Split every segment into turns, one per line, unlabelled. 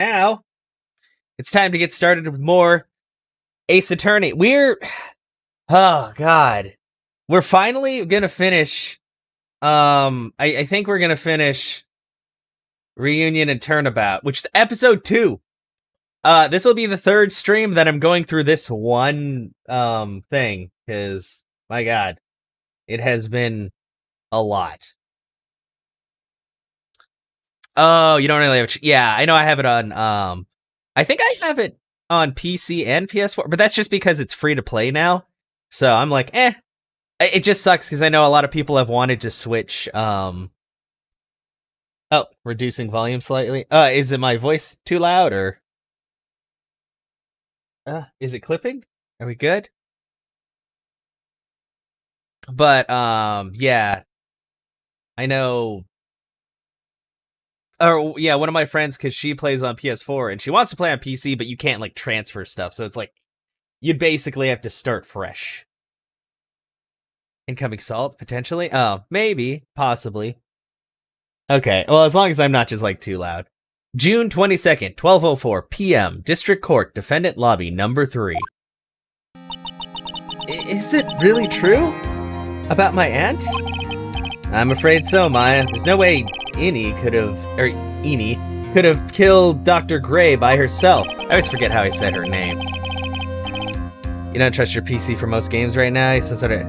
Now, it's time to get started with more Ace Attorney. Oh god. We're finally gonna finish, I think we're gonna finish Reunion and Turnabout, which is episode 2. This will be the third stream that I'm going through this one, thing, because, my god, it has been a lot. Oh, you don't really have yeah, I know I have it on, I think I have it on PC and PS4, but that's just because it's free to play now. So I'm like, It just sucks because I know a lot of people have wanted to switch, oh, reducing volume slightly. Is it my voice too loud, or is it clipping? Are we good? But, yeah. I know. Or, yeah, one of my friends, because she plays on PS4, and she wants to play on PC, but you can't, like, transfer stuff, so it's like, you'd basically have to start fresh. Incoming salt, potentially? Oh, maybe, possibly. Okay, well, as long as I'm not just, like, too loud. June 22nd, 12:04 p.m., District Court, Defendant Lobby, number 3. Is it really true? About my aunt? I'm afraid so, Maya. There's no way Ennie could have killed Dr. Gray by herself. I always forget how I said her name. You don't trust your PC for most games right now? So sort of...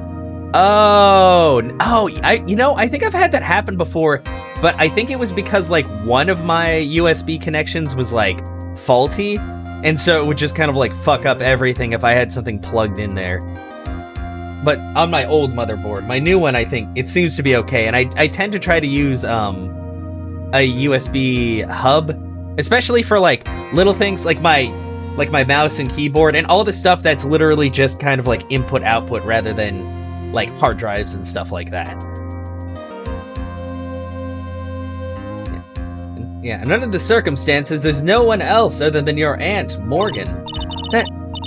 I think I've had that happen before, but I think it was because, like, one of my USB connections was, like, faulty, and so it would just kind of, like, fuck up everything if I had something plugged in there. But on my old motherboard, my new one, I think, it seems to be okay, and I tend to try to use, a USB hub, especially for, like, little things, like my mouse and keyboard, and all the stuff that's literally just kind of, like, input-output rather than, like, hard drives and stuff like that. Yeah, and under the circumstances, there's no one else other than your aunt, Morgan.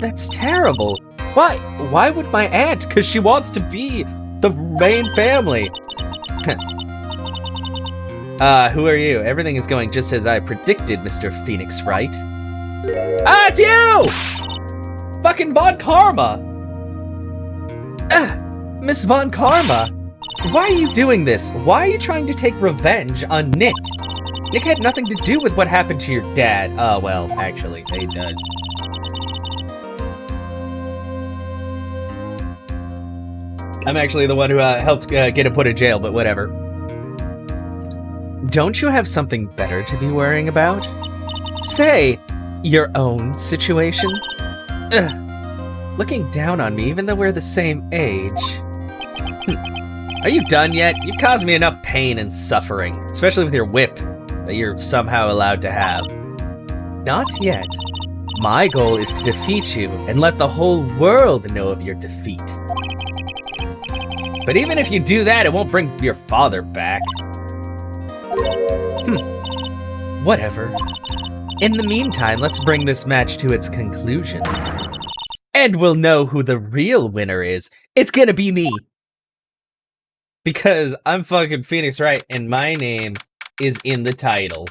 That's terrible. Why? Why would my aunt? Because she wants to be the main family. Who are you? Everything is going just as I predicted, Mr. Phoenix Wright. Ah, it's you! Fucking Von Karma! Miss Von Karma! Why are you doing this? Why are you trying to take revenge on Nick? Nick had nothing to do with what happened to your dad. Oh, well, actually, they did. I'm actually the one who helped get him put in jail, but whatever. Don't you have something better to be worrying about? Say, your own situation? Ugh. Looking down on me even though we're the same age. Are you done yet? You've caused me enough pain and suffering, especially with your whip that you're somehow allowed to have. Not yet. My goal is to defeat you and let the whole world know of your defeat. But even if you do that, it won't bring your father back. Whatever. In the meantime, let's bring this match to its conclusion. And we'll know who the real winner is. It's gonna be me. Because I'm fucking Phoenix Wright, and my name is in the title.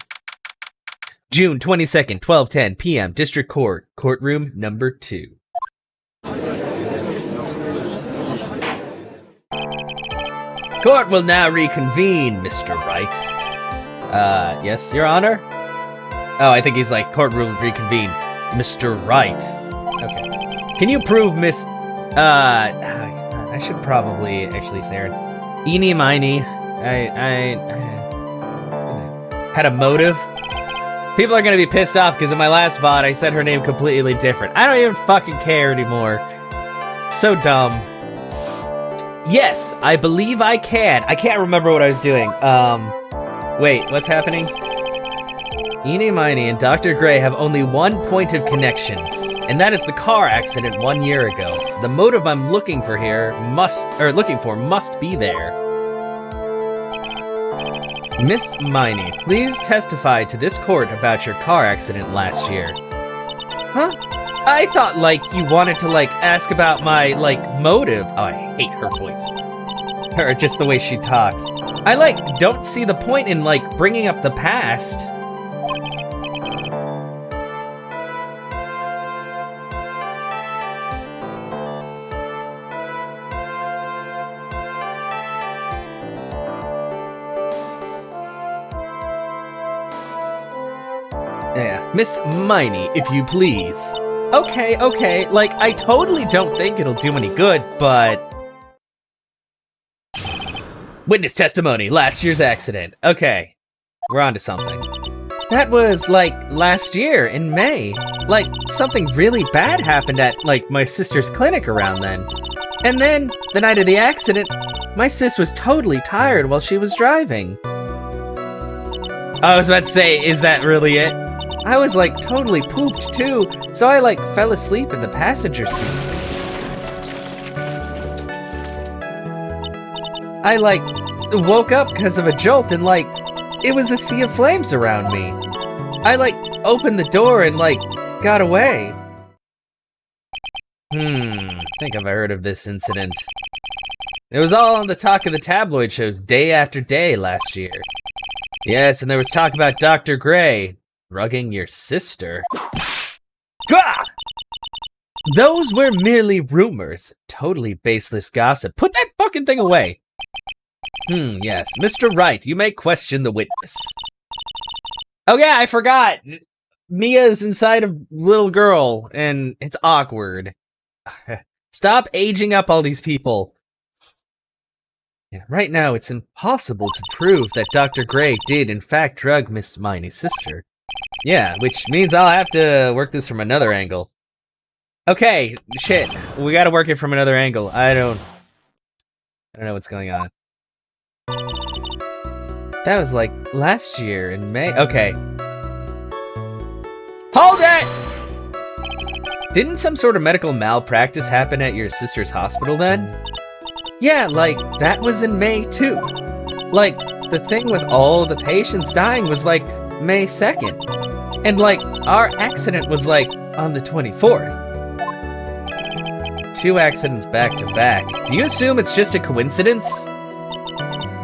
June 22nd, 12:10 p.m., District Court, Courtroom number 2. Court will now reconvene, Mr. Wright. Yes, Your Honor? Oh, I think he's like, court will reconvene, Mr. Wright. Okay. Can you prove Miss... I should probably actually say it. Eenie Miney. I had a motive. People are gonna be pissed off because in my last VOD I said her name completely different. I don't even fucking care anymore. It's so dumb. Yes, I believe I can. I can't remember what I was doing. Wait, what's happening? Eenie Miney and Dr. Gray have only one point of connection, and that is the car accident 1 year ago. The motive I'm looking for must be there. Miss Miney, please testify to this court about your car accident last year. Huh? I thought, like, you wanted to, like, ask about my, like, motive. Oh, I hate her voice. Or just the way she talks. I, like, don't see the point in, like, bringing up the past. Yeah, Miss Miney, if you please. Okay, like, I totally don't think it'll do any good, but... Witness testimony, last year's accident. Okay, we're on to something. That was, like, last year in May. Like, something really bad happened at, like, my sister's clinic around then. And then, the night of the accident, my sis was totally tired while she was driving. I was about to say, is that really it? I was, like, totally pooped, too, so I, like, fell asleep in the passenger seat. I, like, woke up because of a jolt and, like, it was a sea of flames around me. I, like, opened the door and, like, got away. Think I've heard of this incident. It was all on the talk of the tabloid shows day after day last year. Yes, and there was talk about Dr. Gray drugging your sister. Gah! Those were merely rumors. Totally baseless gossip. Put that fucking thing away. Yes, Mr. Wright, you may question the witness. Oh yeah, I forgot. Mia's inside a little girl, and it's awkward. Stop aging up all these people. Yeah, right now, it's impossible to prove that Dr. Gray did, in fact, drug Miss Miney's sister. Yeah, which means I'll have to work this from another angle. Okay, shit. We gotta work it from another angle. I don't know what's going on. That was like last year in May. Okay. Hold it! Didn't some sort of medical malpractice happen at your sister's hospital then? Yeah, like, that was in May too. Like, the thing with all the patients dying was like May 2nd. And like, our accident was like on the 24th. 2 accidents back to back. Do you assume it's just a coincidence?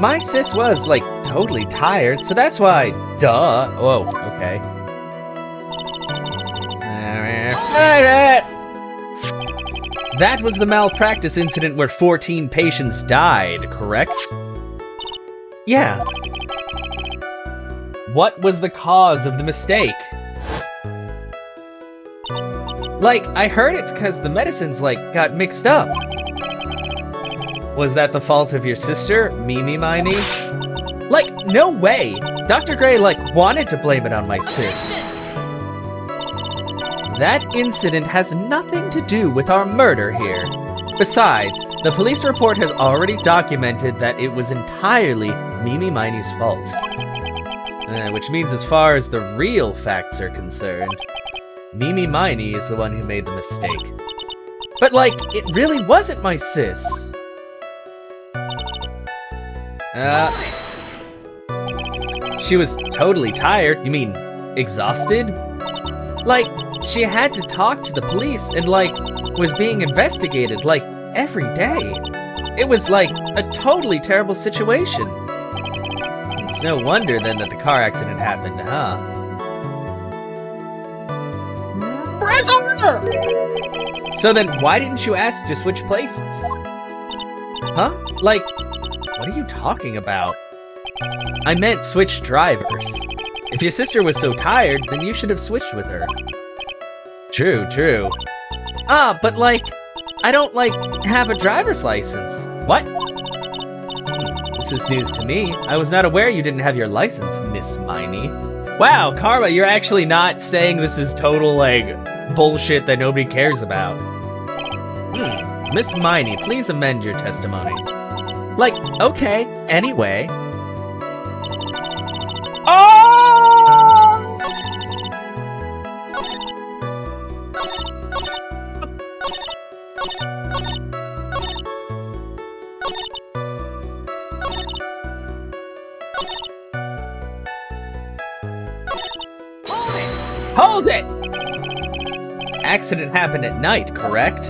My sis was, like, totally tired, so that's why, duh. Oh, okay. That was the malpractice incident where 14 patients died, correct? Yeah. What was the cause of the mistake? Like, I heard it's because the medicines, like, got mixed up. Was that the fault of your sister, Mimi Miney? Like, no way! Dr. Gray, like, wanted to blame it on my sis. That incident has nothing to do with our murder here. Besides, the police report has already documented that it was entirely Mimi Miney's fault. Which means as far as the real facts are concerned, Mimi Miney is the one who made the mistake. But like, it really wasn't my sis. She was totally tired. You mean, exhausted? Like, she had to talk to the police and, like, was being investigated, like, every day. It was, like, a totally terrible situation. It's no wonder, then, that the car accident happened, huh? Prisoner! So then, why didn't you ask to switch places? Huh? Like, what are you talking about? I meant switch drivers. If your sister was so tired, then you should have switched with her. True. But like, I don't, like, have a driver's license. What? This is news to me. I was not aware you didn't have your license, Miss Miney. Wow, Karma, you're actually not saying this is total, like, bullshit that nobody cares about. Miss Miney, please amend your testimony. Like, okay, anyway. Oh! Hold it! Accident happened at night, correct?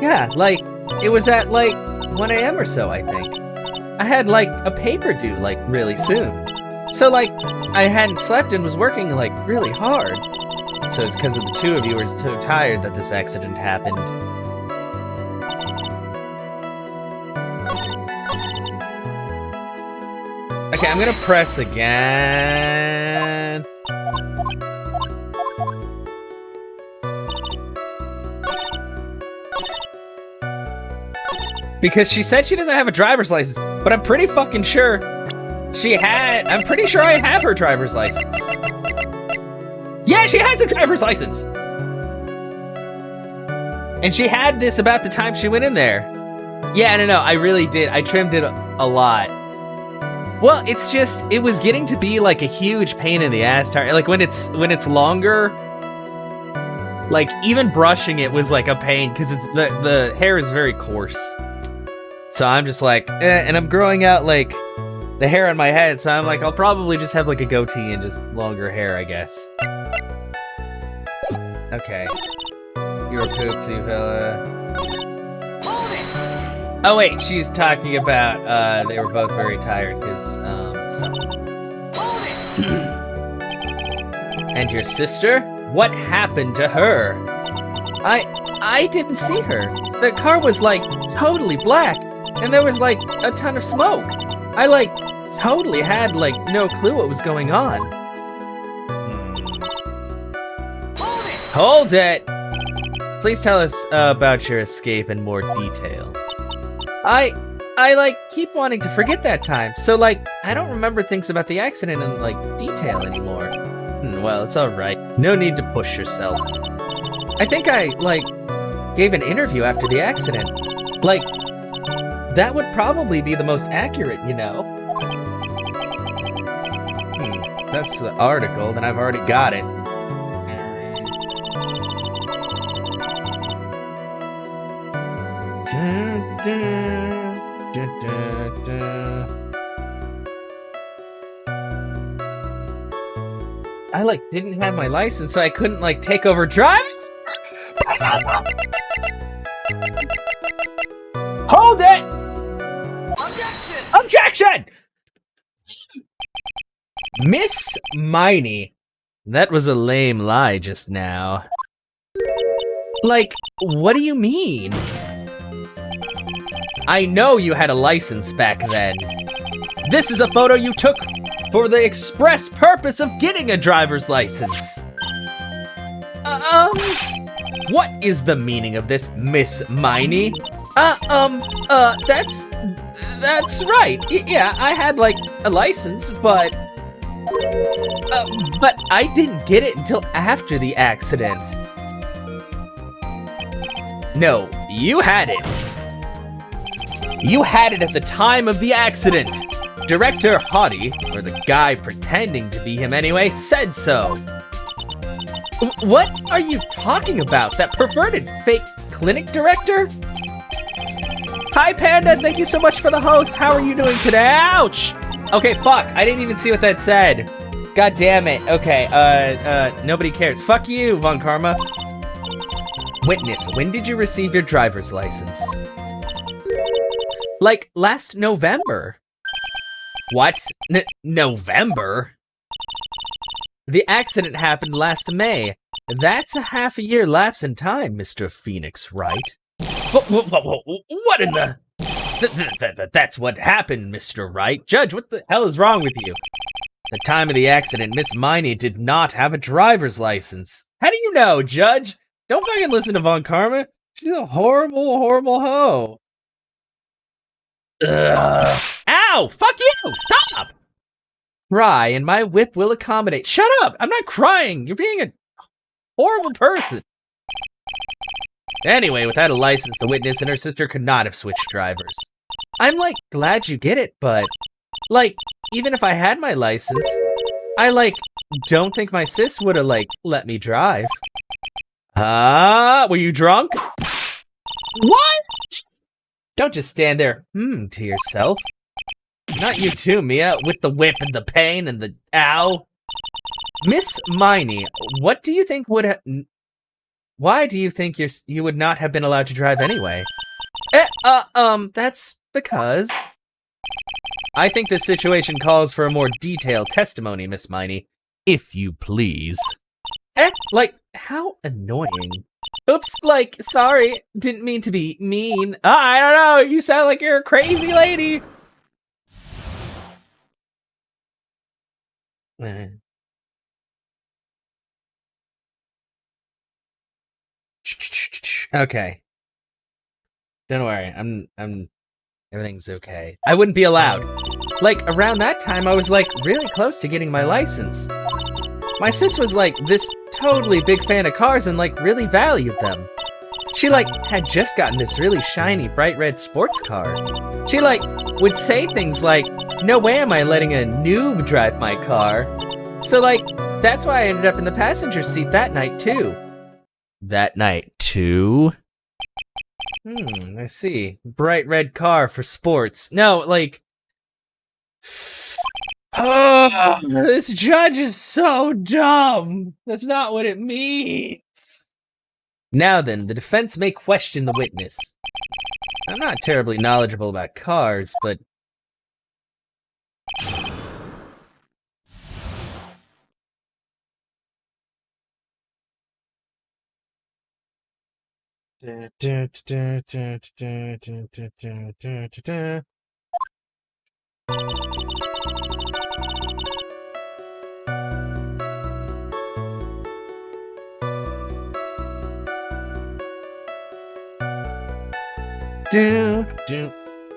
Yeah, like, it was at, like, 1 a.m. or so, I think. I had, like, a paper due, like, really soon. So, like, I hadn't slept and was working, like, really hard. So it's because of the two of you were so tired that this accident happened. Okay, I'm gonna press again. Because she said she doesn't have a driver's license, but I'm pretty fucking sure I'm pretty sure I have her driver's license. Yeah, she has a driver's license. And she had this about the time she went in there. Yeah, no, I really did. I trimmed it a lot. Well, it's just, it was getting to be like a huge pain in the ass. Like when it's longer, like even brushing it was like a pain because it's the hair is very coarse. So I'm just like, and I'm growing out like the hair on my head. So I'm like, I'll probably just have like a goatee and just longer hair, I guess. Okay. You're a poopsie fella. Oh wait, she's talking about they were both very tired because And your sister? What happened to her? I didn't see her. The car was like totally black and there was like a ton of smoke. I like totally had like no clue what was going on. Hold it! Please tell us about your escape in more detail. I like keep wanting to forget that time, so like I don't remember things about the accident in like detail anymore. Well, it's alright. No need to push yourself. I think I like gave an interview after the accident. Like, that would probably be the most accurate, you know? That's the article, then I've already got it. I like didn't have my license, so I couldn't like take over driving. Hold it! Objection! Miss Miney. That was a lame lie just now. Like, what do you mean? I know you had a license back then. This is a photo you took for the express purpose of getting a driver's license. What is the meaning of this, Miss Miney? That's right. Yeah, I had like a license, but I didn't get it until after the accident. No, you had it. You had it at the time of the accident. Director Hottie, or the guy pretending to be him anyway, said so. What are you talking about? That perverted fake clinic director? Hi Panda, thank you so much for the host. How are you doing today? Ouch! Okay, fuck, I didn't even see what that said. God damn it. Okay, nobody cares. Fuck you, Von Karma. Witness, when did you receive your driver's license? Like, last November. What? November? The accident happened last May. That's a half a year lapse in time, Mr. Phoenix, right? What in the... That's what happened, Mr. Wright. Judge, what the hell is wrong with you? The time of the accident, Miss Miney did not have a driver's license. How do you know, Judge? Don't fucking listen to Von Karma. She's a horrible, horrible hoe. Ugh. Ow! Fuck you! Stop! Cry, and my whip will accommodate. Shut up! I'm not crying! You're being a horrible person. Anyway, without a license, the witness and her sister could not have switched drivers. I'm, like, glad you get it, but... like, even if I had my license, I, like, don't think my sis would've, like, let me drive. Were you drunk? What? Don't just stand there, to yourself. Not you too, Mia, with the whip and the pain and the ow. Miss Miney, what do you think would have... why do you think you would not have been allowed to drive anyway? That's because... I think this situation calls for a more detailed testimony, Miss Miney. If you please. Like, how annoying. Oops, like, sorry, didn't mean to be mean. I don't know, you sound like you're a crazy lady. Okay. Don't worry, everything's okay. I wouldn't be allowed. Like, around that time, I was, like, really close to getting my license. My sis was, like, this totally big fan of cars and, like, really valued them. She, like, had just gotten this really shiny, bright red sports car. She, like, would say things like, no way am I letting a noob drive my car. So, like, that's why I ended up in the passenger seat that night, too. That night, too? I see. Bright red car for sports. No, like... Oh, this judge is so dumb. That's not what it means. Now then, the defense may question the witness. I'm not terribly knowledgeable about cars, but...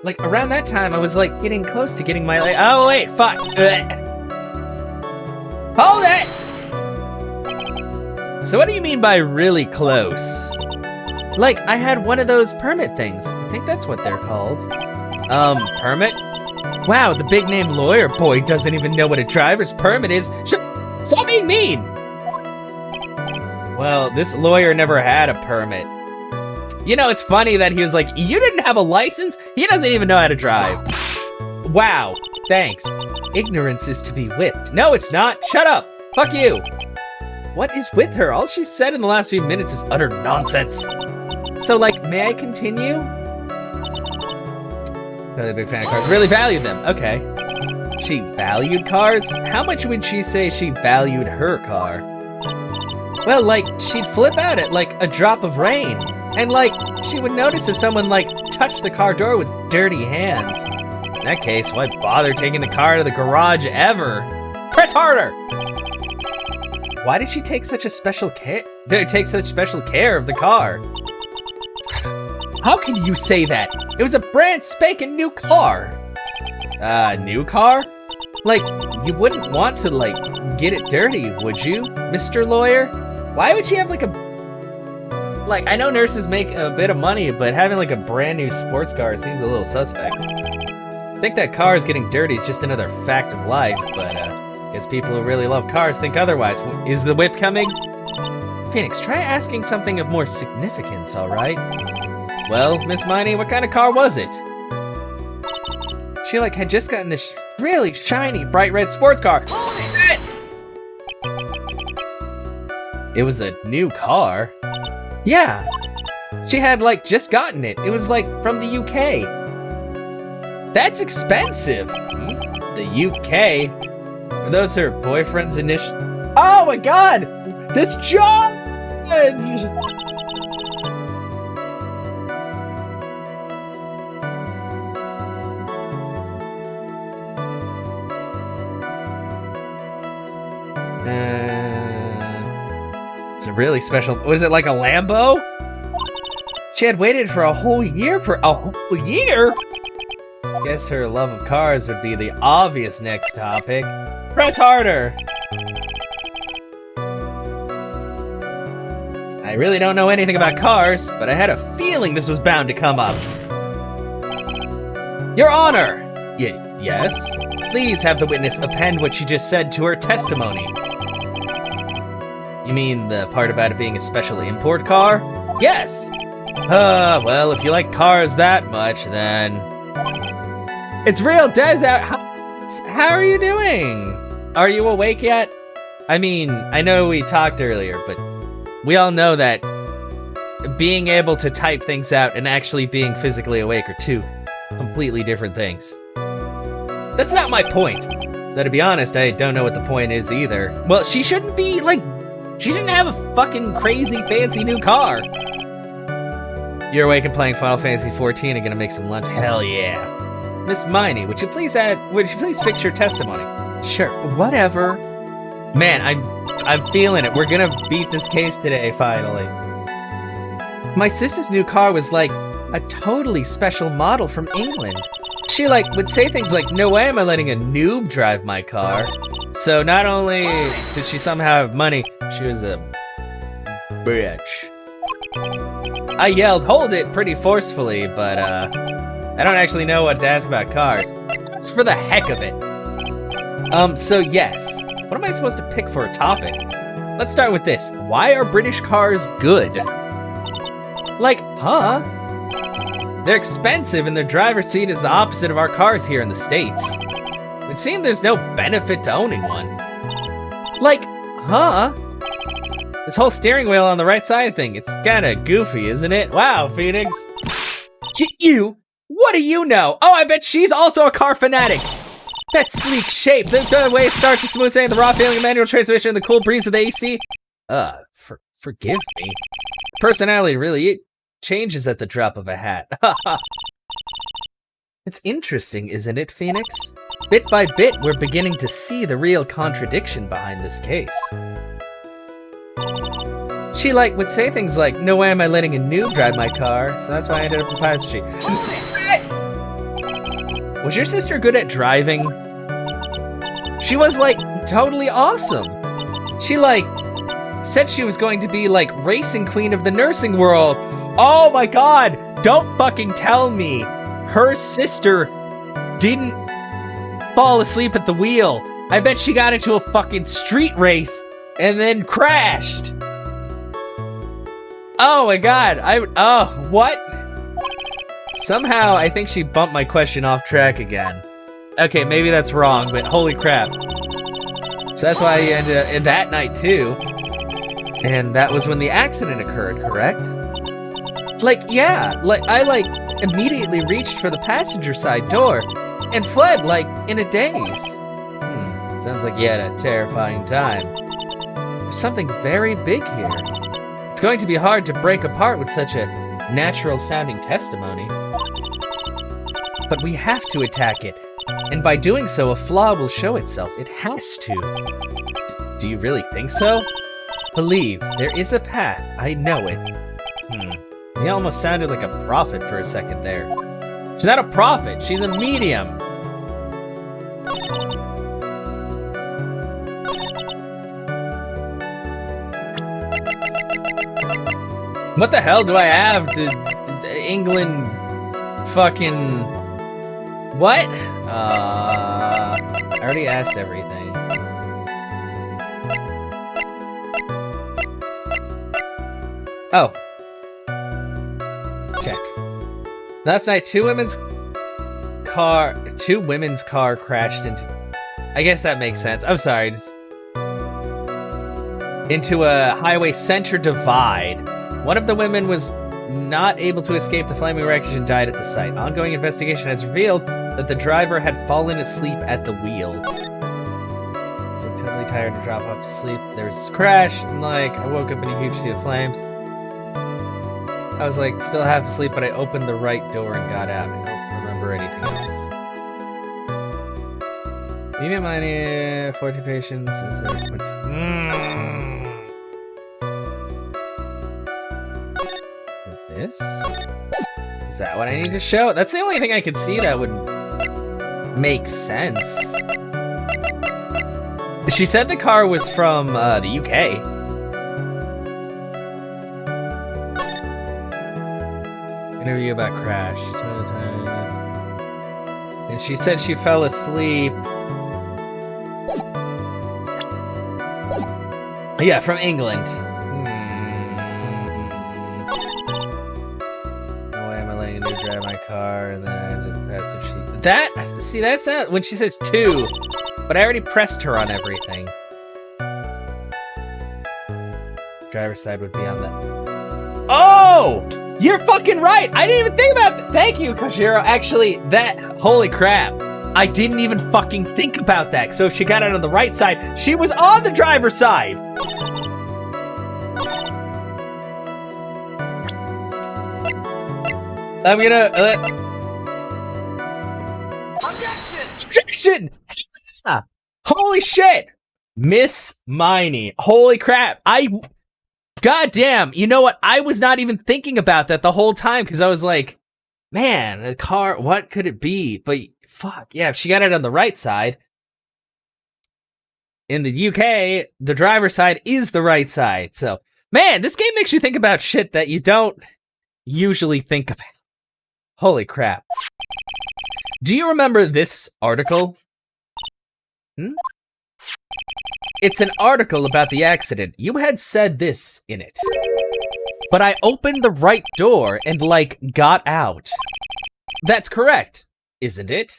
Like, around that time, I was, like, getting close to getting my, like, oh, wait, fuck. Hold it! So what do you mean by really close? Like, I had one of those permit things. I think that's what they're called. Permit? Wow, the big-name lawyer boy doesn't even know what a driver's permit is. Stop being mean! Well, this lawyer never had a permit. You know, it's funny that he was like, you didn't have a license? He doesn't even know how to drive. Wow, thanks. Ignorance is to be whipped. No, it's not. Shut up. Fuck you. What is with her? All she said in the last few minutes is utter nonsense. So, like, may I continue? Really big fan of cars. Really valued them. Okay. She valued cars? How much would she say she valued her car? Well, like, she'd flip out at, like, a drop of rain. And, like, she would notice if someone, like, touched the car door with dirty hands. In that case, why bother taking the car to the garage ever? Press harder! Why did she take such special care of the car? How can you say that? It was a brand spanking new car. New car? Like, you wouldn't want to, like, get it dirty, would you, Mr. Lawyer? Why would she have, like, Like, I know nurses make a bit of money, but having, like, a brand new sports car seems a little suspect. I think that cars getting dirty is just another fact of life, but, guess people who really love cars think otherwise. Is the whip coming? Phoenix, try asking something of more significance, alright? Well, Miss Miney, what kind of car was it? She, like, had just gotten this really shiny, bright red sports car. Holy shit! It was a new car? Yeah. She had, like, just gotten it. It was, like, from the UK. That's expensive. The UK? Are those her boyfriend's initials? Oh my god! This judge! It's a really special. Was it like a Lambo? She had waited for a whole year for a whole year? Guess her love of cars would be the obvious next topic. Press harder! I really don't know anything about cars, but I had a feeling this was bound to come up. Your Honor! Yes? Please have the witness append what she just said to her testimony. You mean the part about it being a special import car? Yes! Well, if you like cars that much, then... It's real, Des out! How are you doing? Are you awake yet? I mean, I know we talked earlier, but we all know that being able to type things out and actually being physically awake are two completely different things. That's not my point. Though to be honest, I don't know what the point is either. Well, she shouldn't be, like, she shouldn't have a fucking crazy fancy new car. You're awake and playing Final Fantasy 14 and gonna make some lunch? Hell yeah. Miss Miney, would you please fix your testimony? Sure, whatever. Man, I'm feeling it. We're gonna beat this case today, finally. My sister's new car was like a totally special model from England. She would say things like, "No way am I letting a noob drive my car." So not only did she somehow have money, she was a bitch. I yelled, "Hold it," pretty forcefully, but I don't actually know what to ask about cars. It's for the heck of it. So yes. What am I supposed to pick for a topic? Let's start with this. Why are British cars good? They're expensive and their driver's seat is the opposite of our cars here in the States. It would seem there's no benefit to owning one. This whole steering wheel on the right side thing, it's kinda goofy, isn't it? Wow, Phoenix. You? What do you know? Oh, I bet she's also a car fanatic. That sleek shape, the way it starts, the smooth sailing, the raw feeling of manual transmission, the cool breeze of the AC. Forgive me. Personality really changes at the drop of a hat. It's interesting, isn't it, Phoenix? Bit by bit, we're beginning to see the real contradiction behind this case. She would say things like, "No way am I letting a noob drive my car," so that's why I ended up in Pirate Street. Was your sister good at driving? She was totally awesome. She said she was going to be racing queen of the nursing world. Oh my god, don't fucking tell me her sister didn't fall asleep at the wheel. I bet she got into a fucking street race and then crashed. Oh my god, what? Somehow, I think she bumped my question off track again. Okay, maybe that's wrong, but holy crap. So that's why you ended up in that night too. And that was when the accident occurred, correct? Yeah, I immediately reached for the passenger side door and fled in a daze. Sounds like you had a terrifying time. There's something very big here. It's going to be hard to break apart with such a natural sounding testimony. But we have to attack it, and by doing so, a flaw will show itself. It has to. Do you really think so? Believe, there is a path. I know it. He almost sounded like a prophet for a second there. She's not a prophet, she's a medium. What the hell do I have to England fucking... What? I already asked everything. Oh. Check. Last night, two women's car crashed into... I guess that makes sense. I'm sorry. Into a highway center divide. One of the women was not able to escape the flaming wreckage and died at the site. Ongoing investigation has revealed that the driver had fallen asleep at the wheel. So I'm totally tired to drop off to sleep. There was this crash, and I woke up in a huge sea of flames. I was still half asleep, but I opened the right door and got out. I don't remember anything else. Medium money, 40 patients. Is this? Is that what I need to show? That's the only thing I could see that would make sense. She said the car was from the UK. Interview about crash. And she said she fell asleep. Yeah, from England. No way am I letting you drive my car, and then I did passive sheet. See, that's not when she says two, but I already pressed her on everything. Driver's side would be on that. Oh! You're fucking right! I didn't even think about that! Thank you, Koshiro. Actually, holy crap. I didn't even fucking think about that. So if she got out on the right side, she was on the driver's side! I'm gonna, Objection! Holy shit! Miss Miney. Holy crap. God damn, you know what? I was not even thinking about that the whole time because I was like, Man, the car, what could it be? But fuck, yeah, if she got it on the right side. In the UK, the driver's side is the right side. So, man, this game makes you think about shit that you don't usually think about. Holy crap. Do you remember this article? It's an article about the accident. You had said this in it. But I opened the right door and, like, got out. That's correct, isn't it?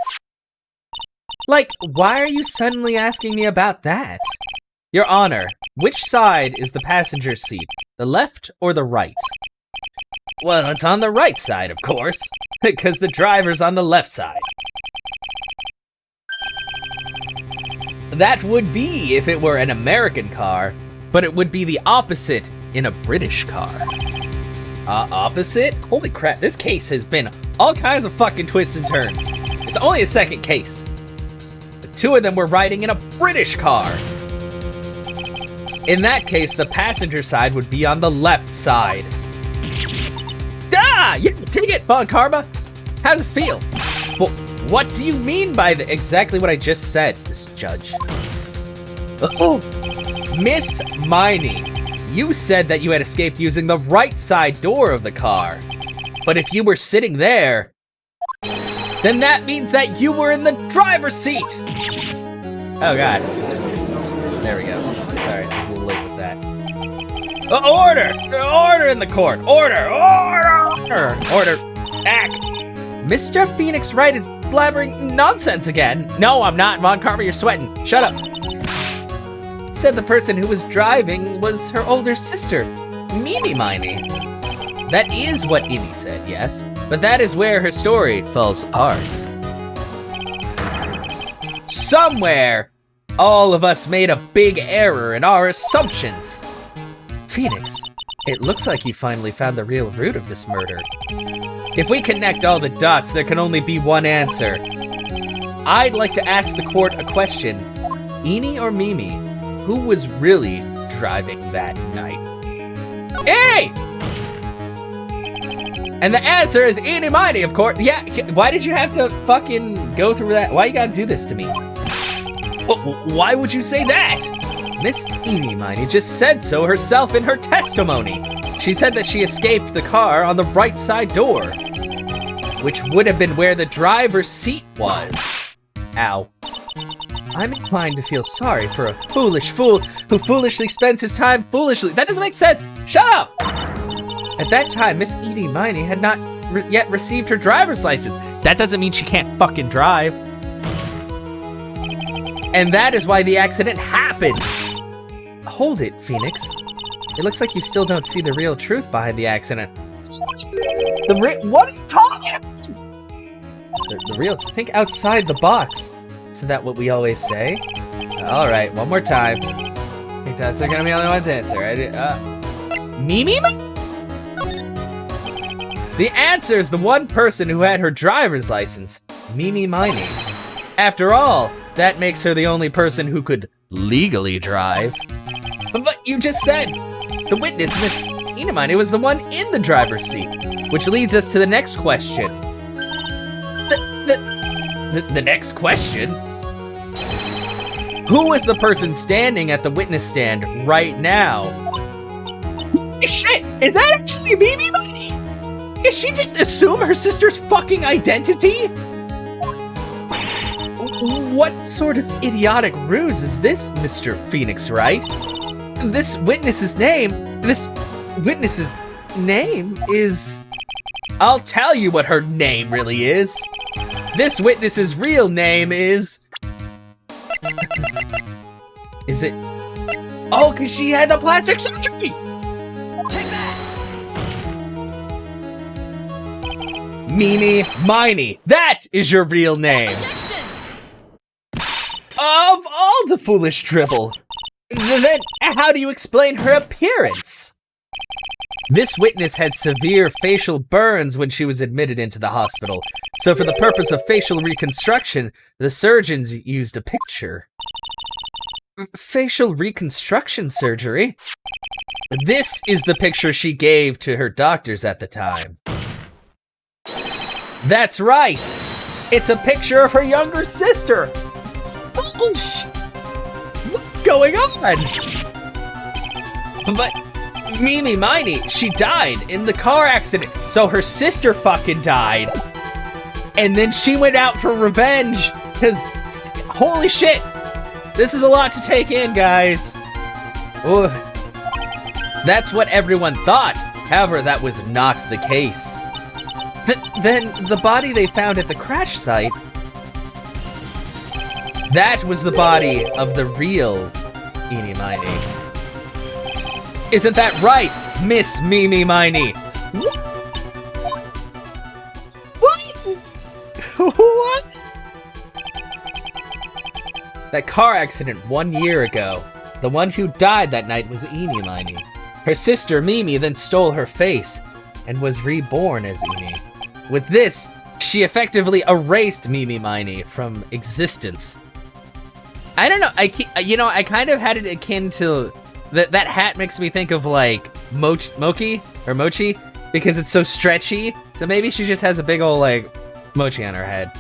Like, why are you suddenly asking me about that? Your Honor, which side is the passenger seat? The left or the right? Well, it's on the right side, of course, because the driver's on the left side. That would be if it were an American car, but it would be the opposite in a British car. Opposite? Holy crap, this case has been all kinds of fucking twists and turns. It's only a second case. The two of them were riding in a British car. In that case, the passenger side would be on the left side. Ah! Yeah, take it, Von Karma! How does it feel? Well, what do you mean by exactly what I just said, Miss Judge? Oh, Miss Miney, you said that you had escaped using the right side door of the car. But if you were sitting there, then that means that you were in the driver's seat! Oh god. There we go. Sorry, I was a little late with that. Order! Order in the court! Order! Order! Order! Act! Mr. Phoenix Wright is blabbering nonsense again. No, I'm not. Von Karma, you're sweating. Shut up. Said the person who was driving was her older sister, Mimi Miney. That is what Innie said, yes. But that is where her story falls apart. Somewhere, all of us made a big error in our assumptions. Phoenix, it looks like you finally found the real root of this murder. If we connect all the dots, there can only be one answer. I'd like to ask the court a question. Innie or Mimi, who was really driving that night? Hey! And the answer is Innie Miney, of course. Yeah, why did you have to fucking go through that? Why you gotta do this to me? Why would you say that? Miss Innie Miney just said so herself in her testimony. She said that she escaped the car on the right side door, which would have been where the driver's seat was. Ow. I'm inclined to feel sorry for a foolish fool who foolishly spends his time foolishly. That doesn't make sense. Shut up! At that time, Miss Innie Miney had not yet received her driver's license. That doesn't mean she can't fucking drive. And that is why the accident happened. Hold it, Phoenix. It looks like you still don't see the real truth behind the accident. What are you talking about? The real, think outside the box. Isn't that what we always say? All right, one more time. I think that's gonna be the only one to answer, right? Mimi? The answer is the one person who had her driver's license, Mimi Miney. After all, that makes her the only person who could legally drive. But you just said the witness, Miss Innie Miney, was the one in the driver's seat, which leads us to the next question. The next question? Who was the person standing at the witness stand right now? Shit! Is that actually Mimi Miney? Is she just assume her sister's fucking identity? What sort of idiotic ruse is this, Mr. Phoenix Wright? This witness's name is... I'll tell you what her name really is. This witness's real name is... Is it... Oh, because she had the plastic surgery! Take that! Mimi Miney. That is your real name. Objection! Of all the foolish dribble. Then, how do you explain her appearance? This witness had severe facial burns when she was admitted into the hospital. So for the purpose of facial reconstruction, the surgeons used a picture. Facial reconstruction surgery? This is the picture she gave to her doctors at the time. That's right! It's a picture of her younger sister! Oh, what's going on? But Mimi Miney, she died in the car accident, so her sister fucking died. And then she went out for revenge, because holy shit, this is a lot to take in, guys. Ooh. That's what everyone thought. However, that was not the case. Then the body they found at the crash site, that was the body of the real Eenie Miney. Isn't that right, Miss Mimi Miney? What? That car accident 1 year ago, the one who died that night was Eenie Miney. Her sister Mimi then stole her face and was reborn as Eenie. With this, she effectively erased Mimi Miney from existence. I don't know, I kind of had it akin to, that hat makes me think of like Mochi, because it's so stretchy, so maybe she just has a big old like mochi on her head.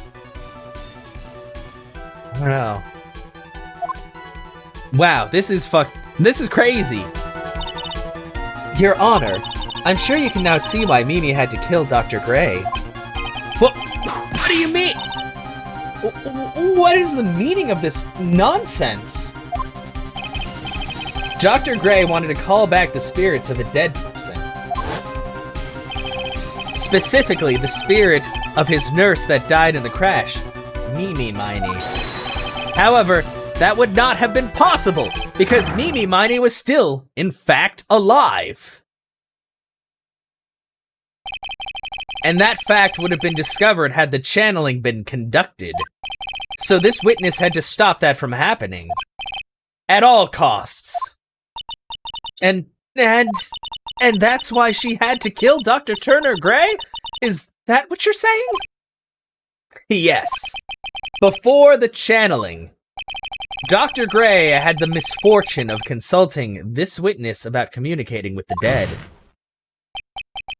I don't know. Wow, this is crazy. Your Honor, I'm sure you can now see why Mimi had to kill Dr. Gray. What do you mean? What is the meaning of this nonsense? Dr. Gray wanted to call back the spirits of a dead person. Specifically, the spirit of his nurse that died in the crash, Mimi Miney. However, that would not have been possible, because Mimi Miney was still, in fact, alive. And that fact would have been discovered had the channeling been conducted. So this witness had to stop that from happening. At all costs. And that's why she had to kill Dr. Turner Gray? Is that what you're saying? Yes. Before the channeling, Dr. Gray had the misfortune of consulting this witness about communicating with the dead.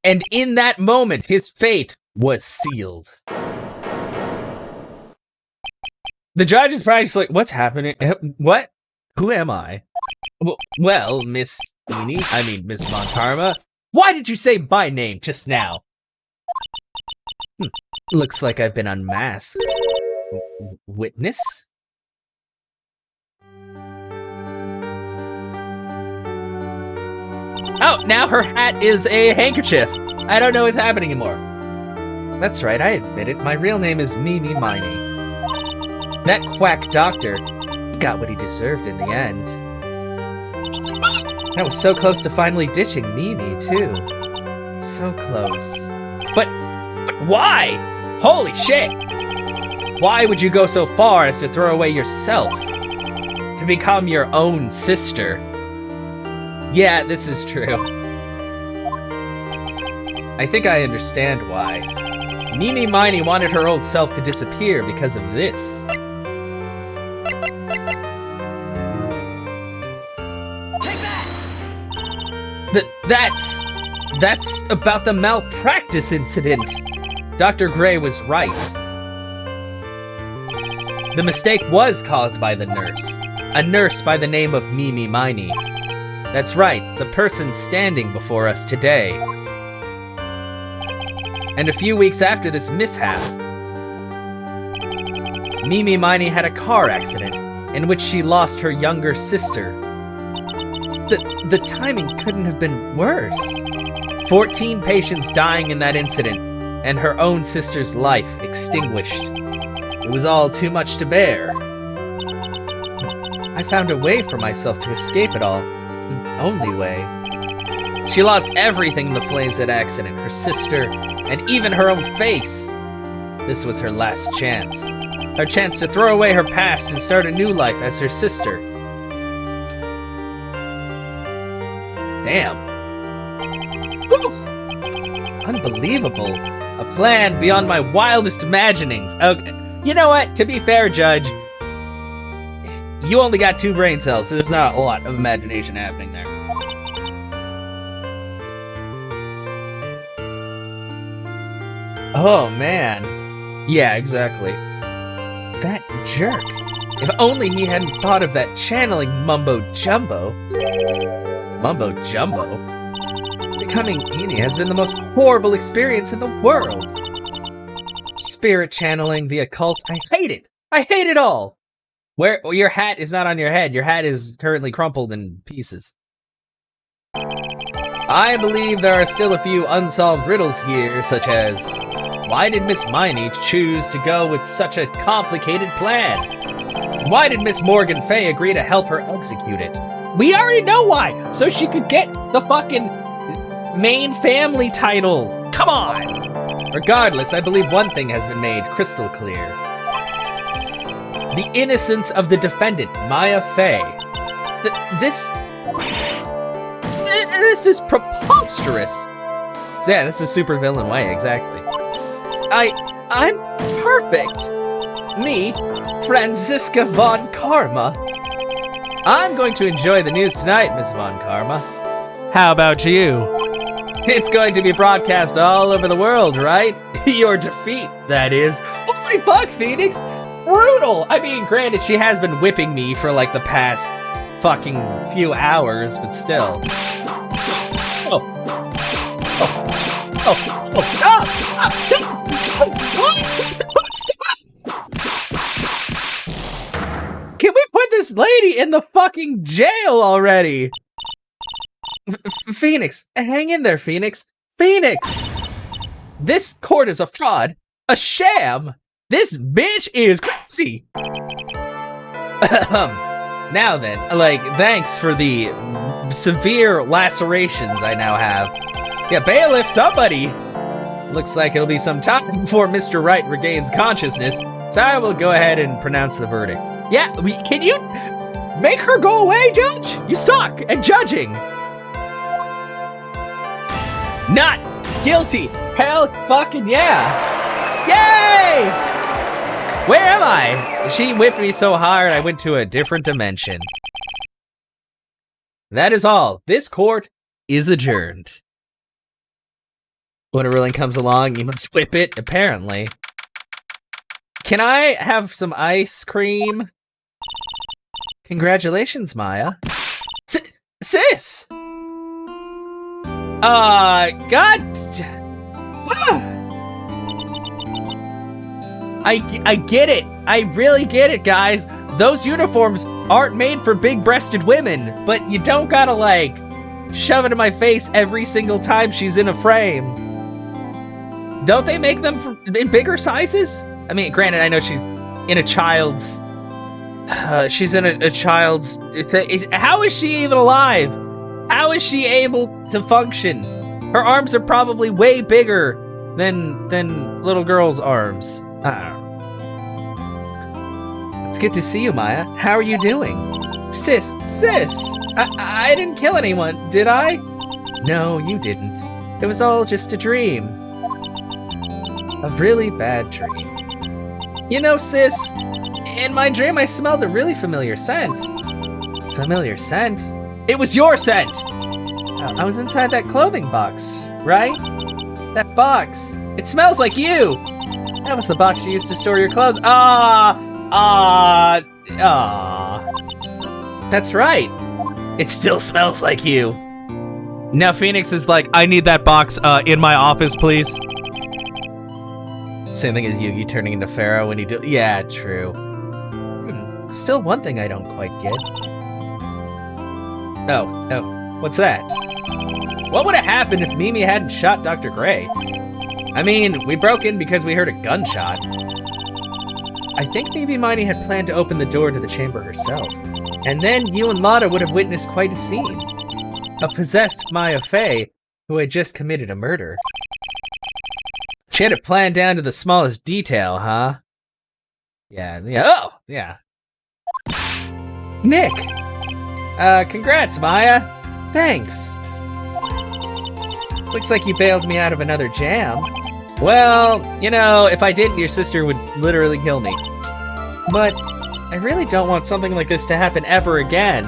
And in that moment, his fate was sealed. The judge is probably just like, what's happening? What? Who am I? Well, Miss Miss Von Karma. Why did you say my name just now? Looks like I've been unmasked. Witness? Oh, now her hat is a handkerchief. I don't know what's happening anymore. That's right, I admit it. My real name is Mimi Miney. That quack doctor got what he deserved in the end. I was so close to finally ditching Mimi, too. So close. But why? Holy shit! Why would you go so far as to throw away yourself? To become your own sister? Yeah, this is true. I think I understand why. Mimi Miney wanted her old self to disappear because of this. Take that! That's about the malpractice incident. Dr. Gray was right. The mistake was caused by the nurse. A nurse by the name of Mimi Miney. That's right, the person standing before us today. And a few weeks after this mishap, Mimi Miney had a car accident in which she lost her younger sister. The timing couldn't have been worse. 14 patients dying in that incident, and her own sister's life extinguished. It was all too much to bear. I found a way for myself to escape it all. The only way. She lost everything in the flames of that accident, her sister, and even her own face. This was her last chance. Her chance to throw away her past and start a new life as her sister. Damn. Oof. Unbelievable. A plan beyond my wildest imaginings. Okay. You know what? To be fair, Judge, you only got 2 brain cells, so there's not a lot of imagination happening there. Oh, man. Yeah, exactly. That jerk. If only he hadn't thought of that channeling mumbo-jumbo. Mumbo-jumbo? Becoming Eni has been the most horrible experience in the world. Spirit channeling, the occult, I hate it. I hate it all. Well, your hat is not on your head. Your hat is currently crumpled in pieces. I believe there are still a few unsolved riddles here, such as, why did Miss Miney choose to go with such a complicated plan? Why did Miss Morgan Fay agree to help her execute it? We already know why, so she could get the fucking main family title. Come on! Regardless, I believe one thing has been made crystal clear. The innocence of the defendant, Maya Fay. This is preposterous. Yeah, that's a supervillain way, exactly. I'm perfect. Me, Franziska von Karma. I'm going to enjoy the news tonight, Miss von Karma. How about you? It's going to be broadcast all over the world, right? Your defeat, that is. Holy fuck, Phoenix! Brutal! I mean, granted, she has been whipping me for like the past fucking few hours, but still. Oh, stop! What? Stop! Can we put this lady in the fucking jail already? Phoenix, hang in there, Phoenix. Phoenix! This court is a fraud, a sham. This bitch is crazy. Now then, thanks for the severe lacerations I now have. Yeah, bailiff, somebody. Looks like it'll be some time before Mr. Wright regains consciousness, so I will go ahead and pronounce the verdict. Yeah, can you make her go away, Judge? You suck at judging. Not guilty. Hell fucking yeah. Yay! Where am I? She whipped me so hard I went to a different dimension. That is all. This court is adjourned. When a ruling comes along, you must whip it, apparently. Can I have some ice cream? Congratulations, Maya. Sis! God... I get it. I really get it, guys. Those uniforms aren't made for big-breasted women, but you don't gotta, shove it in my face every single time she's in a frame. Don't they make them in bigger sizes? I mean, granted, I know she's in a child's... she's in a child's... How is she even alive? How is she able to function? Her arms are probably way bigger than little girls' arms. It's good to see you, Maya. How are you doing? Sis! I didn't kill anyone, did I? No, you didn't. It was all just a dream. A really bad dream. You know, sis, in my dream I smelled a really familiar scent. Familiar scent? It was your scent! I was inside that clothing box, right? That box. It smells like you! That was the box you used to store your clothes. That's right. It still smells like you. Now Phoenix is like, I need that box in my office, please. Same thing as you turning into Pharaoh when you do. Yeah, true. Still one thing I don't quite get. Oh, what's that? What would have happened if Mimi hadn't shot Dr. Gray? I mean, we broke in because we heard a gunshot. I think maybe Miney had planned to open the door to the chamber herself. And then you and Lotta would have witnessed quite a scene. A possessed Maya Fey who had just committed a murder. She had it planned down to the smallest detail, huh? Yeah, oh, yeah. Nick! Congrats, Maya. Thanks. Looks like you bailed me out of another jam. Well, you know, if I didn't, your sister would literally kill me. But I really don't want something like this to happen ever again.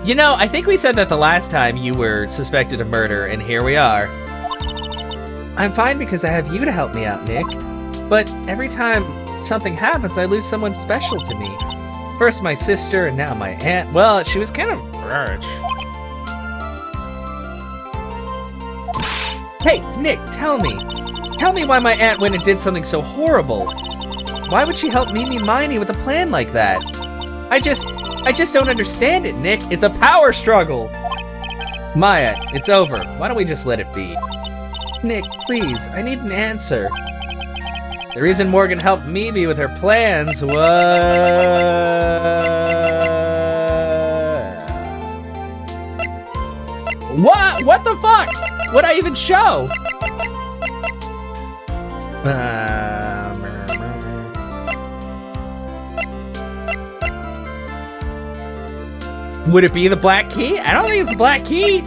You know, I think we said that the last time you were suspected of murder, and here we are. I'm fine because I have you to help me out, Nick. But every time something happens, I lose someone special to me. First my sister, and now my aunt. Well, she was kind of rich. Hey, Nick, tell me. Tell me why my aunt went and did something so horrible. Why would she help Mimi Miney with a plan like that? I just don't understand it, Nick. It's a power struggle. Maya, it's over. Why don't we just let it be? Nick, please, I need an answer. The reason Morgan helped Mimi with her plans was... What? What the fuck? What'd I even show? Would it be the black key? I don't think it's the black key.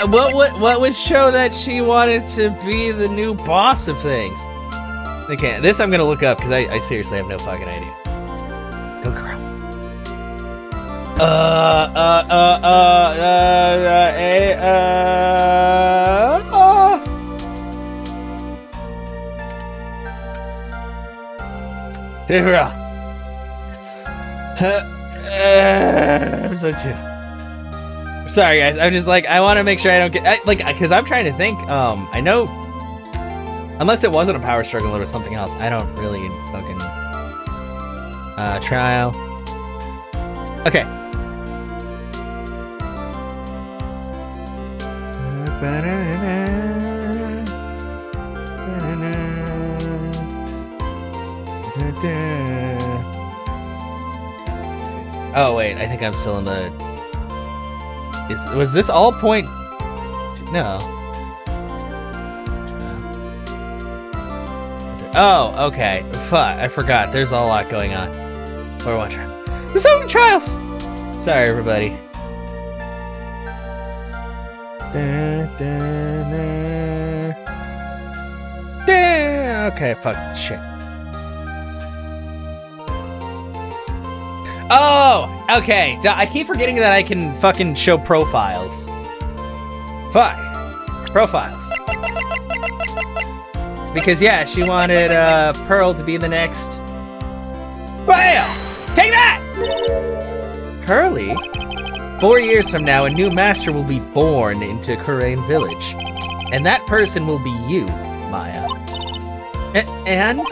What would show that she wanted to be the new boss of things? Okay, this I'm gonna look up because I seriously have no fucking idea. Go girl. Episode 2. Sorry guys, I'm just like, I want to make sure I don't get, because I'm trying to think, I know, unless it wasn't a power struggle or something else, I don't really fucking, trial. Okay. Oh wait, I think I'm still in the... Was this all point? No. Oh, okay. Fuck, I forgot. There's a lot going on. We're watching. We're solving trials! Sorry, everybody. Okay, fuck, shit. Oh, okay. I keep forgetting that I can fucking show profiles. Fuck. Profiles. Because, yeah, she wanted Pearl to be the next... BAM! Take that! Curly? 4 years from now, a new master will be born into Kurain Village. And that person will be you, Maya. And?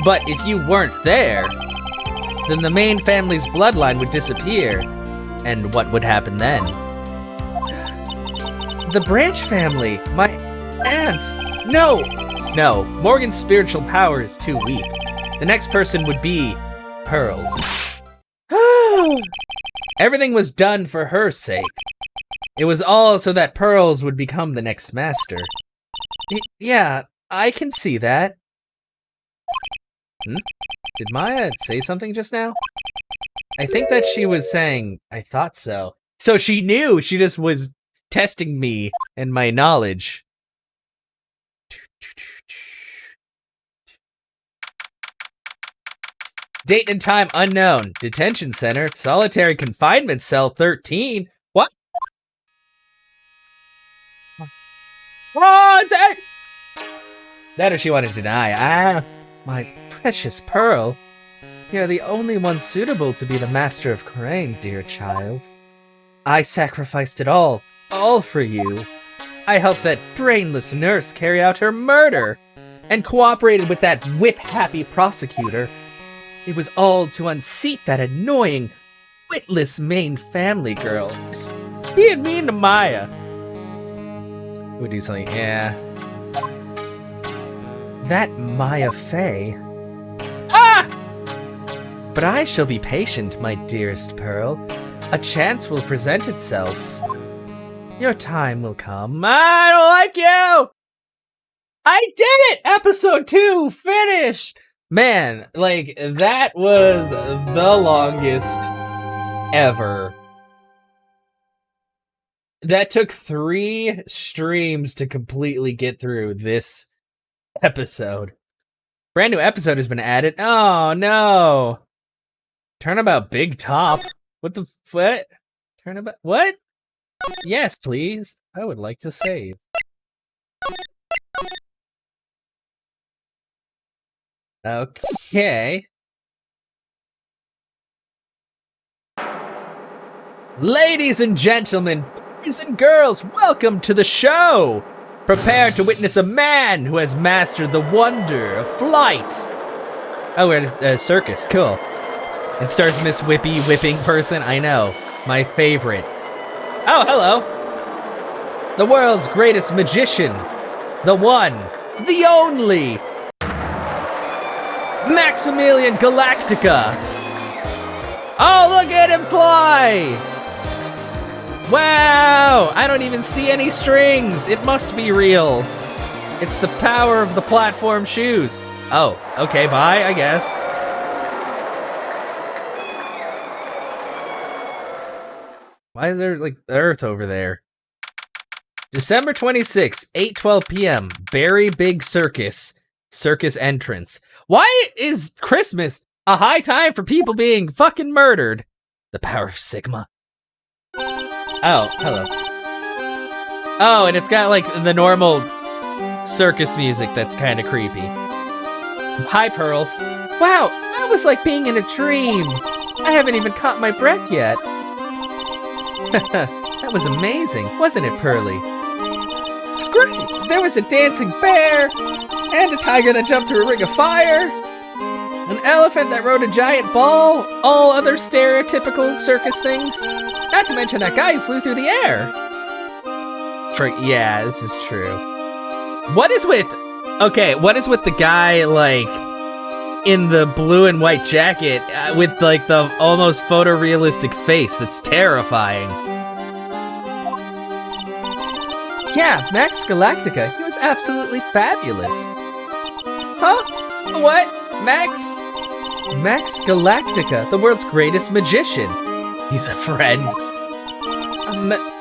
But if you weren't there... then the main family's bloodline would disappear. And what would happen then? The Branch family! My aunt! No! No, Morgan's spiritual power is too weak. The next person would be Pearl's. Everything was done for her sake. It was all so that Pearls would become the next master. Yeah, I can see that. Did Maya say something just now? I think that she was saying, I thought so. So she knew, she just was testing me and my knowledge. Date and time unknown. Detention center. Solitary confinement cell 13. What? Oh, that or she wanted to deny. My precious Pearl. You're the only one suitable to be the master of Kurain, dear child. I sacrificed it all for you. I helped that brainless nurse carry out her murder, and cooperated with that whip-happy prosecutor. It was all to unseat that annoying, witless main family girl. Just being mean to Maya. Would do something, yeah. That Maya Fey. Ah! But I shall be patient, my dearest Pearl. A chance will present itself. Your time will come. I don't like you! I did it! Episode 2 finished! Man, like, that was the longest ever. That took 3 streams to completely get through this episode. Brand new episode has been added. Oh, no. Turnabout Big Top. What the what? Turnabout what? Yes, please. I would like to save. Okay. Ladies and gentlemen, boys and girls, welcome to the show! Prepare to witness a man who has mastered the wonder of flight. Oh, we're at a circus, cool. And stars Miss Whippy whipping person, I know, my favorite. Oh, hello. The world's greatest magician, the one, the only, Maximilian Galactica. Oh, look at him fly! Wow, I don't even see any strings. It must be real. It's the power of the platform shoes. Oh, okay, bye, I guess. Why is there, like, the Earth over there? December 26th, 8:12 p.m., Berry Big Circus. Circus entrance. Why is Christmas a high time for people being fucking murdered? The power of Sigma. Oh, hello. Oh, and it's got, like, the normal circus music that's kind of creepy. Hi, Pearls. Wow, that was like being in a dream. I haven't even caught my breath yet. That was amazing, wasn't it, Pearly? It's great. There was a dancing bear, and a tiger that jumped through a ring of fire, an elephant that rode a giant ball, all other stereotypical circus things. Not to mention that guy who flew through the air. Yeah, this is true. What is with the guy, like, in the blue and white jacket with, like, the almost photorealistic face that's terrifying? Yeah, Max Galactica, he was absolutely fabulous. Huh? What? Max Galactica, the world's greatest magician. He's a friend.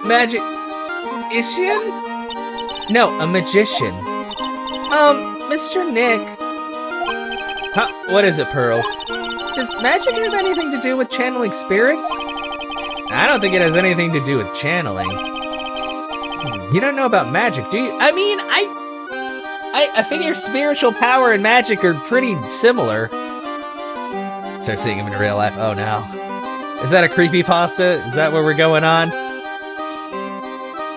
Magician? No, a magician. Mr. Nick. Huh? What is it, Pearls? Does magic have anything to do with channeling spirits? I don't think it has anything to do with channeling. You don't know about magic, do you? I mean, I figure spiritual power and magic are pretty similar. Start seeing him in real life. Oh no. Is that a creepypasta? Is that where we're going on?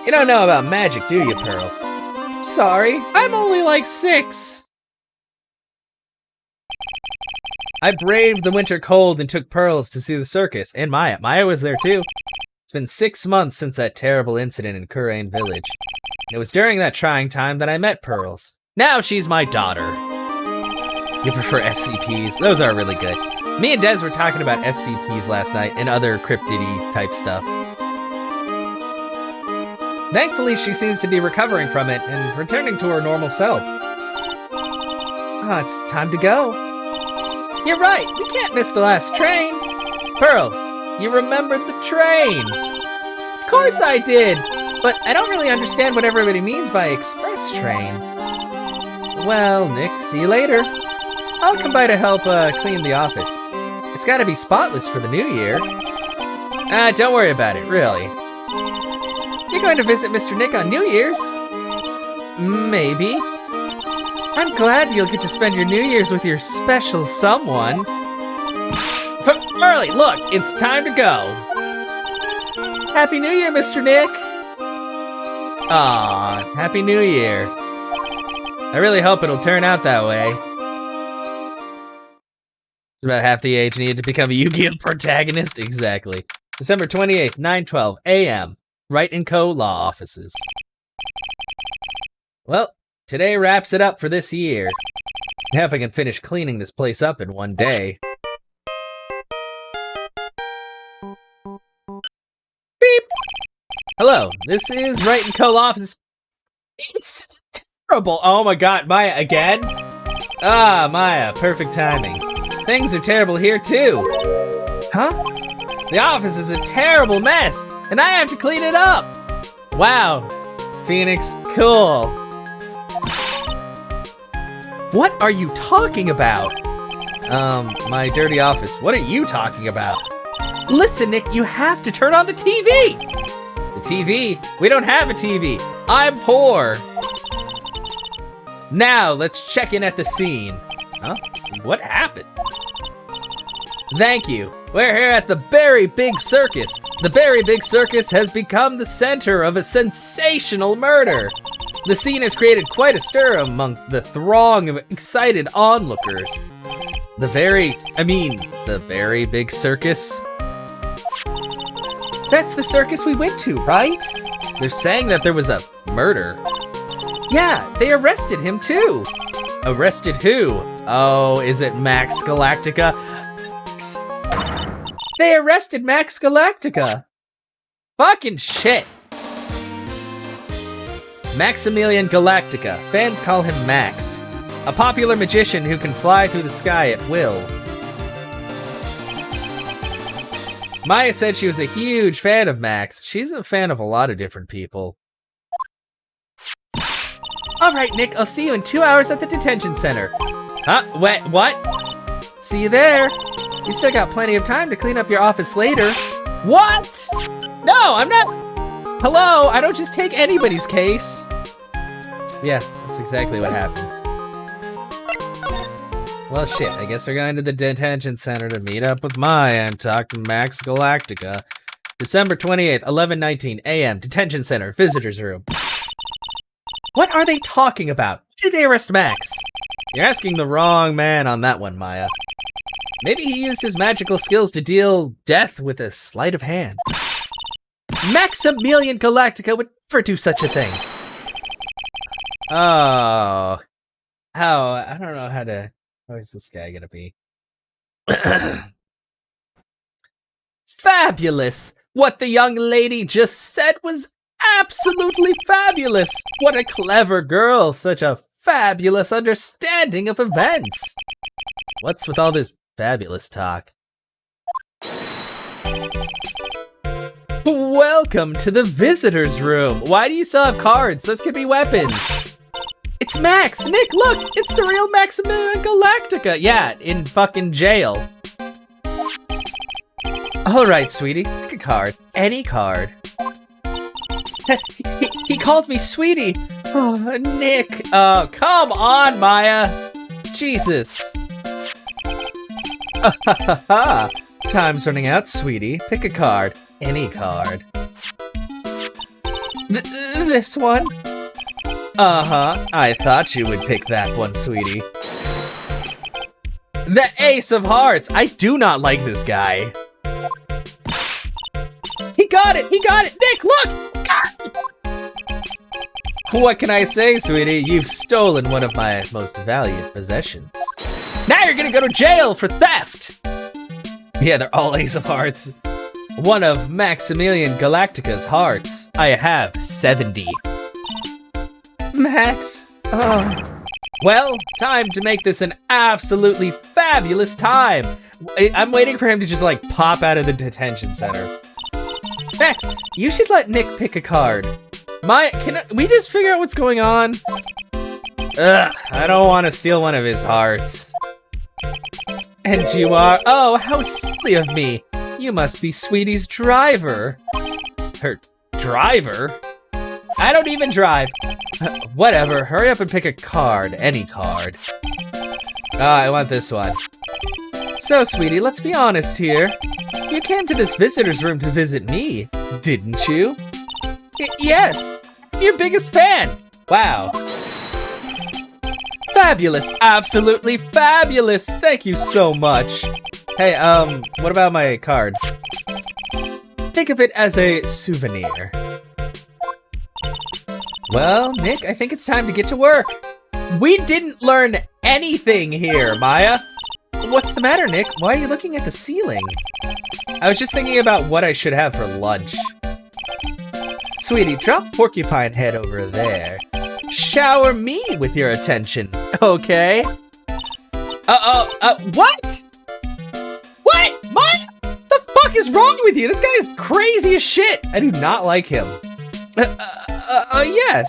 You don't know about magic, do you, Pearls? Sorry, I'm only like 6. I braved the winter cold and took Pearls to see the circus, and Maya. Maya was there too. It's been 6 months since that terrible incident in Kurain village. It was during that trying time that I met Pearls. Now she's my daughter. You prefer SCPs? Those are really good. Me and Des were talking about SCPs last night and other cryptid-y type stuff. Thankfully, she seems to be recovering from it and returning to her normal self. Oh, it's time to go. You're right, we can't miss the last train. Pearls, you remembered the train. Of course I did, but I don't really understand what everybody means by express train. Well, Nick, see you later. I'll come by to help clean the office. It's gotta be spotless for the new year. Don't worry about it, really. You're going to visit Mr. Nick on New Year's? Maybe. I'm glad you'll get to spend your New Year's with your special someone. But Marley, look, it's time to go. Happy New Year, Mr. Nick. Aw, Happy New Year. I really hope it'll turn out that way. About half the age needed to become a Yu-Gi-Oh! Protagonist? Exactly. December 28th, 9:12 a.m. Wright & Co. Law Offices. Well, today wraps it up for this year. I hope I can finish cleaning this place up in one day. Beep! Hello, this is Wright & Co. Law Office. It's terrible. Oh my god, Maya again? Ah, Maya, perfect timing. Things are terrible here too. Huh? The office is a terrible mess, and I have to clean it up. Wow, Phoenix, cool. What are you talking about? My dirty office. What are you talking about? Listen, Nick, you have to turn on the TV. The TV? We don't have a TV. I'm poor. Now, let's check in at the scene. Huh? What happened? Thank you. We're here at the Very Big Circus. The Very Big Circus has become the center of a sensational murder. The scene has created quite a stir among the throng of excited onlookers. The Very Big Circus? That's the circus we went to, right? They're saying that there was a murder. Yeah, they arrested him too. Arrested who? Oh, is it Max Galactica? They arrested Max Galactica. Fucking shit. Maximilian Galactica. Fans call him Max. A popular magician who can fly through the sky at will. Maya said she was a huge fan of Max. She's a fan of a lot of different people. All right, Nick, I'll see you in 2 hours at the detention center. Huh? Wait, what? See you there. You still got plenty of time to clean up your office later. What? No, I'm not. Hello, I don't just take anybody's case. Yeah, that's exactly what happens. Well, shit, I guess we're going to the detention center to meet up with Maya and talk to Max Galactica. December 28th, 11:19 a.m., detention center, visitors room. What are they talking about? Did they arrest Max? You're asking the wrong man on that one, Maya. Maybe he used his magical skills to deal death with a sleight of hand. Maximilian Galactica would never do such a thing. Oh. I don't know how to... Where's this guy gonna be? Fabulous! What the young lady just said was absolutely fabulous! What a clever girl! Such a fabulous understanding of events! What's with all this fabulous talk? Welcome to the visitor's room! Why do you still have cards? Those could be weapons! It's Max! Nick, look! It's the real Maximilian Galactica! Yeah, in fucking jail. Alright, sweetie. Pick a card. Any card. He called me sweetie! Oh, Nick! Come on, Maya! Jesus! Time's running out, sweetie. Pick a card. Any card. This one? Uh-huh. I thought you would pick that one, sweetie. The Ace of Hearts! I do not like this guy. He got it! He got it! Nick, look! What can I say, sweetie? You've stolen one of my most valued possessions. Now you're gonna go to jail for theft! Yeah, they're all Ace of Hearts. One of Maximilian Galactica's hearts. I have 70. Max. Oh. Well, time to make this an absolutely fabulous time. I'm waiting for him to just like pop out of the detention center. Max, you should let Nick pick a card. Can we just figure out what's going on? Ugh, I don't want to steal one of his hearts. And you are, oh, how silly of me. You must be Sweetie's driver. Her driver? I don't even drive. Whatever, hurry up and pick a card, any card. I want this one. So, sweetie, let's be honest here. You came to this visitor's room to visit me, didn't you? Yes, your biggest fan. Wow. Fabulous, absolutely fabulous. Thank you so much. Hey, what about my card? Think of it as a souvenir. Well, Nick, I think it's time to get to work. We didn't learn anything here, Maya. What's the matter, Nick? Why are you looking at the ceiling? I was just thinking about what I should have for lunch. Sweetie, drop Porcupine Head over there. Shower me with your attention, okay? What? What? What? The fuck is wrong with you? This guy is crazy as shit. I do not like him. Yes.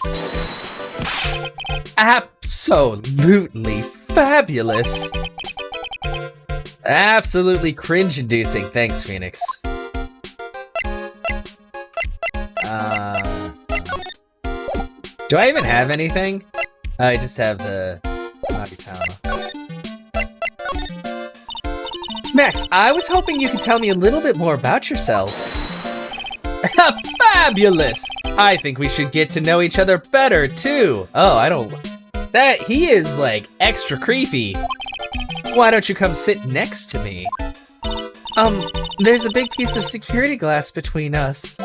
Absolutely fabulous. Absolutely cringe-inducing. Thanks, Phoenix. Do I even have anything? I just have the Nagitama. Max, I was hoping you could tell me a little bit more about yourself. Fabulous! I think we should get to know each other better, too. Oh, I don't... That... He is, like, extra creepy. Why don't you come sit next to me? There's a big piece of security glass between us.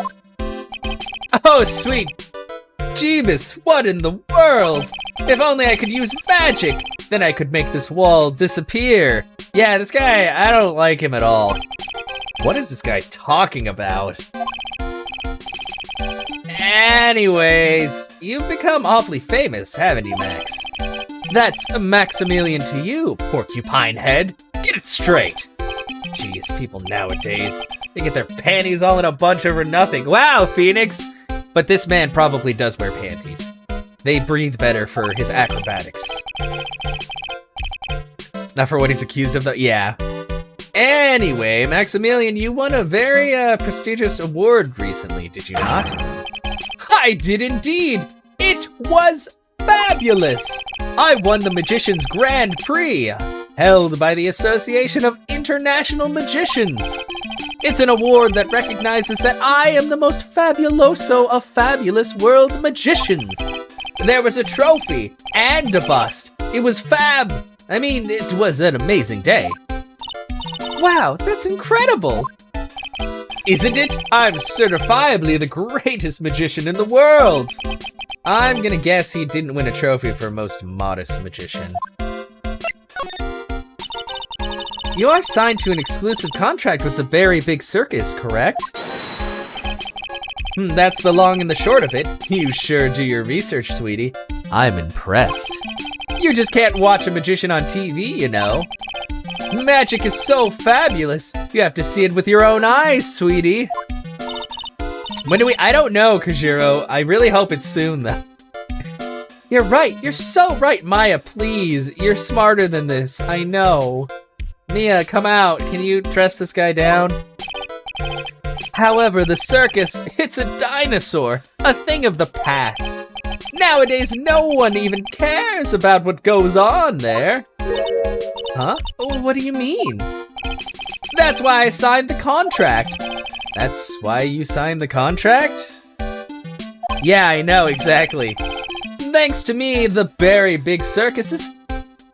Oh, sweet Jeebus, what in the world? If only I could use magic, then I could make this wall disappear. Yeah, this guy, I don't like him at all. What is this guy talking about? Anyways, you've become awfully famous, haven't you, Max? That's a Maximilian to you, porcupine head. Get it straight. Jeez, people nowadays, they get their panties all in a bunch over nothing. Wow, Phoenix! But this man probably does wear panties. They breathe better for his acrobatics. Not for what he's accused of, though. Yeah. Anyway, Maximilian, you won a very prestigious award recently, did you not? I did indeed! It was fabulous! I won the Magician's Grand Prix, held by the Association of International Magicians. It's an award that recognizes that I am the most fabuloso of fabulous world magicians. There was a trophy and a bust. It was fab. I mean, it was an amazing day. Wow, that's incredible. Isn't it? I'm certifiably the greatest magician in the world. I'm gonna guess he didn't win a trophy for most modest magician. You are signed to an exclusive contract with the Very Big Circus, correct? That's the long and the short of it. You sure do your research, sweetie. I'm impressed. You just can't watch a magician on TV, you know. Magic is so fabulous. You have to see it with your own eyes, sweetie. When do we? I don't know, Kajiro. I really hope it's soon, though. You're right. You're so right, Maya, please. You're smarter than this. I know. Mia, come out. Can you dress this guy down? However, the circus, it's a dinosaur, a thing of the past. Nowadays, no one even cares about what goes on there. Huh? Oh, what do you mean? That's why I signed the contract. That's why you signed the contract? Yeah, I know, exactly. Thanks to me, the Very Big Circus is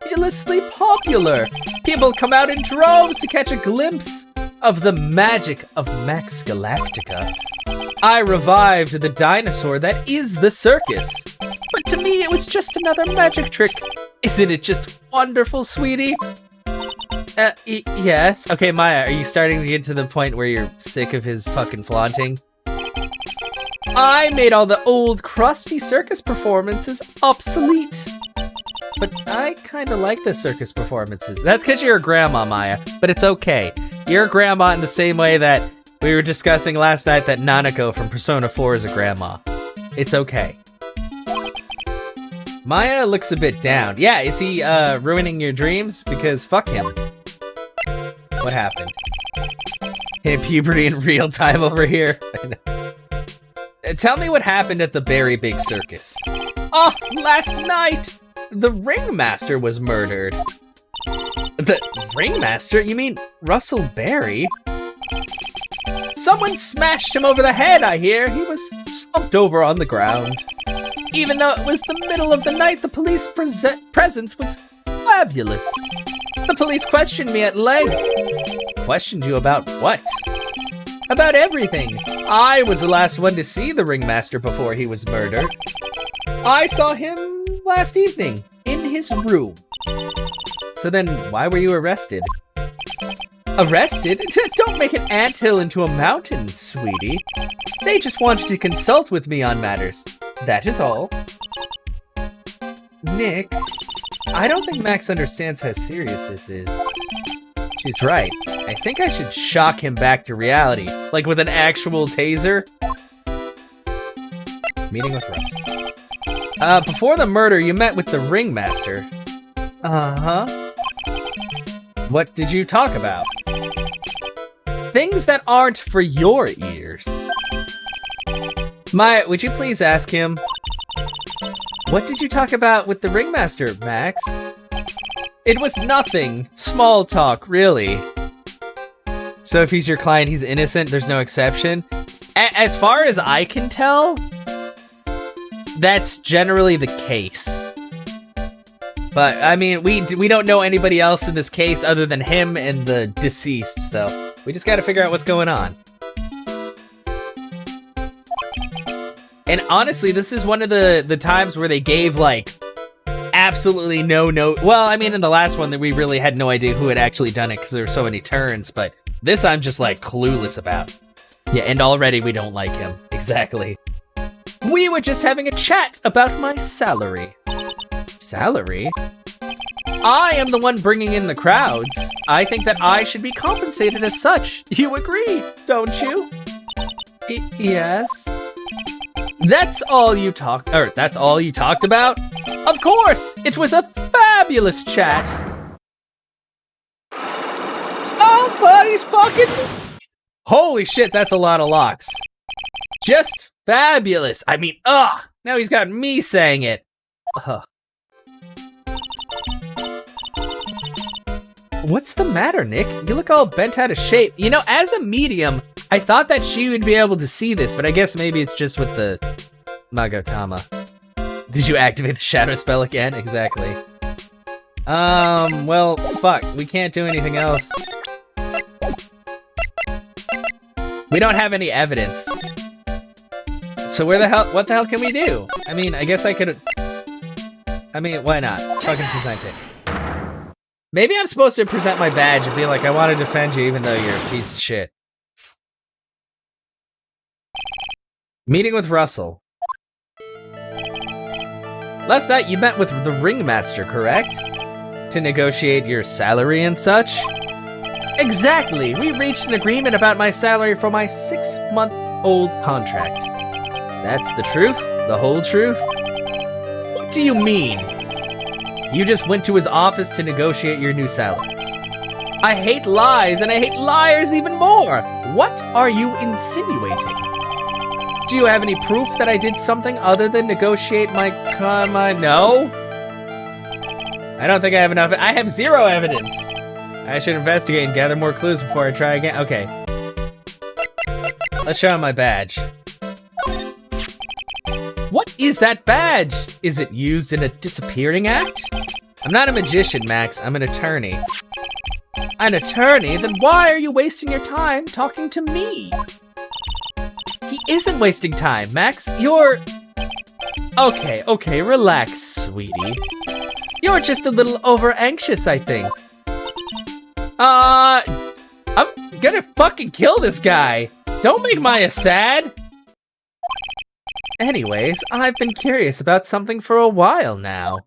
fabulously popular. People come out in droves to catch a glimpse of the magic of Max Galactica. I revived the dinosaur that is the circus. But to me, it was just another magic trick. Isn't it just wonderful, sweetie? Yes. Okay, Maya, are you starting to get to the point where you're sick of his fucking flaunting? I made all the old crusty circus performances obsolete. But I kinda like the circus performances. That's because you're a grandma, Maya, but it's okay. You're a grandma in the same way that we were discussing last night that Nanako from Persona 4 is a grandma. It's okay. Maya looks a bit down. Yeah, is he ruining your dreams? Because fuck him. What happened? Hit puberty in real time over here. I know. Tell me what happened at the Very Big Circus. Oh, last night! The ringmaster was murdered. The ringmaster? You mean Russell Berry? Someone smashed him over the head, I hear. He was slumped over on the ground. Even though it was the middle of the night, the police presence was fabulous. The police questioned me at length. Questioned you about what? About everything. I was the last one to see the ringmaster before he was murdered. I saw him last evening in his room. So then why were you arrested? Arrested? Don't make an anthill into a mountain, sweetie. They just wanted to consult with me on matters. That is all. Nick, I don't think Max understands how serious this is. She's right. I think I should shock him back to reality, like with an actual taser. Meeting with Russ. Before the murder, you met with the ringmaster. Uh-huh. What did you talk about? Things that aren't for your ears. Maya, would you please ask him? What did you talk about with the ringmaster, Max? It was nothing. Small talk, really. So if he's your client, he's innocent, there's no exception? As far as I can tell, that's generally the case. But, I mean, we don't know anybody else in this case other than him and the deceased, so we just gotta figure out what's going on. And honestly, this is one of the times where they gave, like, absolutely no. Well, I mean, in the last one, that we really had no idea who had actually done it because there were so many turns, but this I'm just, like, clueless about. Yeah, and already we don't like him. Exactly. We were just having a chat about my salary. Salary? I am the one bringing in the crowds. I think that I should be compensated as such. You agree, don't you? Yes. That's all you talked about? Of course, it was a fabulous chat. Somebody's fucking... Holy shit, that's a lot of locks. Just fabulous. I mean, now he's got me saying it. What's the matter, Nick? You look all bent out of shape. You know, as a medium, I thought that she would be able to see this, but I guess maybe it's just with the Magotama. Did you activate the shadow spell again? Exactly. Well, fuck. We can't do anything else. We don't have any evidence. So what the hell can we do? I mean, I guess I could... I mean, why not? Fucking present it. Maybe I'm supposed to present my badge and be like, I want to defend you even though you're a piece of shit. Meeting with Russell. Last night you met with the ringmaster, correct? To negotiate your salary and such? Exactly! We reached an agreement about my salary for my 6-month-old contract. That's the truth? The whole truth? What do you mean? You just went to his office to negotiate your new salary. I hate lies, and I hate liars even more! What are you insinuating? Do you have any proof that I did something other than negotiate my no? I don't think I have enough. I have 0 evidence. I should investigate and gather more clues before I try again. Okay. Let's show him my badge. What is that badge? Is it used in a disappearing act? I'm not a magician, Max. I'm an attorney. An attorney? Then why are you wasting your time talking to me? He isn't wasting time, Max. You're... Okay, relax, sweetie. You're just a little over-anxious, I think. I'm gonna fucking kill this guy. Don't make Maya sad. Anyways, I've been curious about something for a while now.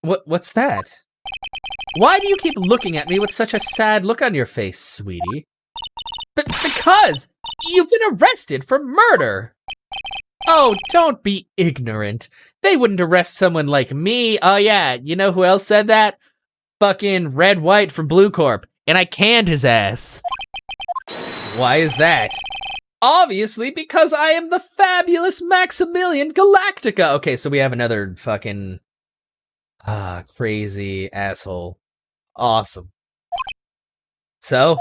What's that? Why do you keep looking at me with such a sad look on your face, sweetie? Because you've been arrested for murder. Oh, don't be ignorant. They wouldn't arrest someone like me. Oh yeah, you know who else said that? Fucking Red White from Blue Corp. And I canned his ass. Why is that? Obviously, because I am the fabulous Maximilian Galactica. Okay, so we have another fucking... crazy asshole. Awesome. So,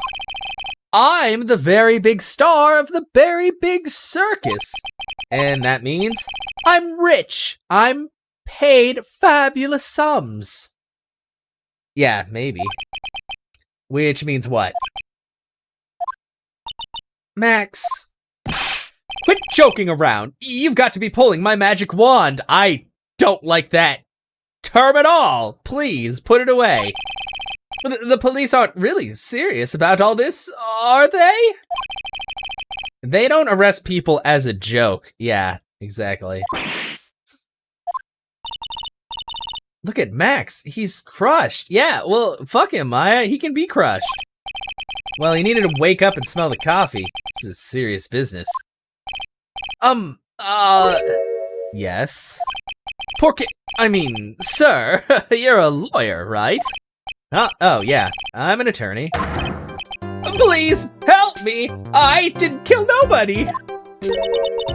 I'm the very big star of the very big circus. And that means I'm rich. I'm paid fabulous sums. Yeah, maybe. Which means what? Max. Quit joking around. You've got to be pulling my magic wand. I don't like that term at all. Please, put it away. The police aren't really serious about all this, are they? They don't arrest people as a joke. Yeah, exactly. Look at Max. He's crushed. Yeah, well, fuck him, Maya. He can be crushed. Well, he needed to wake up and smell the coffee. This is serious business. Yes? Sir, you're a lawyer, right? Oh, yeah, I'm an attorney. Please, help me! I didn't kill nobody!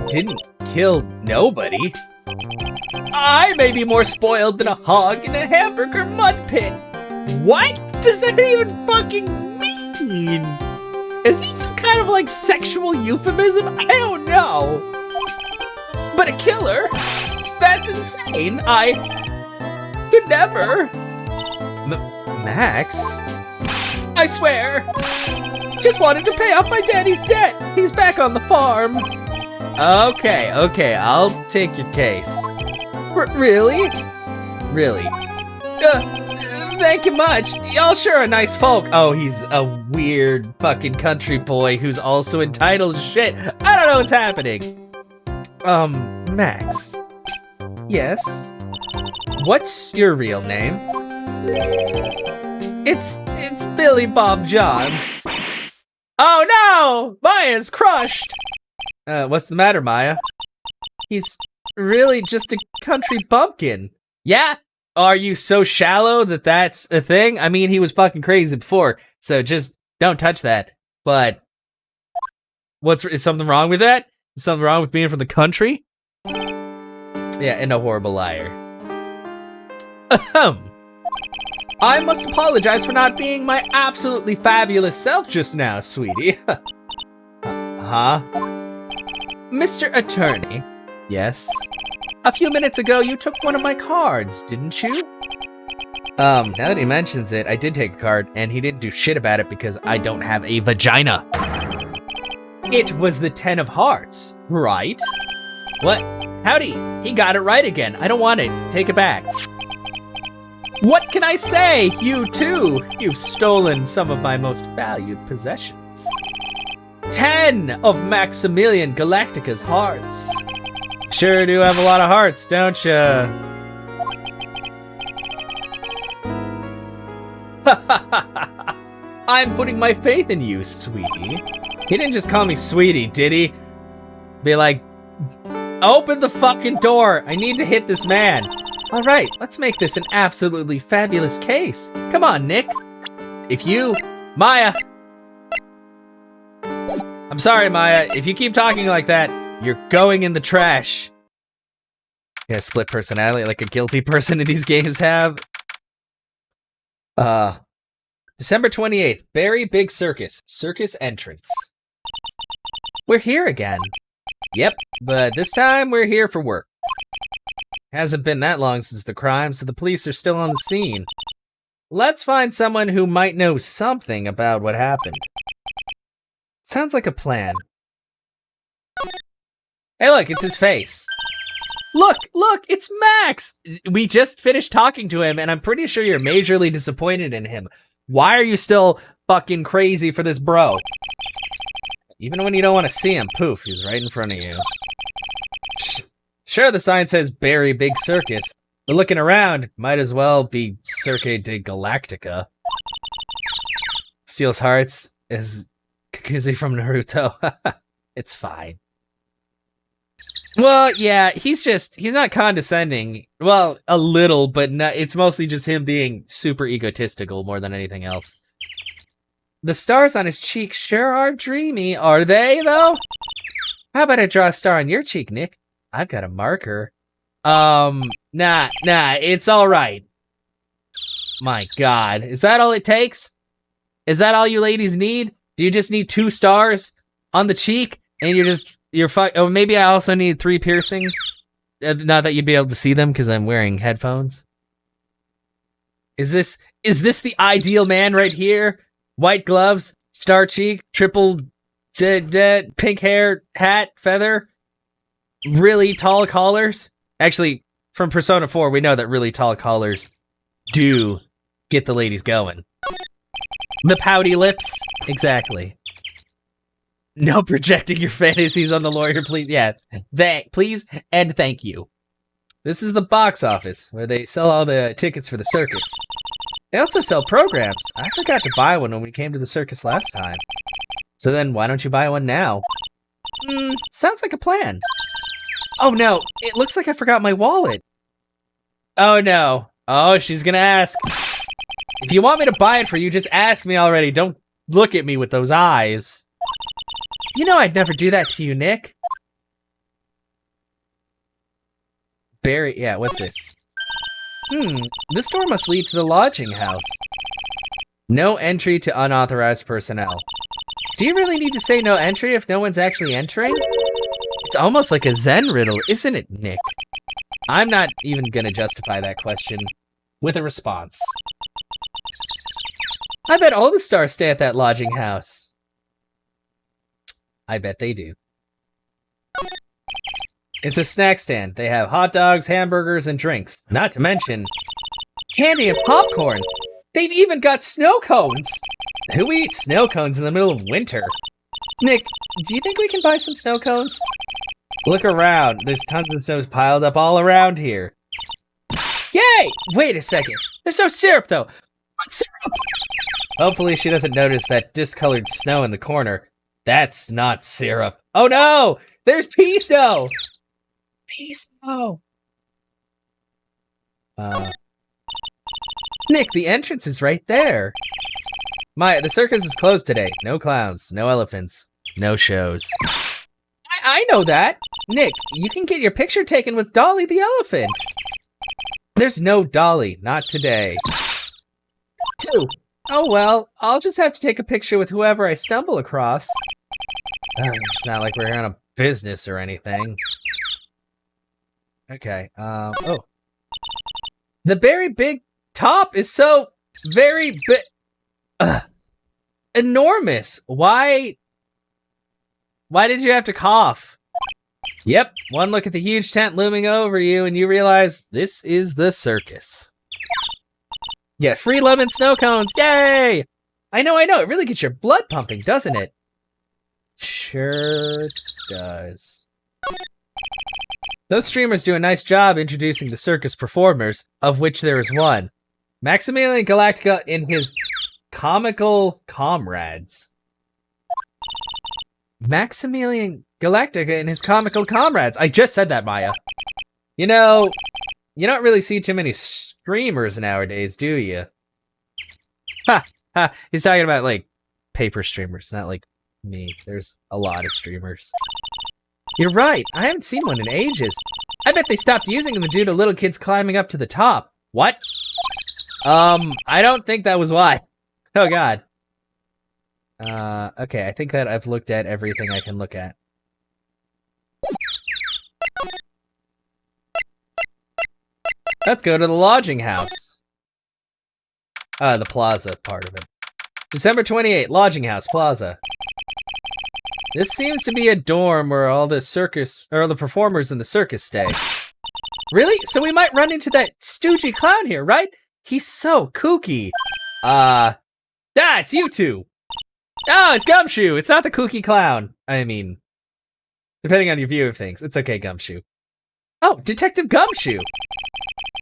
didn't kill nobody. I may be more spoiled than a hog in a hamburger mud pit. What does that even fucking mean? Is that some kind of like sexual euphemism? I don't know. But a killer? That's insane. I could never. Max? I swear. Just wanted to pay off my daddy's debt. He's back on the farm. Okay, I'll take your case. Really? Really? Thank you much. Y'all sure are nice folk. Oh, he's a weird fucking country boy who's also entitled as shit. I don't know what's happening. Max. Yes? What's your real name? It's Billy Bob Johns. Oh no! Maya's crushed! What's the matter, Maya? He's really just a country bumpkin. Yeah? Are you so shallow that that's a thing? I mean, he was fucking crazy before, so just don't touch that. But is something wrong with that? Is something wrong with being from the country? Yeah, and a horrible liar. I must apologize for not being my absolutely fabulous self just now, sweetie. Huh? Mr. Attorney. Yes? A few minutes ago, you took one of my cards, didn't you? Now that he mentions it, I did take a card, and he didn't do shit about it because I don't have a vagina. It was the 10 of hearts, right? What? Howdy, he got it right again. I don't want it. Take it back. What can I say? You too. You've stolen some of my most valued possessions. 10 of Maximilian Galactica's hearts. Sure do have a lot of hearts, don't ya? I'm putting my faith in you, sweetie. He didn't just call me sweetie, did he? Be like, open the fucking door. I need to hit this man. All right, let's make this an absolutely fabulous case. Come on, Nick. Maya. I'm sorry, Maya. If you keep talking like that, you're going in the trash. Yeah, split personality like a guilty person in these games have. December 28th, Barry Big Circus. Circus entrance. We're here again. Yep, but this time we're here for work. Hasn't been that long since the crime, so the police are still on the scene. Let's find someone who might know something about what happened. Sounds like a plan. Hey look, it's his face. Look, it's Max! We just finished talking to him, and I'm pretty sure you're majorly disappointed in him. Why are you still fucking crazy for this bro? Even when you don't want to see him, poof, he's right in front of you. Sure, the sign says Barry Big Circus, but looking around, might as well be Cirque de Galactica. Steals hearts is Kikuzi from Naruto. It's fine. Well, yeah, he's not condescending. Well, a little, but it's mostly just him being super egotistical more than anything else. The stars on his cheek sure are dreamy, are they, though? How about I draw a star on your cheek, Nick? I've got a marker. Nah, it's all right. My God, is that all it takes? Is that all you ladies need? Do you just need 2 stars on the cheek, and you're fine? Oh, maybe I also need 3 piercings. Not that you'd be able to see them because I'm wearing headphones. Is this the ideal man right here? White gloves, star cheek, triple pink hair, hat, feather, really tall collars. Actually, from Persona 4, we know that really tall collars do get the ladies going. The pouty lips, exactly. No projecting your fantasies on the lawyer, please. Yeah, please and thank you. This is the box office, where they sell all the tickets for the circus. They also sell programs. I forgot to buy one when we came to the circus last time. So then, why don't you buy one now? Sounds like a plan. Oh no, it looks like I forgot my wallet. Oh no. Oh, she's gonna ask. If you want me to buy it for you, just ask me already. Don't look at me with those eyes. You know I'd never do that to you, Nick. Barry, yeah, what's this? This door must lead to the lodging house. No entry to unauthorized personnel. Do you really need to say no entry if no one's actually entering? It's almost like a Zen riddle, isn't it, Nick? I'm not even gonna justify that question with a response. I bet all the stars stay at that lodging house. I bet they do. It's a snack stand. They have hot dogs, hamburgers, and drinks. Not to mention candy and popcorn. They've even got snow cones. Who eats snow cones in the middle of winter? Nick, do you think we can buy some snow cones? Look around. There's tons of snows piled up all around here. Yay! Wait a second. There's no syrup, though. What syrup? Hopefully she doesn't notice that discolored snow in the corner. That's not syrup. Oh no! There's pea snow! Pea snow! Nick, the entrance is right there. Maya, the circus is closed today. No clowns, no elephants, no shows. I know that. Nick, you can get your picture taken with Dolly the elephant. There's no Dolly, not today. 2. Oh well, I'll just have to take a picture with whoever I stumble across. It's not like we're here on a business or anything. Okay, oh. The very big top is so very big. Enormous. Why did you have to cough? Yep, one look at the huge tent looming over you and you realize this is the circus. Yeah, free lemon snow cones, yay! I know, it really gets your blood pumping, doesn't it? Sure does. Those streamers do a nice job introducing the circus performers, of which there is one. Maximilian Galactica in his comical comrades. Maximilian Galactica and his comical comrades. I just said that, Maya. You know, you don't really see too many streamers nowadays, do you? Ha! Ha! He's talking about, like, paper streamers, not like me. There's a lot of streamers. You're right. I haven't seen one in ages. I bet they stopped using them due to little kids climbing up to the top. What? I don't think that was why. Oh, God. Okay, I think that I've looked at everything I can look at. Let's go to the lodging house. The plaza part of it. December 28th, lodging house, plaza. This seems to be a dorm where all the circus, or the performers in the circus stay. Really? So we might run into that stoogey clown here, right? He's so kooky. It's you two. Oh, it's Gumshoe. It's not the kooky clown. I mean, depending on your view of things. It's okay, Gumshoe. Oh, Detective Gumshoe.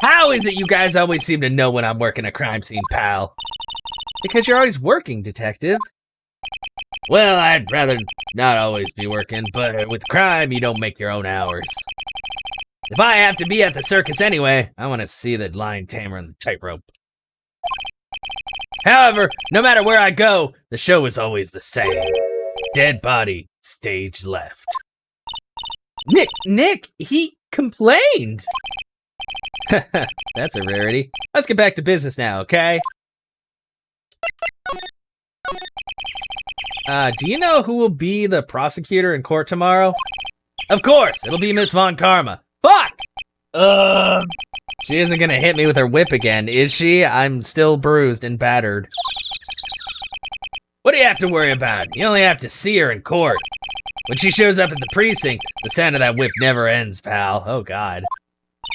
How is it you guys always seem to know when I'm working a crime scene, pal? Because you're always working, Detective. Well, I'd rather not always be working, but with crime, you don't make your own hours. If I have to be at the circus anyway, I want to see the lion tamer and the tightrope. However, no matter where I go, the show is always the same. Dead body, stage left. Nick, he complained. That's a rarity. Let's get back to business now, okay? Do you know who will be the prosecutor in court tomorrow? Of course, it'll be Miss Von Karma. Fuck! She isn't gonna hit me with her whip again, is she? I'm still bruised and battered. What do you have to worry about? You only have to see her in court. When she shows up at the precinct, the sound of that whip never ends, pal. Oh, God.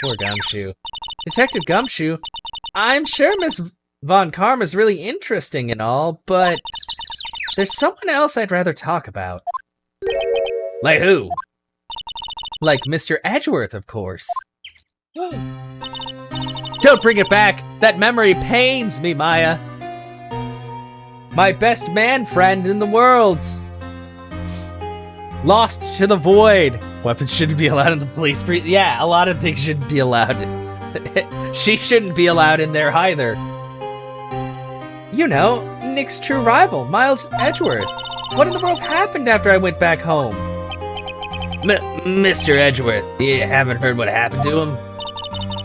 Poor Gumshoe. Detective Gumshoe, I'm sure Miss Von Karma's really interesting and all, but there's someone else I'd rather talk about. Like who? Like Mr. Edgeworth, of course. Don't bring it back! That memory pains me, Maya. My best man friend in the world. Lost to the void. Weapons shouldn't be allowed in the police. Yeah, a lot of things shouldn't be allowed. She shouldn't be allowed in there either. You know, Nick's true rival, Miles Edgeworth. What in the world happened after I went back home? Mr. Edgeworth, you haven't heard what happened to him?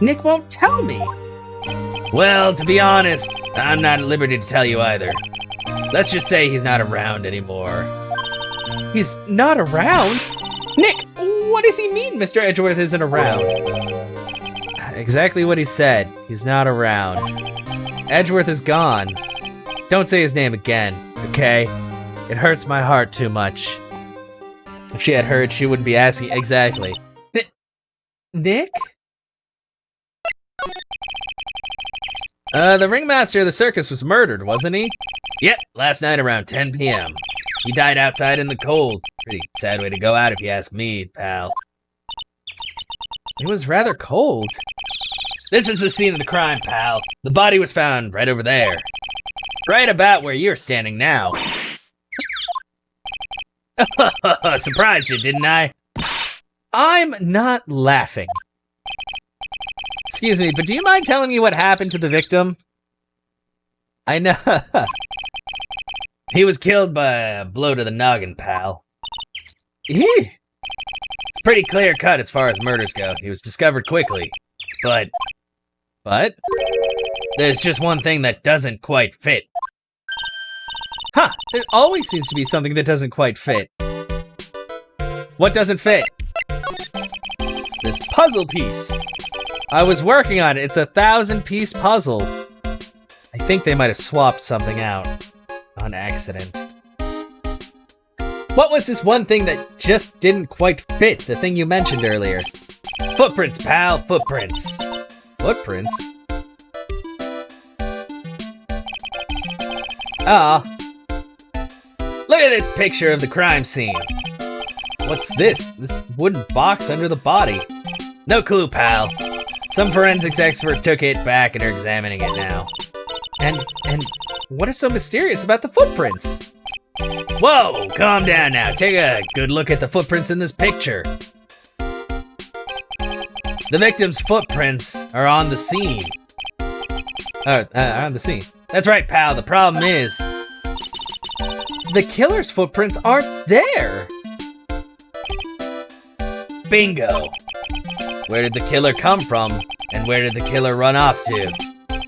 Nick won't tell me. Well, to be honest, I'm not at liberty to tell you either. Let's just say he's not around anymore. He's not around? Nick, what does he mean Mr. Edgeworth isn't around? Exactly what he said. He's not around. Edgeworth is gone. Don't say his name again, okay? It hurts my heart too much. If she had heard, she wouldn't be asking. Exactly. Nick? The ringmaster of the circus was murdered, wasn't he? Yep, last night around 10 p.m. He died outside in the cold. Pretty sad way to go out if you ask me, pal. It was rather cold. This is the scene of the crime, pal. The body was found right over there. Right about where you're standing now. Surprised you, didn't I? I'm not laughing. Excuse me, but do you mind telling me what happened to the victim? I know. He was killed by a blow to the noggin, pal. It's pretty clear cut as far as murders go. He was discovered quickly. But? There's just one thing that doesn't quite fit. Huh, there always seems to be something that doesn't quite fit. What doesn't fit? It's this puzzle piece. I was working on it. It's a 1,000-piece puzzle. I think they might have swapped something out on accident. What was this one thing that just didn't quite fit, the thing you mentioned earlier? Footprints, pal, footprints. Footprints? Ah. Look at this picture of the crime scene. What's this? This wooden box under the body. No clue, pal. Some forensics expert took it back and are examining it now. And what is so mysterious about the footprints? Whoa, calm down now. Take a good look at the footprints in this picture. The victim's footprints are on the scene. On the scene. That's right, pal. The problem is, the killer's footprints aren't there. Bingo. Where did the killer come from? And where did the killer run off to?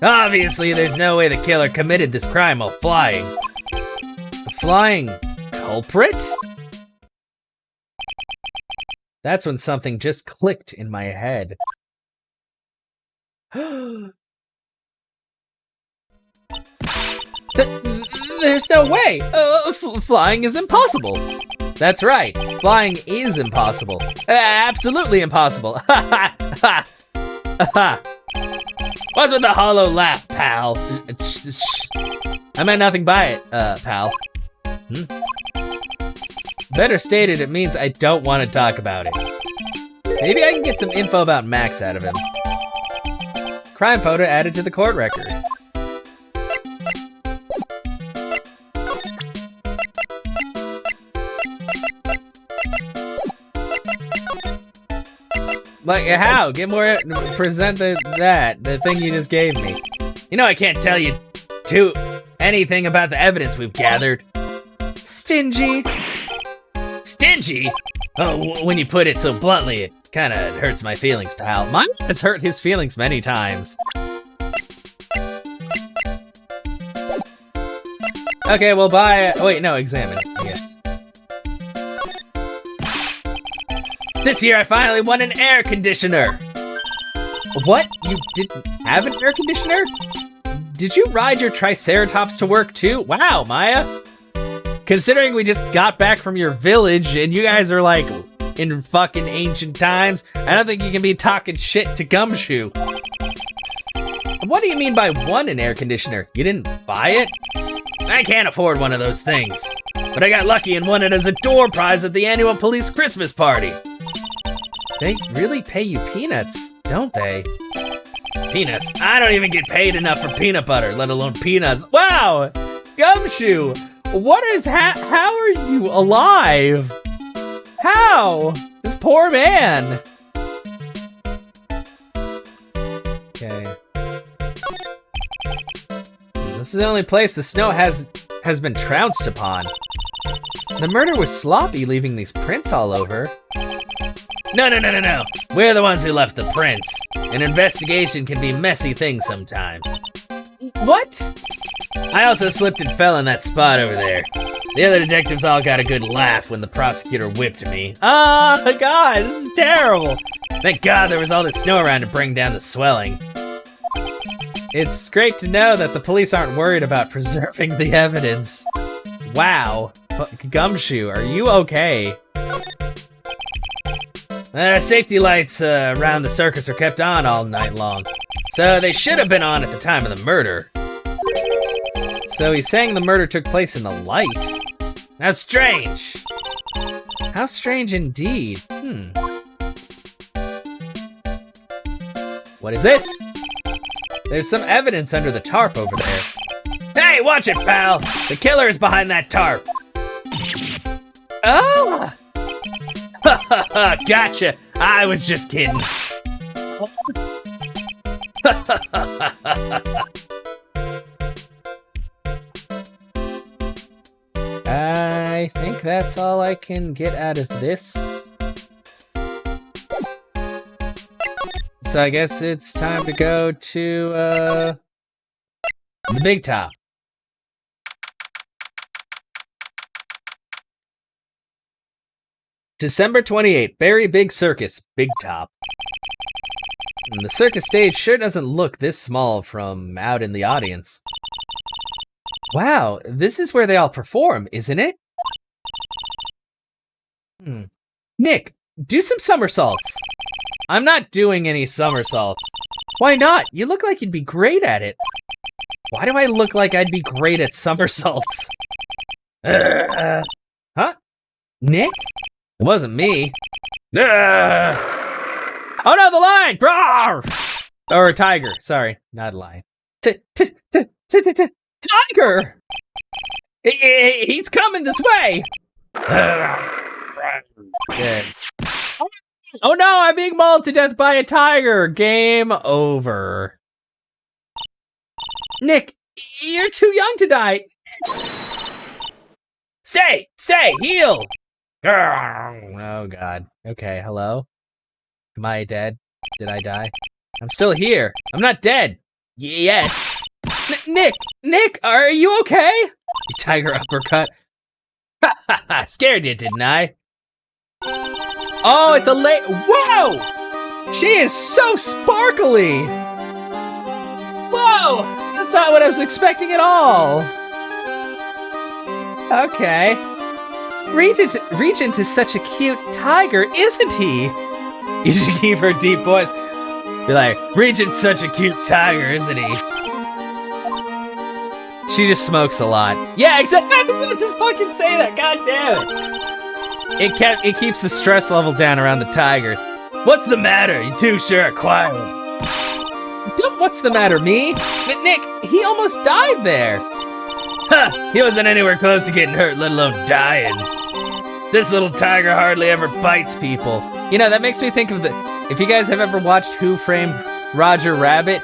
Obviously, there's no way the killer committed this crime while flying. A flying culprit? That's when something just clicked in my head. There's no way! Flying is impossible! That's right, flying is impossible. Absolutely impossible! Ha ha ha! What's with the hollow laugh, pal? I meant nothing by it, pal. Better stated, it means I don't want to talk about it. Maybe I can get some info about Max out of him. Crime photo added to the court record. Like, how? Get more, present the thing you just gave me. You know I can't tell you anything about the evidence we've gathered. Stingy. Stingy? Oh, when you put it so bluntly, it kinda hurts my feelings, pal. Mine has hurt his feelings many times. Okay, well, bye. Oh, wait, no, examine, I guess. This year I finally won an air conditioner! What? You didn't have an air conditioner? Did you ride your Triceratops to work too? Wow, Maya. Considering we just got back from your village and you guys are like in fucking ancient times, I don't think you can be talking shit to Gumshoe. What do you mean by won an air conditioner? You didn't buy it? I can't afford one of those things. But I got lucky and won it as a door prize at the annual police Christmas party. They really pay you peanuts, don't they? Peanuts? I don't even get paid enough for peanut butter, let alone peanuts. Wow! Gumshoe! What is how are you alive? How? This poor man! Okay. This is the only place the snow has been trounced upon. The murder was sloppy, leaving these prints all over. No. We're the ones who left the prints. An investigation can be a messy thing sometimes. What? I also slipped and fell in that spot over there. The other detectives all got a good laugh when the prosecutor whipped me. Oh God, this is terrible. Thank God there was all this snow around to bring down the swelling. It's great to know that the police aren't worried about preserving the evidence. Wow. Gumshoe, are you okay? Safety lights around the circus are kept on all night long. So they should have been on at the time of the murder. So he's saying the murder took place in the light? How strange. How strange indeed. What is this? There's some evidence under the tarp over there. Hey, watch it, pal! The killer is behind that tarp. Oh! Gotcha! I was just kidding. I think that's all I can get out of this. So I guess it's time to go to, the big top. December 28th, very big circus, big top. And the circus stage sure doesn't look this small from out in the audience. Wow, this is where they all perform, isn't it? Nick, do some somersaults. I'm not doing any somersaults. Why not? You look like you'd be great at it. Why do I look like I'd be great at somersaults? Huh? Nick? It wasn't me. Oh no, the lion! Rawr! Or a tiger. Sorry, not a lion. Tiger! He's coming this way! Oh no, I'm being mauled to death by a tiger! Game over. Nick, you're too young to die. Stay! Heal! Oh God. Okay, hello? Am I dead? Did I die? I'm still here. I'm not dead. Yet. Nick, are you okay? Tiger uppercut. Scared you, didn't I? Oh, it's a Whoa! She is so sparkly! Whoa! That's not what I was expecting at all. Okay. Regent is such a cute tiger, isn't he? You should keep her deep voice. Be like, Regent's such a cute tiger, isn't he? She just smokes a lot. Yeah, exactly. I was about to fucking say that. God damn it. It keeps the stress level down around the tigers. What's the matter? You two sure are quiet. What's the matter, me? Nick, he almost died there. Huh, he wasn't anywhere close to getting hurt, let alone dying. This little tiger hardly ever bites people. You know, that makes me think of if you guys have ever watched Who Framed Roger Rabbit,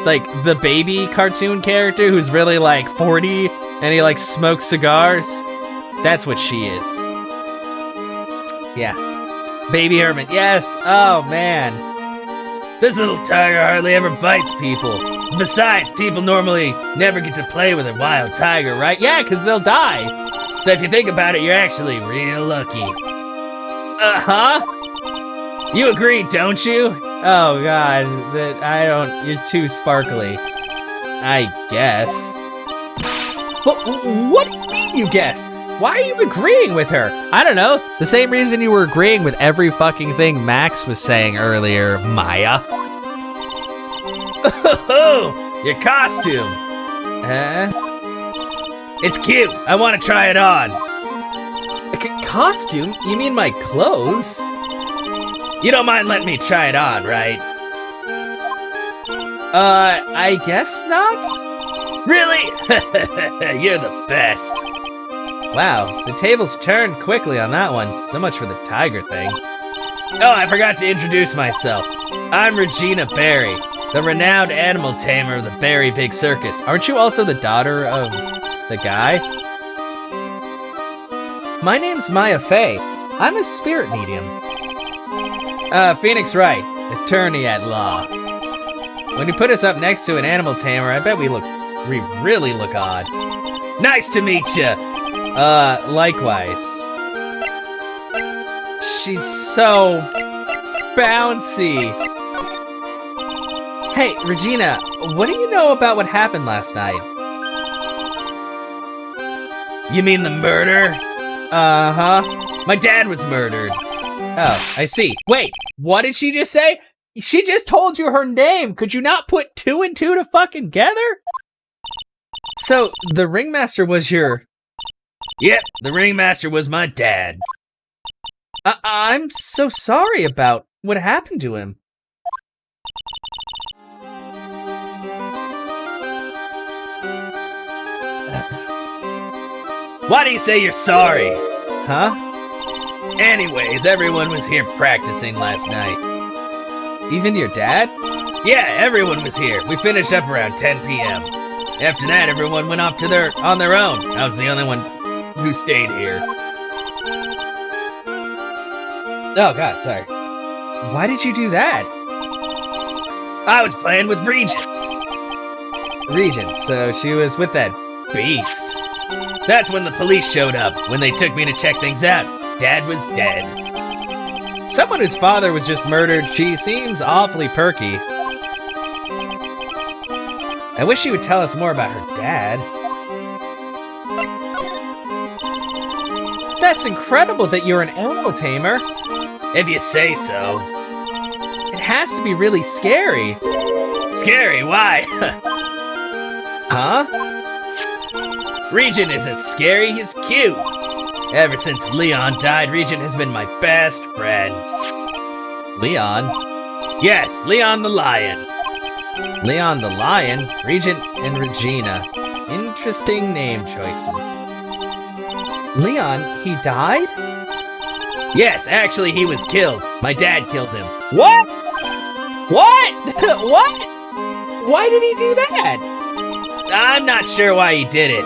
like the baby cartoon character who's really like 40 and he like smokes cigars, that's what she is. Yeah. Baby Hermit, yes. Oh man. This little tiger hardly ever bites people. Besides, people normally never get to play with a wild tiger, right? Yeah, because they'll die. So if you think about it, you're actually real lucky. Uh-huh. You agree, don't you? Oh God, you're too sparkly. I guess. What do you mean you guess? Why are you agreeing with her? I don't know. The same reason you were agreeing with every fucking thing Max was saying earlier, Maya. Oh, your costume. It's cute. I want to try it on. A costume? You mean my clothes? You don't mind letting me try it on, right? I guess not? Really? You're the best. Wow, the tables turned quickly on that one. So much for the tiger thing. Oh, I forgot to introduce myself. I'm Regina Barry, the renowned animal tamer of the Barry Big Circus. Aren't you also the daughter of the guy? My name's Maya Fey. I'm a spirit medium. Phoenix Wright, attorney at law. When you put us up next to an animal tamer, I bet we really look odd. Nice to meet ya! Likewise. She's so bouncy. Hey, Regina, what do you know about what happened last night? You mean the murder? Uh-huh. My dad was murdered. Oh, I see. Wait, what did she just say? She just told you her name. Could you not put 2 and 2 to fucking together? So, the ringmaster was your... Yep, the ringmaster was my dad. I'm so sorry about what happened to him. Why do you say you're sorry? Huh? Anyways, everyone was here practicing last night. Even your dad? Yeah, everyone was here. We finished up around 10 p.m. After that, everyone went off on their own. I was the only one who stayed here. Oh god, sorry. Why did you do that? I was playing with Regent. Regent, so she was with that beast. That's when the police showed up, when they took me to check things out. Dad was dead. Someone whose father was just murdered, she seems awfully perky. I wish she would tell us more about her dad. That's incredible that you're an animal tamer. If you say so. It has to be really scary. Scary? Why? Huh? Regent isn't scary, he's cute. Ever since Leon died, Regent has been my best friend. Leon? Yes, Leon the lion. Leon the lion, Regent and Regina. Interesting name choices. Leon, he died? Yes, actually he was killed. My dad killed him. What? What? What? Why did he do that? I'm not sure why he did it.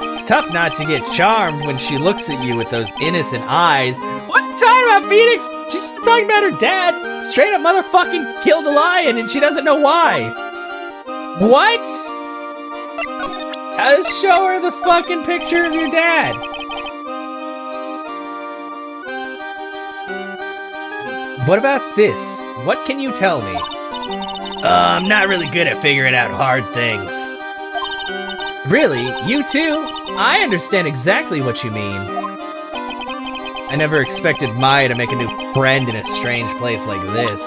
It's tough not to get charmed when she looks at you with those innocent eyes. What are you talking about, Phoenix? She's just talking about her dad. Straight up motherfucking killed a lion and she doesn't know why. What? Show her the fucking picture of your dad. What about this? What can you tell me? I'm not really good at figuring out hard things. Really? You too? I understand exactly what you mean. I never expected Maya to make a new friend in a strange place like this.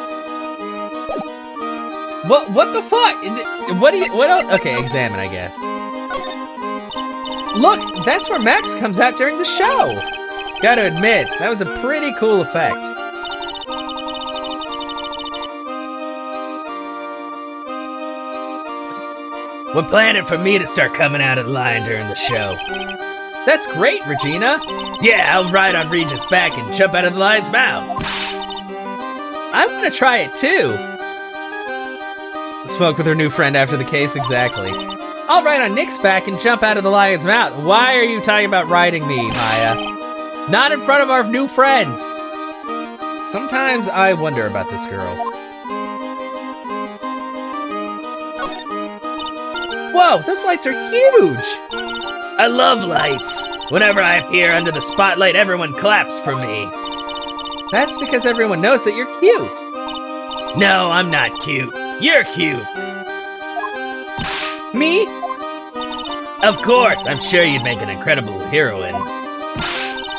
What the fuck? What else? Okay, examine, I guess. Look, that's where Max comes out during the show. Gotta admit, that was a pretty cool effect. We're planning for me to start coming out of the line during the show. That's great, Regina. Yeah, I'll ride on Regent's back and jump out of the lion's mouth. I want to try it too. Spoke with her new friend after the case, exactly. I'll ride on Nick's back and jump out of the lion's mouth. Why are you talking about riding me, Maya? Not in front of our new friends. Sometimes I wonder about this girl. Whoa, those lights are huge! I love lights. Whenever I appear under the spotlight, everyone claps for me. That's because everyone knows that you're cute. No, I'm not cute. You're cute. Me? Of course, I'm sure you'd make an incredible heroine.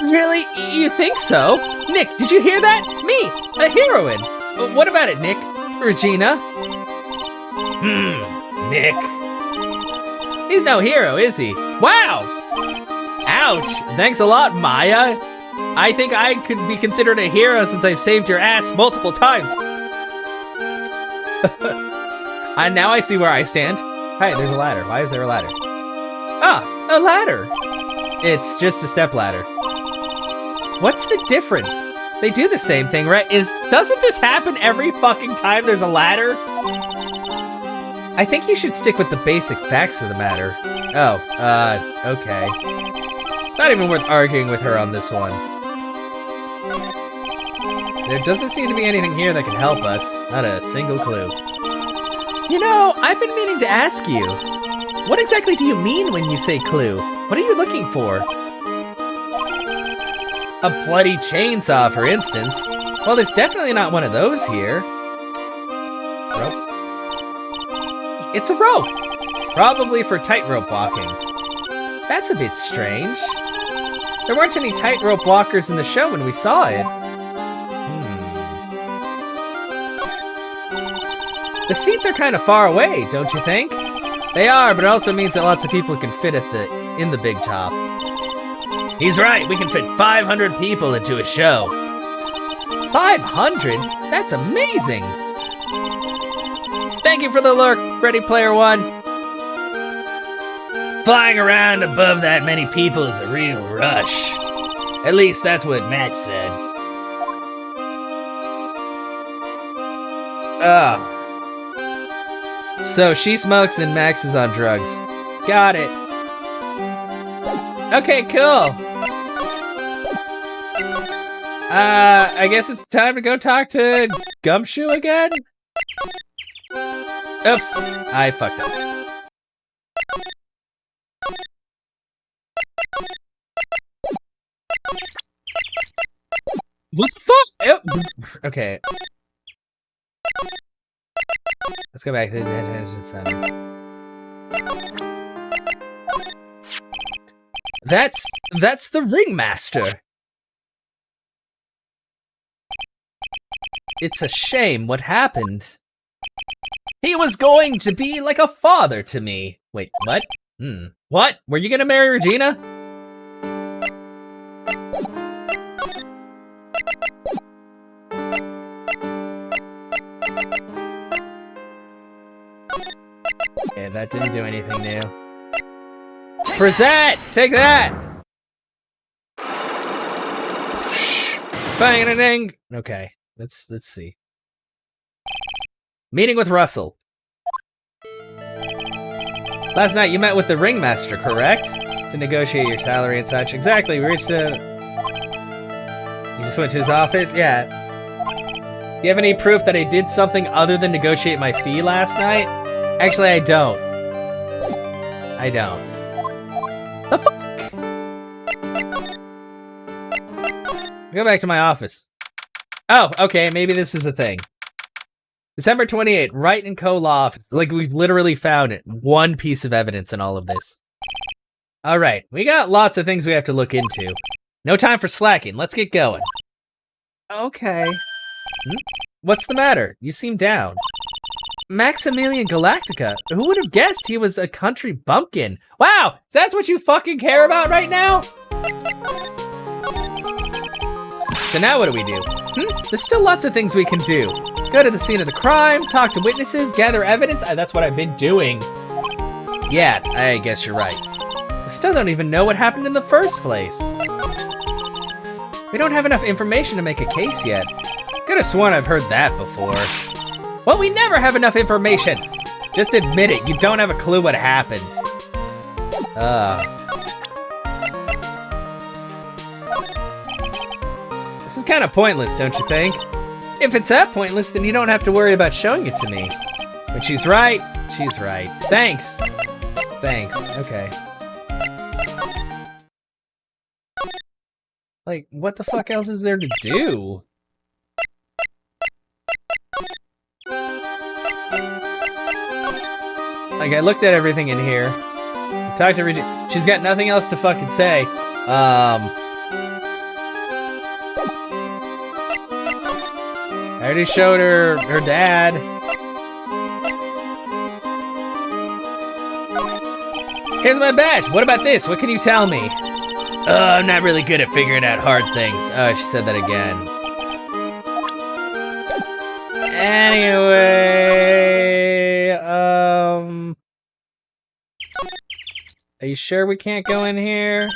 Really? You think so? Nick, did you hear that? Me, a heroine. What about it, Nick? Regina? Nick. He's no hero, is he? Wow! Ouch! Thanks a lot, Maya. I think I could be considered a hero since I've saved your ass multiple times. And now I see where I stand. Hey, there's a ladder. Why is there a ladder? Ah, a ladder! It's just a step ladder. What's the difference? They do the same thing, right? Doesn't this happen every fucking time there's a ladder? I think you should stick with the basic facts of the matter. Oh, okay. It's not even worth arguing with her on this one. There doesn't seem to be anything here that can help us. Not a single clue. You know, I've been meaning to ask you. What exactly do you mean when you say clue? What are you looking for? A bloody chainsaw, for instance. Well, there's definitely not one of those here. Rope? It's a rope! Probably for tightrope walking. That's a bit strange. There weren't any tightrope walkers in the show when we saw it. The seats are kind of far away, don't you think? They are, but it also means that lots of people can fit in the big top. He's right, we can fit 500 people into a show. 500? That's amazing! Thank you for the lurk, Ready Player One. Flying around above that many people is a real rush. At least that's what Max said. So she smokes and Max is on drugs. Got it. Okay, cool. I guess it's time to go talk to Gumshoe again? Oops, I fucked up. What the fuck? Okay. Let's go back to the detention center. That's the ringmaster. It's a shame what happened. He was going to be like a father to me. Wait, what? What? Were you gonna marry Regina? Yeah, that didn't do anything new. Present! Take that! Bang a ding! Okay, let's see. Meeting with Russell. Last night you met with the ringmaster, correct? To negotiate your salary and such. Exactly, we reached a... You just went to his office? Yeah. Do you have any proof that I did something other than negotiate my fee last night? Actually, I don't. I don't. The fuck? Go back to my office. Oh, okay, maybe this is a thing. December 28th, Wright & Co. Law Office. Like, we've literally found it. One piece of evidence in all of this. Alright, we got lots of things we have to look into. No time for slacking, let's get going. Okay. What's the matter? You seem down. Maximilian Galactica. Who would have guessed he was a country bumpkin? Wow, that's what you fucking care about right now? So now what do we do? There's still lots of things we can do. Go to the scene of the crime, talk to witnesses, gather evidence. That's what I've been doing. Yeah, I guess you're right. We still don't even know what happened in the first place. We don't have enough information to make a case yet. Could have sworn I've heard that before. Well, we never have enough information. Just admit it, you don't have a clue what happened. This is kind of pointless, don't you think? If it's that pointless, then you don't have to worry about showing it to me. But she's right. She's right. Thanks. Thanks. Okay. Like, what the fuck else is there to do? Like, I looked at everything in here. I talked to Regina. She's got nothing else to fucking say. I already showed her dad. Here's my badge. What about this? What can you tell me? I'm not really good at figuring out hard things. Oh, she said that again. Anyway, are you sure we can't go in here?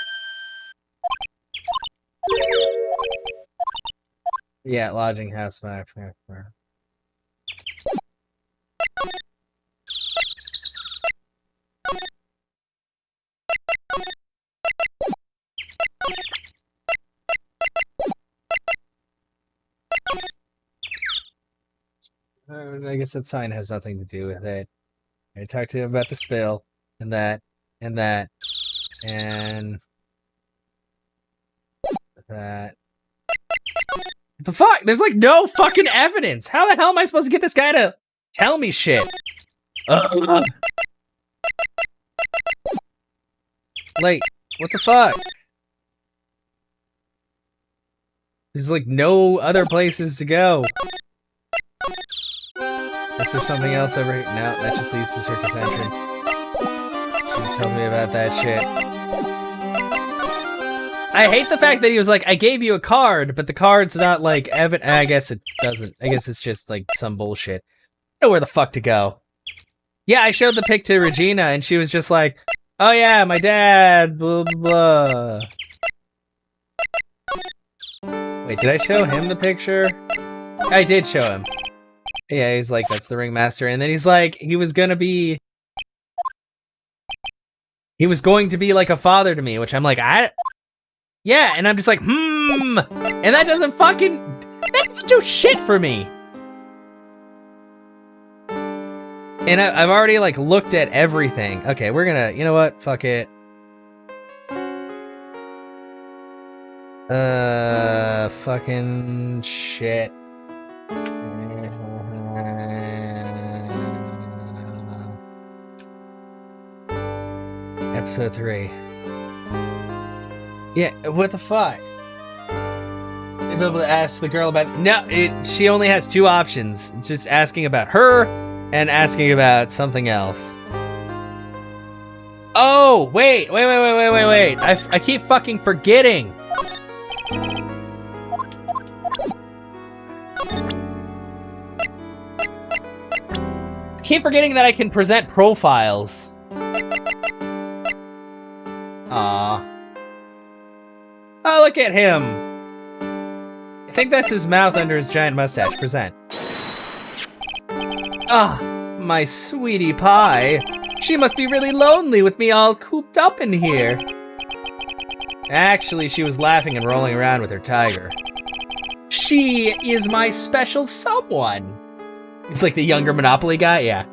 Yeah, lodging house. I guess that sign has nothing to do with it. I talked to him about the spill, and that, and that, and that. What the fuck? There's like no fucking evidence. How the hell am I supposed to get this guy to tell me shit? Like, what the fuck? There's like no other places to go. Is there something else over here? No, that just leads to Circus entrance. She just tells me about that shit. I hate the fact that he was like, I gave you a card, but the card's not like evident. I guess it doesn't. I guess it's just like some bullshit. I know where the fuck to go. Yeah, I showed the pic to Regina, and she was just like, oh yeah, my dad, blah, blah, blah. Wait, did I show him the picture? I did show him. Yeah, he's like, that's the ringmaster. And then he's like, he was going to be like a father to me, which I'm like, yeah, and I'm just like, and that doesn't do shit for me. And I've already like looked at everything. Okay, we're gonna, you know what? Fuck it. Fucking shit. Episode 3. Yeah, what the fuck? I'd be able to ask the girl about... No, she only has 2 options. It's just asking about her and asking about something else. Oh, wait. I keep fucking forgetting. I keep forgetting that I can present profiles. Aww. Oh, look at him. I think that's his mouth under his giant mustache. Present. Ah, my sweetie pie. She must be really lonely with me all cooped up in here. Actually, she was laughing and rolling around with her tiger. She is my special someone. It's like the younger Monopoly guy, yeah.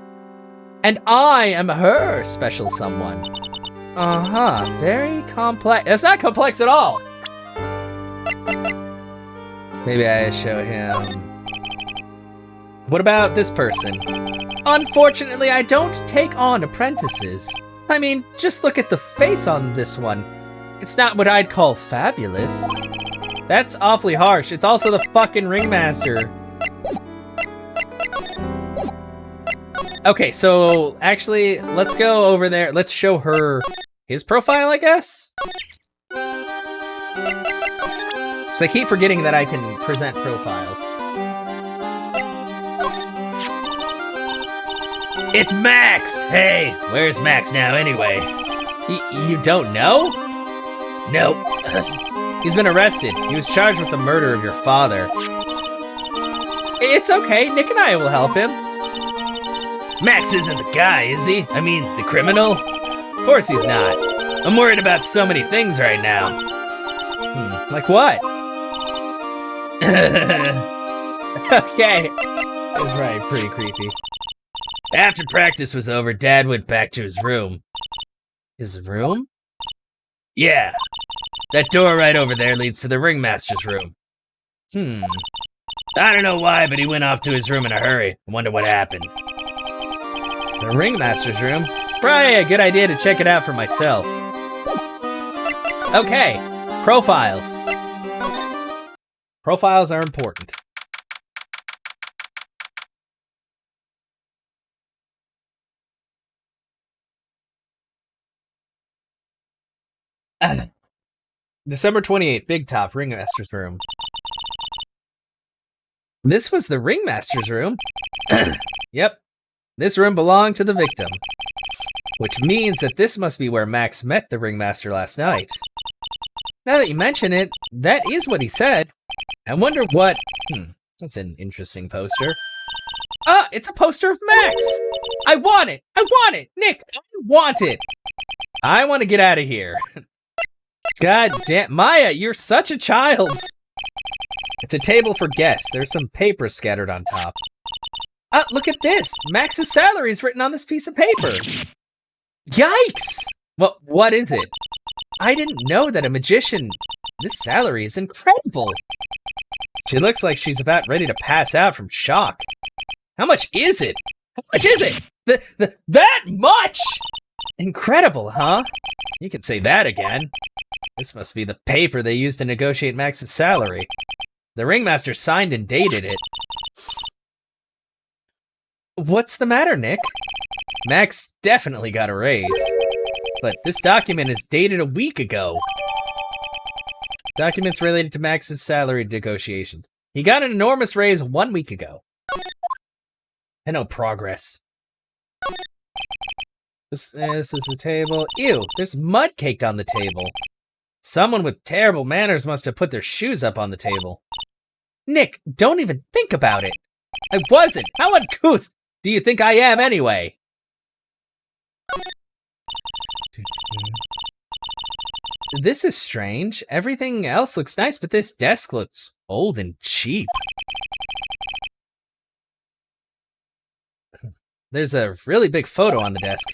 And I am her special someone. Uh-huh, very complex. It's not complex at all. Maybe I show him. What about this person? Unfortunately, I don't take on apprentices. I mean, just look at the face on this one. It's not what I'd call fabulous. That's awfully harsh. It's also the fucking ringmaster. Okay, so actually, let's go over there. Let's show her his profile, I guess? So I keep forgetting that I can present profiles. It's Max! Hey, where's Max now anyway? You don't know? Nope. He's been arrested. He was charged with the murder of your father. It's okay, Nick and I will help him. Max isn't the guy, is he? I mean, the criminal? Of course he's not. I'm worried about so many things right now. Like what? Okay. That's right, pretty creepy. After practice was over, Dad went back to his room. His room? Yeah. That door right over there leads to the ringmaster's room. I don't know why, but he went off to his room in a hurry. I wonder what happened. The ringmaster's room? It's probably a good idea to check it out for myself. Okay, profiles. Profiles are important. December 28th, Big Top, Ringmaster's room. This was the Ringmaster's room? Yep. This room belonged to the victim. Which means that this must be where Max met the Ringmaster last night. Now that you mention it, that is what he said. I wonder what... that's an interesting poster. Ah, it's a poster of Max! I want it! I want it! Nick, I want it! I want to get out of here. God damn, Maya, you're such a child! It's a table for guests. There's some paper scattered on top. Look at this! Max's salary is written on this piece of paper! Yikes! Well, what is it? I didn't know that a magician... This salary is incredible! She looks like she's about ready to pass out from shock. How much is it? How much is it? That much?! Incredible, huh? You can say that again. This must be the paper they used to negotiate Max's salary. The ringmaster signed and dated it. What's the matter, Nick? Max definitely got a raise. But this document is dated a week ago. Documents related to Max's salary negotiations. He got an enormous raise 1 week ago. And no progress. This is the table. Ew, there's mud caked on the table. Someone with terrible manners must have put their shoes up on the table. Nick, don't even think about it. I wasn't. How uncouth do you think I am anyway? This is strange. Everything else looks nice, but this desk looks old and cheap. There's a really big photo on the desk.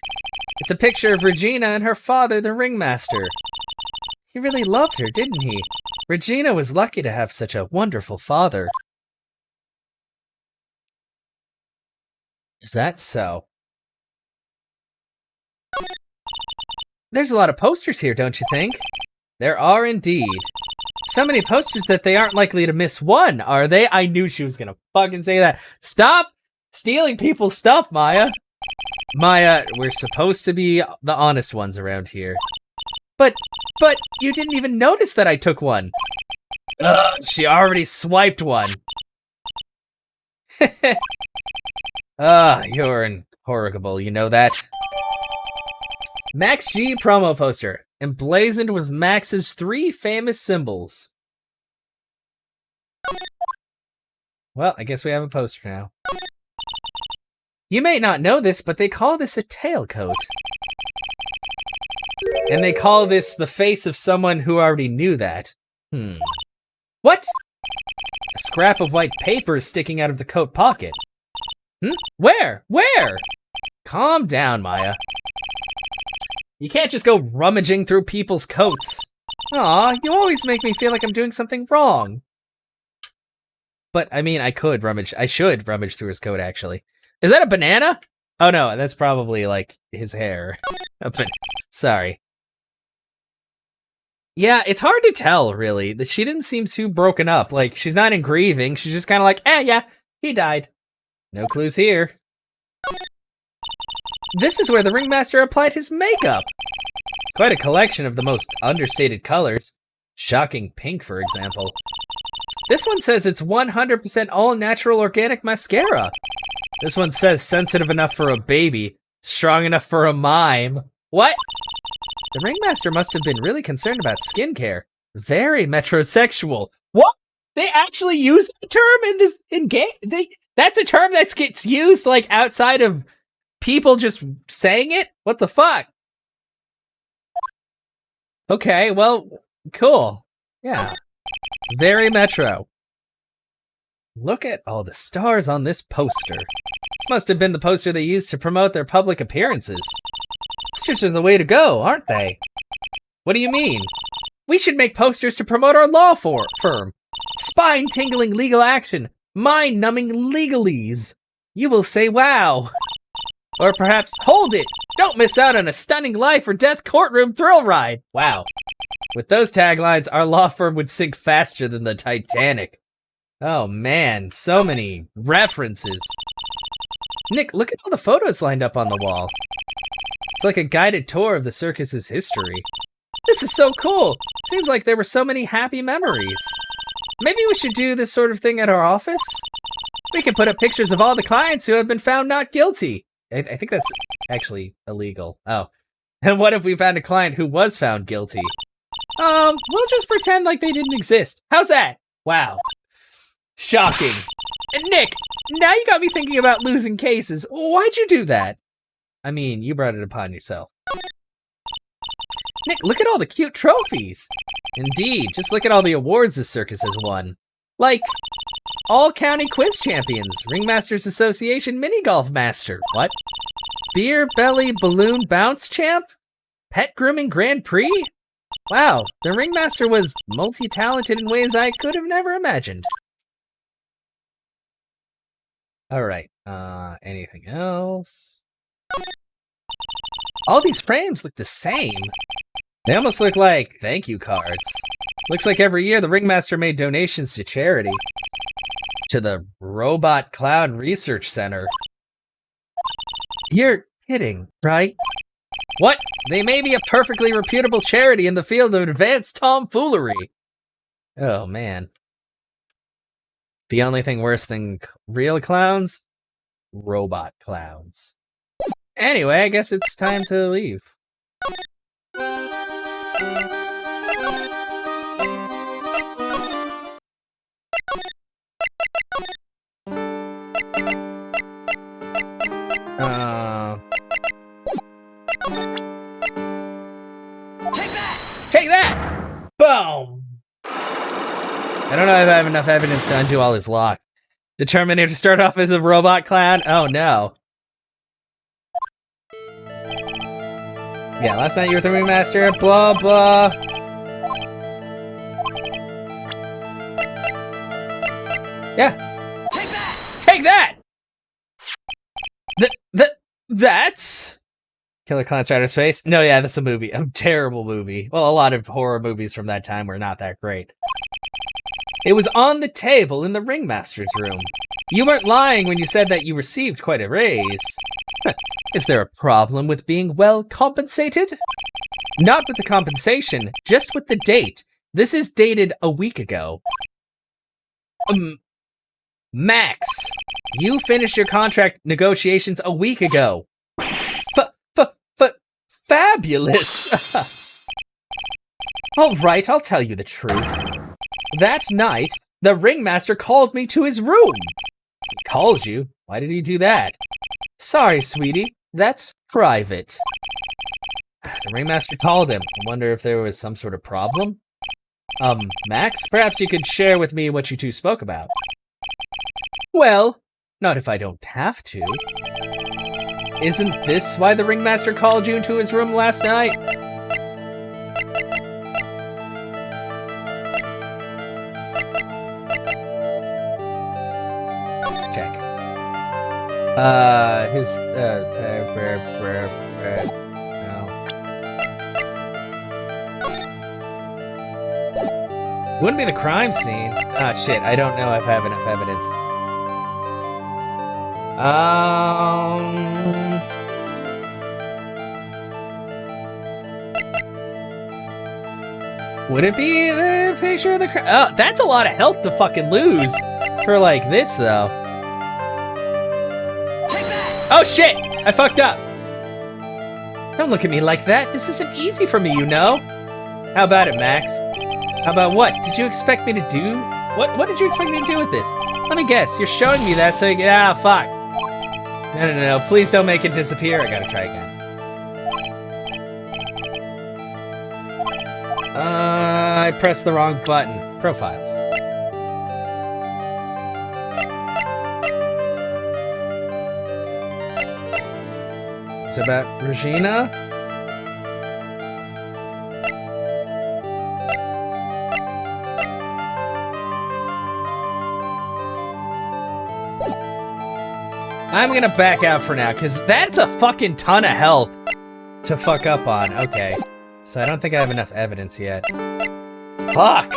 It's a picture of Regina and her father, the ringmaster. He really loved her, didn't he? Regina was lucky to have such a wonderful father. Is that so? There's a lot of posters here, don't you think? There are indeed. So many posters that they aren't likely to miss one, are they? I knew she was gonna fucking say that. Stop stealing people's stuff, Maya. Maya, we're supposed to be the honest ones around here. But you didn't even notice that I took one. Ugh, she already swiped one. You're incorrigible, you know that? Max G promo poster, emblazoned with Max's 3 famous symbols. Well, I guess we have a poster now. You may not know this, but they call this a tailcoat. And they call this the face of someone who already knew that. What? A scrap of white paper is sticking out of the coat pocket. Where? Where? Calm down, Maya. You can't just go rummaging through people's coats. Aw, you always make me feel like I'm doing something wrong. But, I mean, I should rummage through his coat, actually. Is that a banana? Oh no, that's probably, like, his hair. Sorry. Yeah, it's hard to tell, really. That she didn't seem too broken up. Like, she's not in grieving. She's just kind of like, yeah, he died. No clues here. This is where the ringmaster applied his makeup. It's quite a collection of the most understated colors. Shocking pink, for example. This one says it's 100% all-natural organic mascara. This one says sensitive enough for a baby, strong enough for a mime. What? The ringmaster must have been really concerned about skincare. Very metrosexual. What? They actually use that term in game? That's a term that gets used like outside of people just saying it? What the fuck? Okay, well, cool. Yeah. Very metro. Look at all the stars on this poster. This must have been the poster they used to promote their public appearances. Posters are the way to go, aren't they? What do you mean? We should make posters to promote our law firm. Spine-tingling legal action. Mind-numbing legalese. You will say wow. Or perhaps, hold it! Don't miss out on a stunning life or death courtroom thrill ride! Wow. With those taglines, our law firm would sink faster than the Titanic. Oh man, so many references. Nick, look at all the photos lined up on the wall. It's like a guided tour of the circus's history. This is so cool! Seems like there were so many happy memories. Maybe we should do this sort of thing at our office? We can put up pictures of all the clients who have been found not guilty. I think that's actually illegal. Oh. And what if we found a client who was found guilty? We'll just pretend like they didn't exist. How's that? Wow. Shocking. And Nick, now you got me thinking about losing cases. Why'd you do that? I mean, you brought it upon yourself. Nick, look at all the cute trophies. Indeed, just look at all the awards the circus has won. Like, All-County Quiz Champions, Ringmasters Association Mini Golf Master. What? Beer Belly Balloon Bounce Champ? Pet Grooming Grand Prix? Wow, the Ringmaster was multi-talented in ways I could have never imagined. Alright, anything else? All these frames look the same. They almost look like thank you cards. Looks like every year the Ringmaster made donations to charity. To the Robot Cloud Research Center. You're kidding, right? What? They may be a perfectly reputable charity in the field of advanced tomfoolery. Oh, man. The only thing worse than real clowns? Robot clowns. Anyway, I guess it's time to leave. Take that! Boom! I don't know if I have enough evidence to undo all his luck. The Terminator start off as a robot clown? Oh no. Yeah, last night you were the Ringmaster, blah blah. Yeah. Take that! Take that! That's... Killer Clown Outer Space? No, yeah, that's a movie. A terrible movie. Well, a lot of horror movies from that time were not that great. It was on the table in the Ringmaster's room. You weren't lying when you said that you received quite a raise. Is there a problem with being well compensated? Not with the compensation, just with the date. This is dated a week ago. Max, you finished your contract negotiations a week ago. Fabulous. All right, I'll tell you the truth. That night, the Ringmaster called me to his room. He calls you? Why did he do that? Sorry, sweetie, that's private. The Ringmaster called him. I wonder if there was some sort of problem? Max, perhaps you could share with me what you two spoke about. Well, not if I don't have to. Isn't this why the Ringmaster called you into his room last night? Check. Who's, no. Wouldn't be the crime scene. Ah, shit, I don't know if I have enough evidence. Would it be the picture of the crime? Oh, that's a lot of health to fucking lose for like this, though. Oh shit! I fucked up. Don't look at me like that. This isn't easy for me, you know. How about it, Max? How about what? Did you expect me to do? What did you expect me to do with this? Let me guess. You're showing me that so you can... fuck. No. Please don't make it disappear. I gotta try again. I pressed the wrong button. Profiles. It's about Regina. I'm gonna back out for now, because that's a fucking ton of health to fuck up on. Okay. So I don't think I have enough evidence yet. Fuck!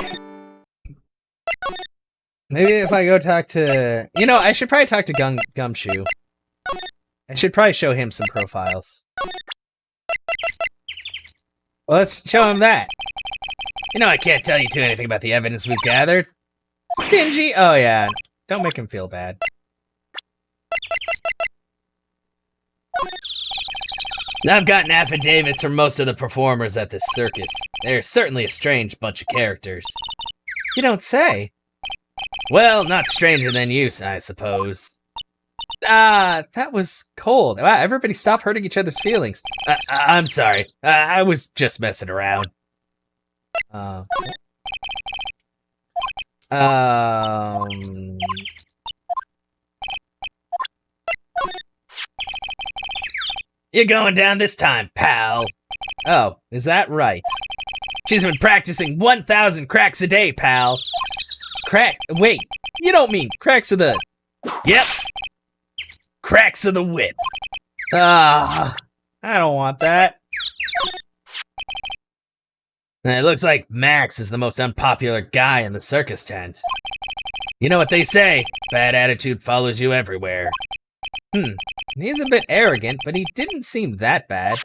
Maybe if I go talk to... You know, I should probably talk to Gumshoe. I should probably show him some profiles. Well, let's show him that. You know, I can't tell you anything about the evidence we've gathered. Stingy? Oh, yeah. Don't make him feel bad. I've gotten affidavits from most of the performers at this circus. They're certainly a strange bunch of characters. You don't say. Well, not stranger than you, I suppose. That was cold. Wow, everybody stop hurting each other's feelings. I'm sorry. I was just messing around. You're going down this time, pal. Oh, is that right? She's been practicing 1,000 cracks a day, pal. Wait, you don't mean cracks of the... Yep. Cracks of the whip. I don't want that. It looks like Max is the most unpopular guy in the circus tent. You know what they say, bad attitude follows you everywhere. He's a bit arrogant, but he didn't seem that bad.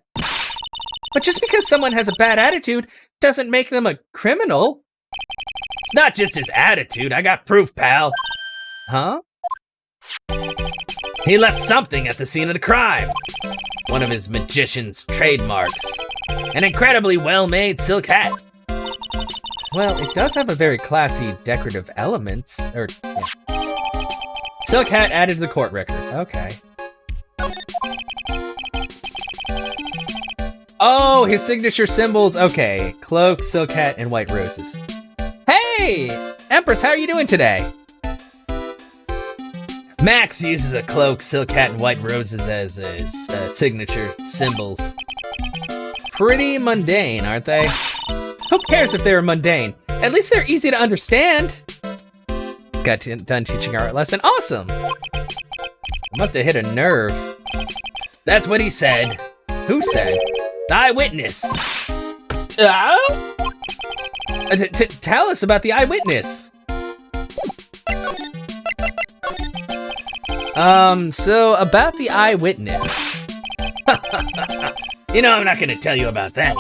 But just because someone has a bad attitude doesn't make them a criminal. It's not just his attitude, I got proof, pal. Huh? He left something at the scene of the crime. One of his magician's trademarks. An incredibly well-made silk hat. Well, it does have a very classy decorative elements. Yeah. Silk hat added to the court record. Okay. Oh, his signature symbols. Okay. Cloak, silk hat, and white roses. Hey! Empress, how are you doing today? Max uses a cloak, silk hat, and white roses as his signature symbols. Pretty mundane, aren't they? Who cares if they're mundane? At least they're easy to understand. Got done teaching our art lesson. Awesome! Must have hit a nerve. That's what he said. Who said? The eyewitness. Tell us about the eyewitness. So about the eyewitness. You know, I'm not gonna tell you about that.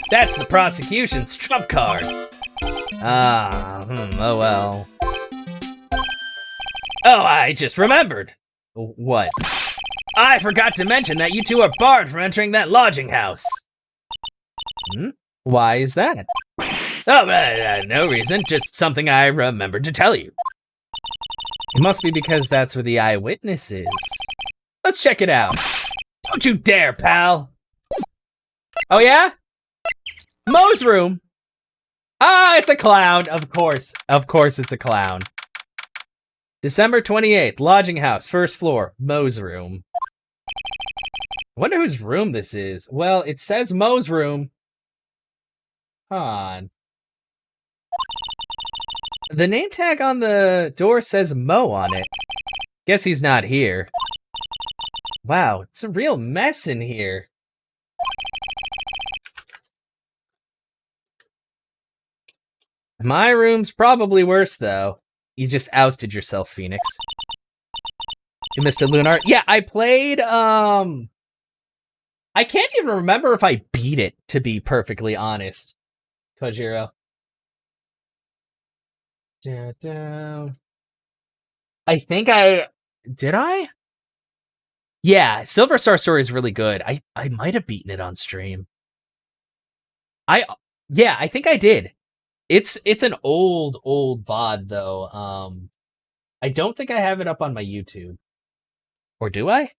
That's the prosecution's trump card. Oh well. Oh, I just remembered. What? I forgot to mention that you two are barred from entering that lodging house. Why is that? Oh, no reason, just something I remembered to tell you. It must be because that's where the eyewitness is. Let's check it out. Don't you dare, pal. Oh yeah? Mo's room. Ah, it's a clown, of course. Of course it's a clown. December 28th, lodging house, first floor, Mo's room. I wonder whose room this is. Well, it says Mo's room. Hold on. The name tag on the door says Mo on it. Guess he's not here. Wow, it's a real mess in here. My room's probably worse, though. You just ousted yourself, Phoenix. You Mr. Lunar? Yeah, I played, I can't even remember if I beat it, to be perfectly honest. Kojiro. I think did I? Yeah, Silver Star Story is really good. I might have beaten it on stream. Yeah, I think I did. It's an old VOD though. I don't think I have it up on my YouTube. Or do I?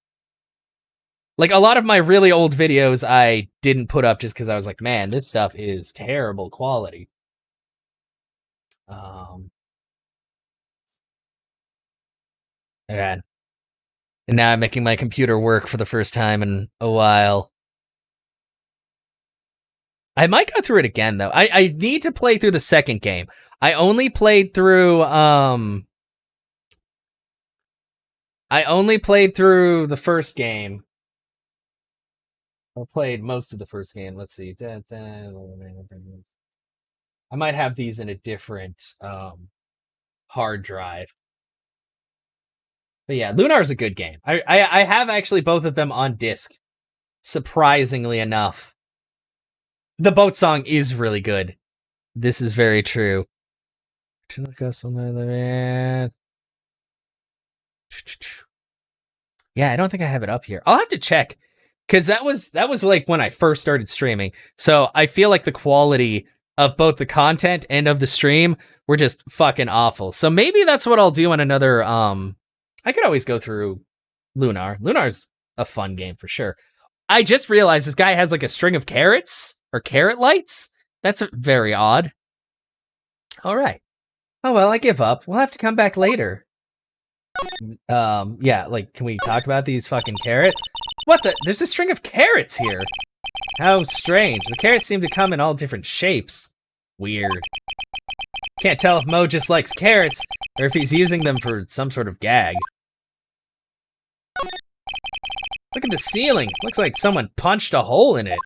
Like a lot of my really old videos I didn't put up just because I was like, man, this stuff is terrible quality. Okay. And now I'm making my computer work for the first time in a while. I might go through it again, though. I need to play through the second game. I only played through, the first game. I played most of the first game. Let's see. I might have these in a different, hard drive. But yeah, Lunar is a good game. I have actually both of them on disc. Surprisingly enough. The boat song is really good. This is very true. Yeah, I don't think I have it up here. I'll have to check. Because that was like when I first started streaming. So I feel like the quality of both the content and of the stream were just fucking awful. So maybe that's what I'll do on another, I could always go through Lunar. Lunar's a fun game for sure. I just realized this guy has like a string of carrots or carrot lights. That's very odd. All right. Oh well, I give up. We'll have to come back later. Yeah, like, can we talk about these fucking carrots? What the? There's a string of carrots here. How strange. The carrots seem to come in all different shapes. Weird. Can't tell if Mo just likes carrots, or if he's using them for some sort of gag. Look at the ceiling. Looks like someone punched a hole in it.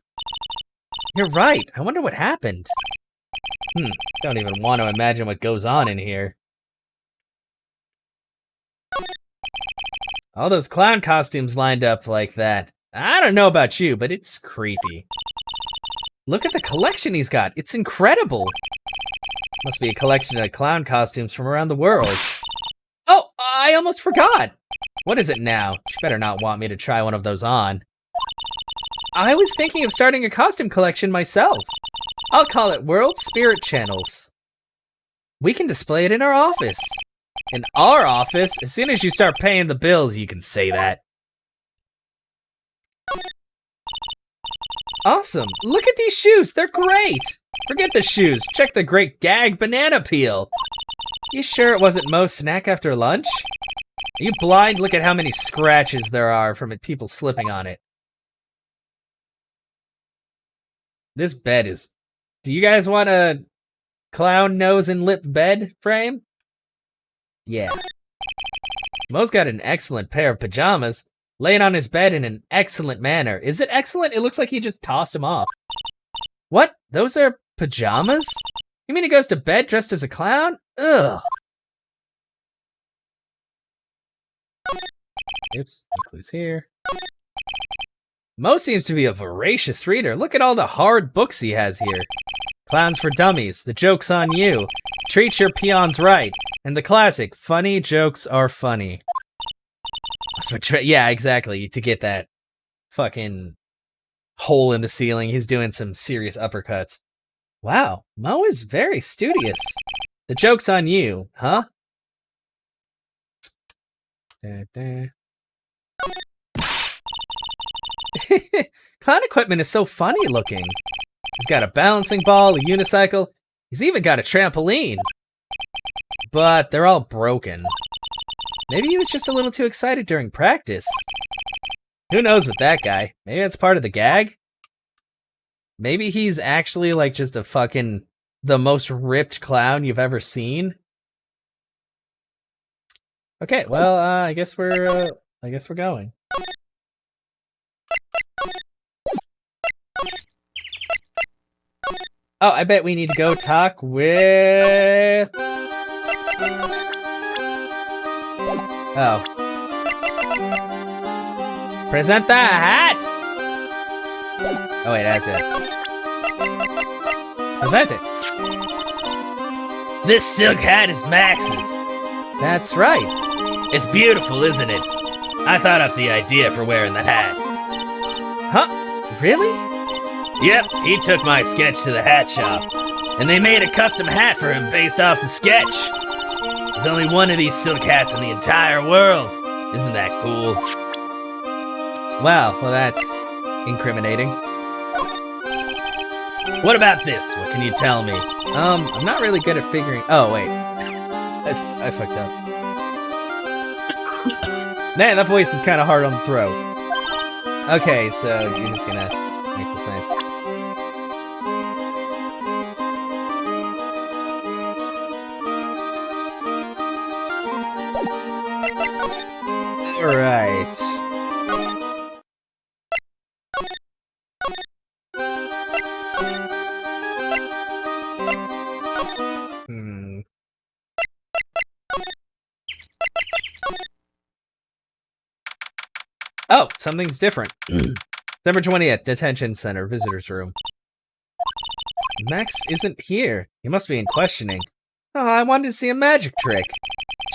You're right. I wonder what happened. Don't even want to imagine what goes on in here. All those clown costumes lined up like that. I don't know about you, but it's creepy. Look at the collection he's got. It's incredible. Must be a collection of clown costumes from around the world. Oh, I almost forgot. What is it now? You better not want me to try one of those on. I was thinking of starting a costume collection myself. I'll call it World Spirit Channels. We can display it in our office. In our office? As soon as you start paying the bills, you can say that. Awesome. Look at these shoes. They're great. Forget the shoes. Check the great gag banana peel. You sure it wasn't Mo's snack after lunch? Are you blind? Look at how many scratches there are from people slipping on it. This bed is... Do you guys want a clown nose and lip bed frame? Yeah. Mo's got an excellent pair of pajamas, laying on his bed in an excellent manner. Is it excellent? It looks like he just tossed them off. What? Those are pajamas? You mean he goes to bed dressed as a clown? Ugh. Oops, clues here. Mo seems to be a voracious reader. Look at all the hard books he has here. Clowns for Dummies, The Joke's on You, Treat Your Peons Right, and the classic, Funny Jokes Are Funny. Yeah, exactly, to get that fucking hole in the ceiling, he's doing some serious uppercuts. Wow, Mo is very studious. The Joke's on You, huh? Clown equipment is so funny looking. He's got a balancing ball, a unicycle. He's even got a trampoline. But they're all broken. Maybe he was just a little too excited during practice. Who knows with that guy? Maybe that's part of the gag? Maybe he's actually like just a fucking the most ripped clown you've ever seen. Okay, well, I guess we're going. Oh, I bet we need to go talk with... Oh. Present the hat! Oh wait, I have to... Present it. This silk hat is Max's. That's right. It's beautiful, isn't it? I thought up the idea for wearing the hat. Huh? Really? Yep, he took my sketch to the hat shop, and they made a custom hat for him based off the sketch. There's only one of these silk hats in the entire world. Isn't that cool? Wow, well that's incriminating. What about this? What can you tell me? I'm not really good at figuring... Oh, wait. I fucked up. Man, that voice is kind of hard on the throat. Okay, so you're just gonna make the same. Alright. Oh, something's different. December 20th, detention center, visitor's room. Max isn't here. He must be in questioning. Oh, I wanted to see a magic trick.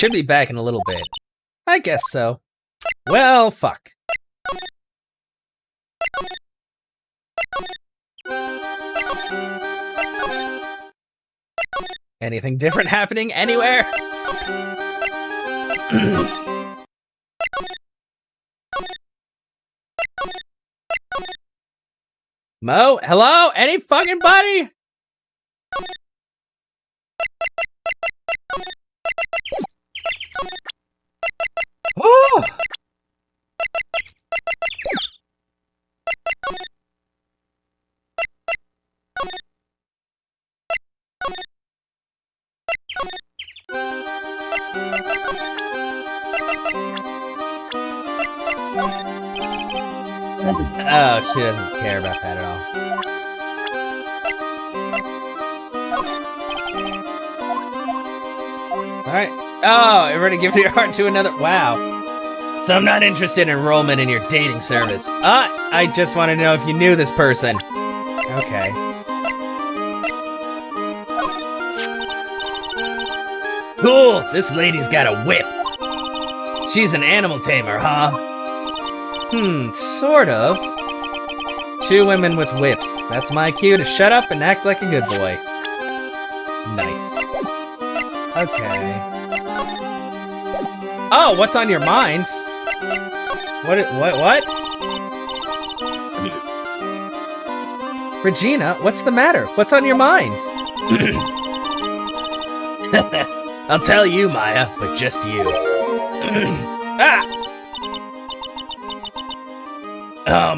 Should be back in a little bit. I guess so. Well, fuck. Anything different happening anywhere? Mo? Hello? Any fucking buddy? Oh, she doesn't care about that at all. Alright. Oh, everybody give your heart to another. Wow. So I'm not interested in enrollment in your dating service. I just want to know if you knew this person. Okay. Cool, this lady's got a whip. She's an animal tamer, huh? Sort of. 2 women with whips. That's my cue to shut up and act like a good boy. Nice. Okay. Oh, what's on your mind? What? Regina, what's the matter? What's on your mind? I'll tell you, Maya, but just you.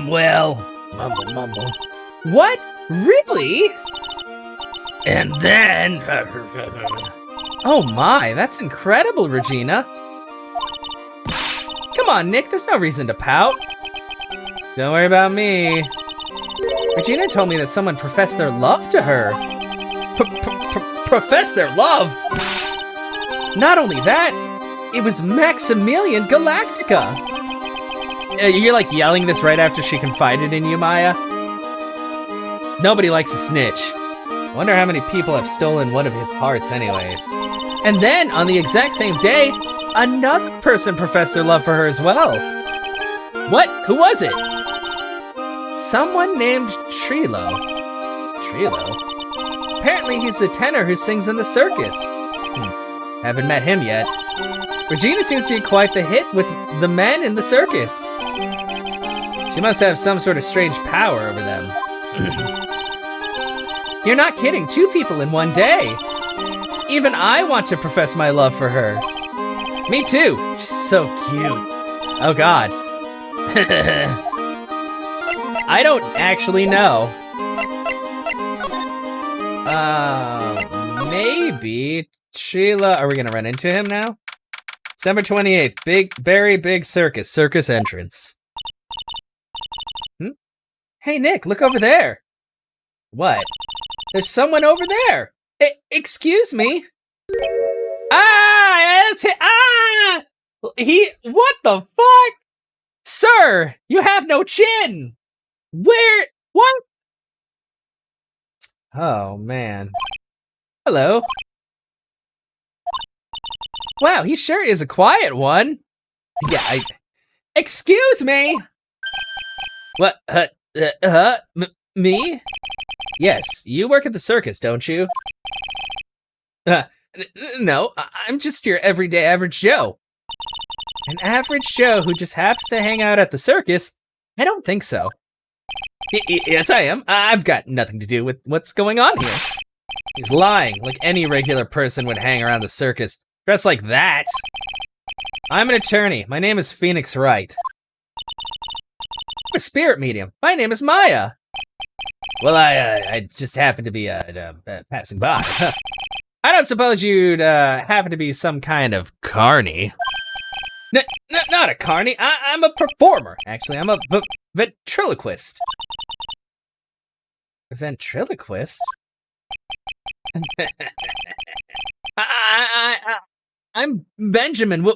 Well... Mumble. What? Really? And then... Oh my, that's incredible, Regina. Come on, Nick, there's no reason to pout. Don't worry about me. Regina told me that someone professed their love to her. Professed their love? Not only that, it was Maximilian Galactica. You're like yelling this right after she confided in you, Maya? Nobody likes a snitch. Wonder how many people have stolen one of his hearts anyways. And then, on the exact same day, another person professed their love for her as well. What? Who was it? Someone named Trilo. Trilo? Apparently he's the tenor who sings in the circus. Haven't met him yet. Regina seems to be quite the hit with the men in the circus. She must have some sort of strange power over them. You're not kidding, 2 people in one day. Even I want to profess my love for her. Me too. She's so cute. Oh God. I don't actually know. Maybe Sheila. Are we gonna run into him now? December 28th, very big circus entrance. Hey Nick, look over there. What? There's someone over there. Excuse me. What the fuck? Sir, you have no chin. What? Oh man. Hello. Wow, he sure is a quiet one. Yeah, excuse me. What? Me? Yes, you work at the circus, don't you? No, I'm just your everyday average Joe. An average Joe who just happens to hang out at the circus? I don't think so. Yes, I am. I've got nothing to do with what's going on here. He's lying, like any regular person would hang around the circus, dressed like that. I'm an attorney. My name is Phoenix Wright. I'm a spirit medium. My name is Maya. Well, I just happen to be passing by. I don't suppose you'd happen to be some kind of carny. Not a carny. I'm a performer. Actually, I'm a ventriloquist. A ventriloquist? I'm Benjamin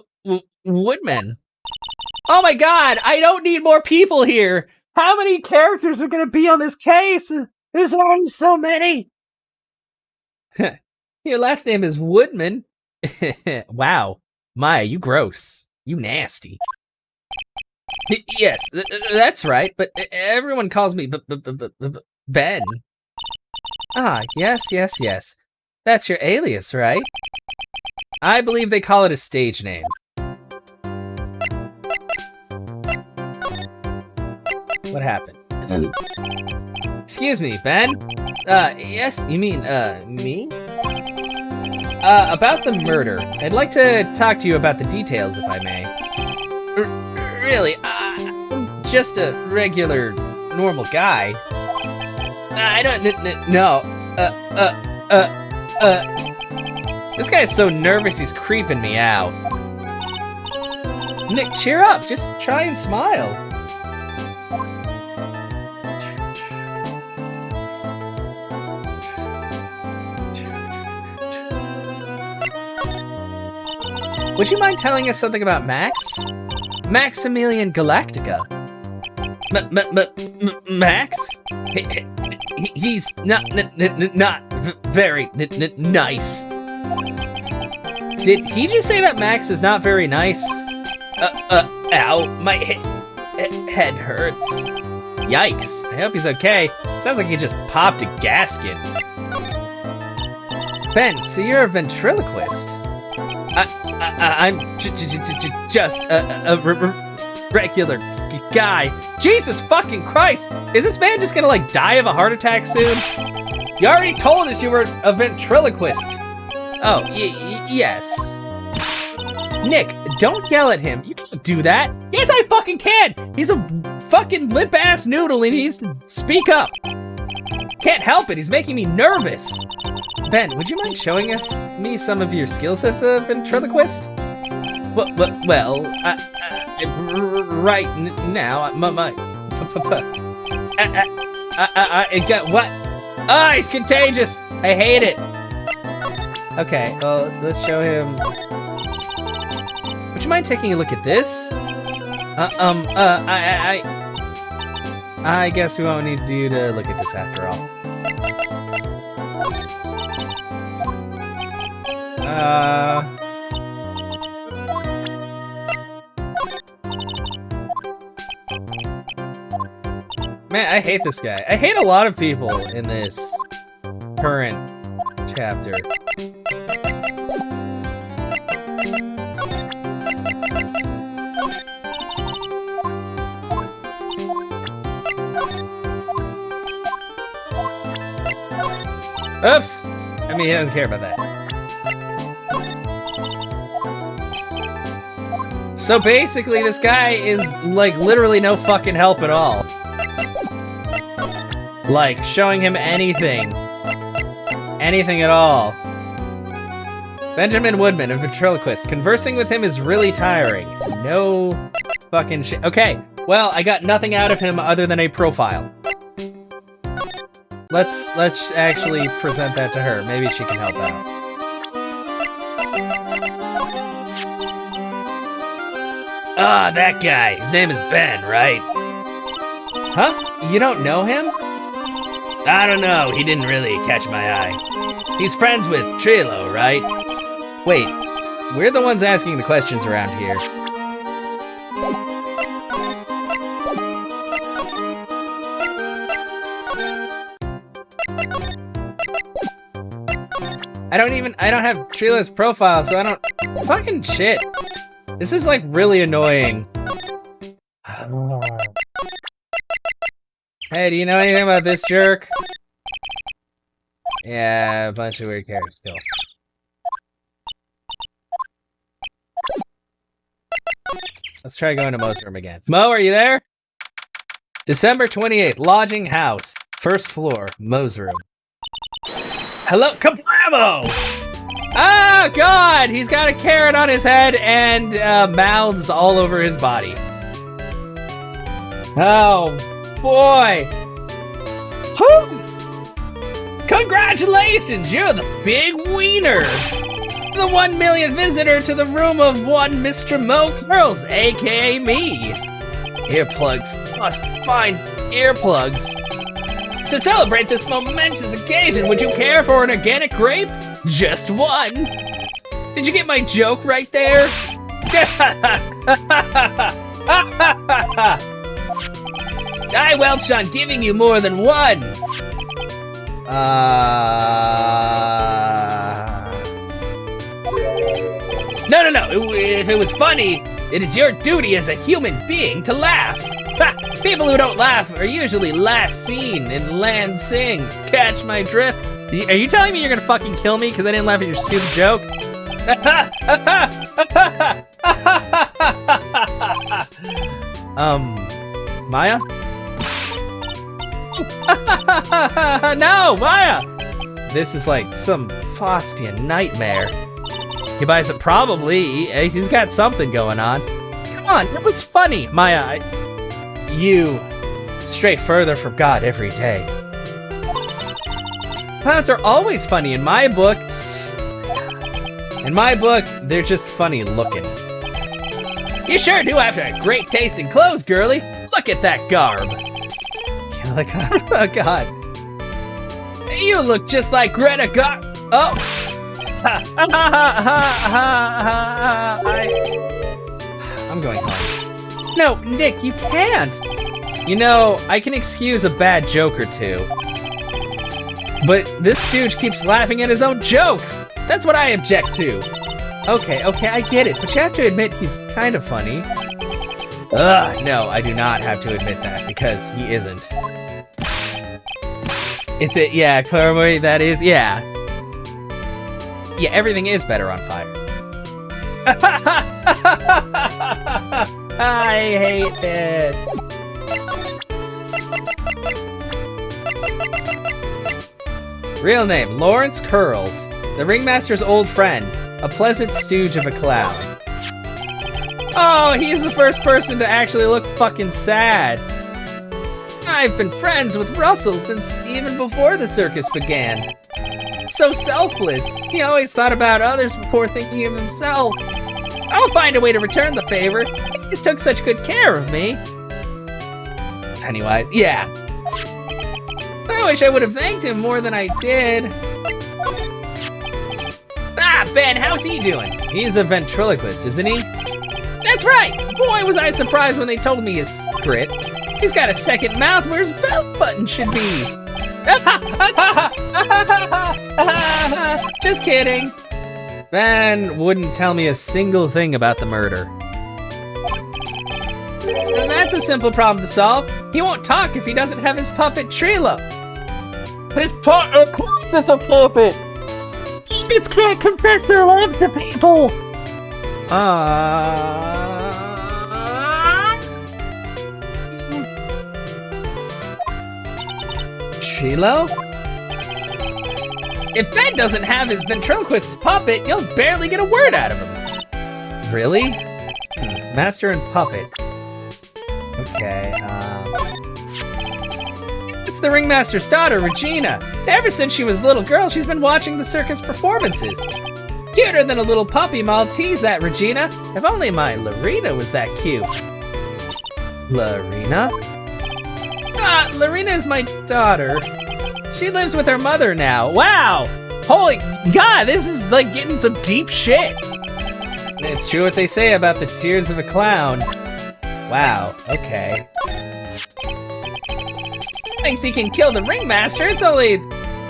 Woodman. Oh my God! I don't need more people here. How many characters are going to be on this case? There's only so many. Your last name is Woodman. Wow, Maya, you gross. You nasty. Yes, that's right. But everyone calls me Ben. Ah, yes. That's your alias, right? I believe they call it a stage name. What happened? Excuse me, Ben? Yes, you mean, me? About the murder. I'd like to talk to you about the details, if I may. Really, I'm just a regular, normal guy. I don't no. This guy is so nervous he's creeping me out. Nick, cheer up. Just try and smile. Would you mind telling us something about Max? Maximilian Galactica. Max? He's not very nice. Did he just say that Max is not very nice? Ow, my head hurts. Yikes, I hope he's okay. Sounds like he just popped a gasket. Ben, so you're a ventriloquist? I'm just a regular guy. Jesus fucking Christ! Is this man just gonna like die of a heart attack soon? You already told us you were a ventriloquist. Oh, yes. Nick, don't yell at him. You can't do that. Yes, I fucking can. He's a fucking limp-ass noodle and he needs to speak up. Can't help it. He's making me nervous. Ben, would you mind showing me some of your skills as a ventriloquist? Well, right now, I got what? Ah, he's contagious. I hate it. Okay, well, let's show him. Would you mind taking a look at this? I guess we won't need you to look at this after all. Man, I hate this guy. I hate a lot of people in this current chapter. Oops! I mean, he doesn't care about that. So basically, this guy is, like, literally no fucking help at all. Like, showing him anything. Anything at all. Benjamin Woodman, a ventriloquist. Conversing with him is really tiring. No fucking shit. Okay, well, I got nothing out of him other than a profile. Let's actually present that to her. Maybe she can help out. Ah, that guy. His name is Ben, right? Huh? You don't know him? I don't know. He didn't really catch my eye. He's friends with Trilo, right? Wait, we're the ones asking the questions around here. I don't have Trilo's profile, so I don't... Fucking shit. This is, like, really annoying. Hey, do you know anything about this jerk? Yeah, a bunch of weird characters still. Let's try going to Mo's room again. Mo, are you there? December 28th, lodging house. First floor, Mo's room. Hello, kablamo! Ah, God! He's got a carrot on his head and mouths all over his body. Oh, boy! Whew. Congratulations! You're the big wiener! The 1 millionth visitor to the room of one Mr. Mo Curls, aka me. Earplugs must find earplugs. To celebrate this momentous occasion, would you care for an organic grape? Just one. Did you get my joke right there? I welched on giving you more than one. No. If it was funny, it is your duty as a human being to laugh. Ha! People who don't laugh are usually last seen in Land Sing. Catch my drift? Are you telling me you're gonna fucking kill me because I didn't laugh at your stupid joke? Maya? No, Maya! This is like some Faustian nightmare. He buys it, probably. He's got something going on. Come on, it was funny, my you stray further from God every day. Clowns are always funny in my book. In my book, they're just funny looking. You sure do have a great taste in clothes, girly. Look at that garb. Yeah, like, oh God. You look just like Greta Gar- Oh. I'm going home. No, Nick, you can't. You know, I can excuse a bad joke or two. But this stooge keeps laughing at his own jokes. That's what I object to. Okay, I get it, but you have to admit he's kind of funny. Ugh, no, I do not have to admit that, because he isn't. It's it, yeah, clearly that is, yeah. Yeah, everything is better on fire. I hate it. Real name, Lawrence Curls. The ringmaster's old friend. A pleasant stooge of a clown. Oh, he's the first person to actually look fucking sad. I've been friends with Russell since even before the circus began. So selfless. He always thought about others before thinking of himself. I'll find a way to return the favor. He's took such good care of me. Pennywise, yeah. I wish I would have thanked him more than I did. Ah, Ben, how's he doing? He's a ventriloquist, isn't he? That's right! Boy, was I surprised when they told me his secret. He's got a second mouth where his belt button should be. Just kidding. Ben wouldn't tell me a single thing about the murder. And that's a simple problem to solve. He won't talk if he doesn't have his puppet Trilo. His puppet? Of course it's a puppet! Puppets can't confess their love to people! Trilo? If Ben doesn't have his ventriloquist's puppet, you'll barely get a word out of him. Really? Master and puppet. Okay, It's the ringmaster's daughter, Regina. Ever since she was a little girl, she's been watching the circus performances. Cuter than a little puppy Maltese, that Regina. If only my Lorena was that cute. Lorena? Ah, Lorena is my daughter. She lives with her mother now. Wow! Holy God, this is like getting some deep shit. It's true what they say about the tears of a clown. Wow, okay. Thinks he can kill the ringmaster. It's only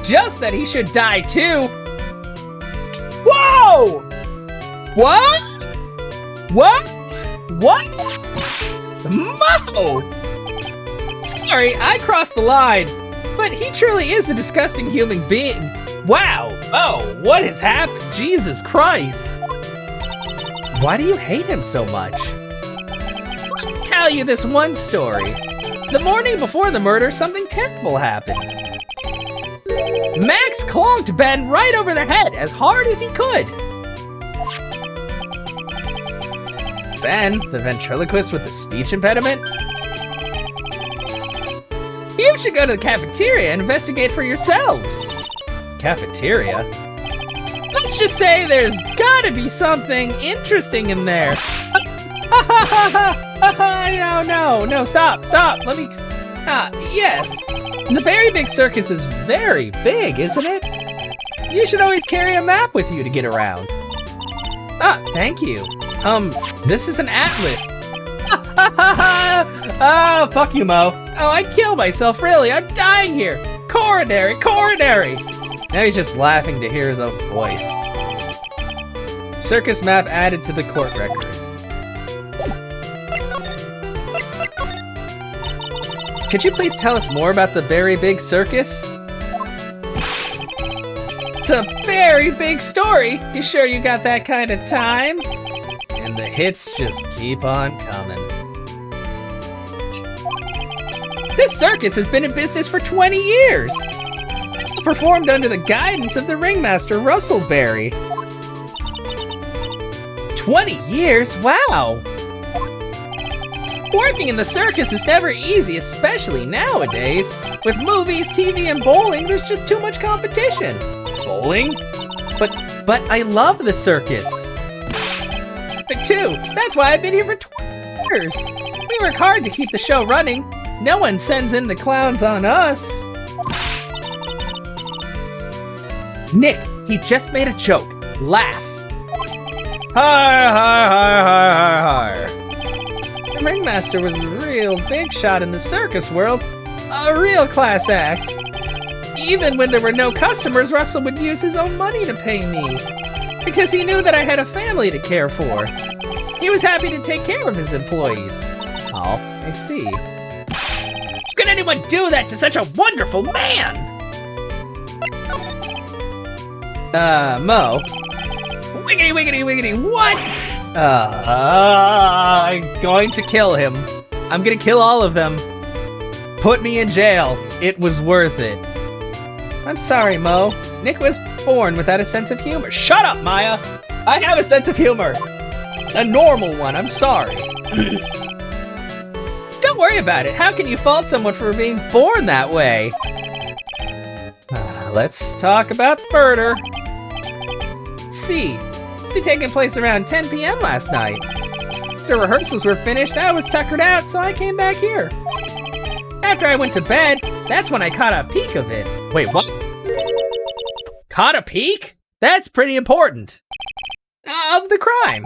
just that he should die too. Whoa! What? What? What? Mo! Sorry, I crossed the line, but he truly is a disgusting human being. Wow! Oh, what has happened? Jesus Christ! Why do you hate him so much? I'll tell you this one story. The morning before the murder, something terrible happened. Max clonked Ben right over the head as hard as he could. Ben, the ventriloquist with the speech impediment? You should go to the cafeteria and investigate for yourselves. Cafeteria? Let's just say there's gotta be something interesting in there. No, stop, let me, yes. The very big circus is very big, isn't it? You should always carry a map with you to get around. Ah, thank you. This is an atlas. Oh, fuck you, Mo. Oh, I'd kill myself, really, I'm dying here. Coronary. Now he's just laughing to hear his own voice. Circus map added to the court record. Could you please tell us more about the very big circus? It's a very big story. You sure you got that kind of time? And the hits just keep on coming. This circus has been in business for 20 years. Performed under the guidance of the ringmaster, Russell Berry. 20 years? Wow! Working in the circus is never easy, especially nowadays. With movies, TV, and bowling, there's just too much competition. Bowling? But I love the circus. But too, that's why I've been here for 20 years. We work hard to keep the show running. No one sends in the clowns on us. Nick, he just made a joke. Laugh. Har, har, har, har, har, har. The ringmaster was a real big shot in the circus world. A real class act. Even when there were no customers, Russell would use his own money to pay me. Because he knew that I had a family to care for. He was happy to take care of his employees. Oh, I see. How could anyone do that to such a wonderful man? Mo. Wiggity, wiggity, wiggity, what? I'm going to kill him. I'm gonna kill all of them. Put me in jail. It was worth it. I'm sorry, Mo. Nick was born without a sense of humor. Shut up, Maya! I have a sense of humor. A normal one, I'm sorry. Don't worry about it. How can you fault someone for being born that way? Let's talk about murder. Let's see. It's taking place around 10 p.m. last night. The rehearsals were finished, I was tuckered out, so I came back here. After I went to bed, that's when I caught a peek of it. Wait, what? Caught a peek? That's pretty important. Of the crime.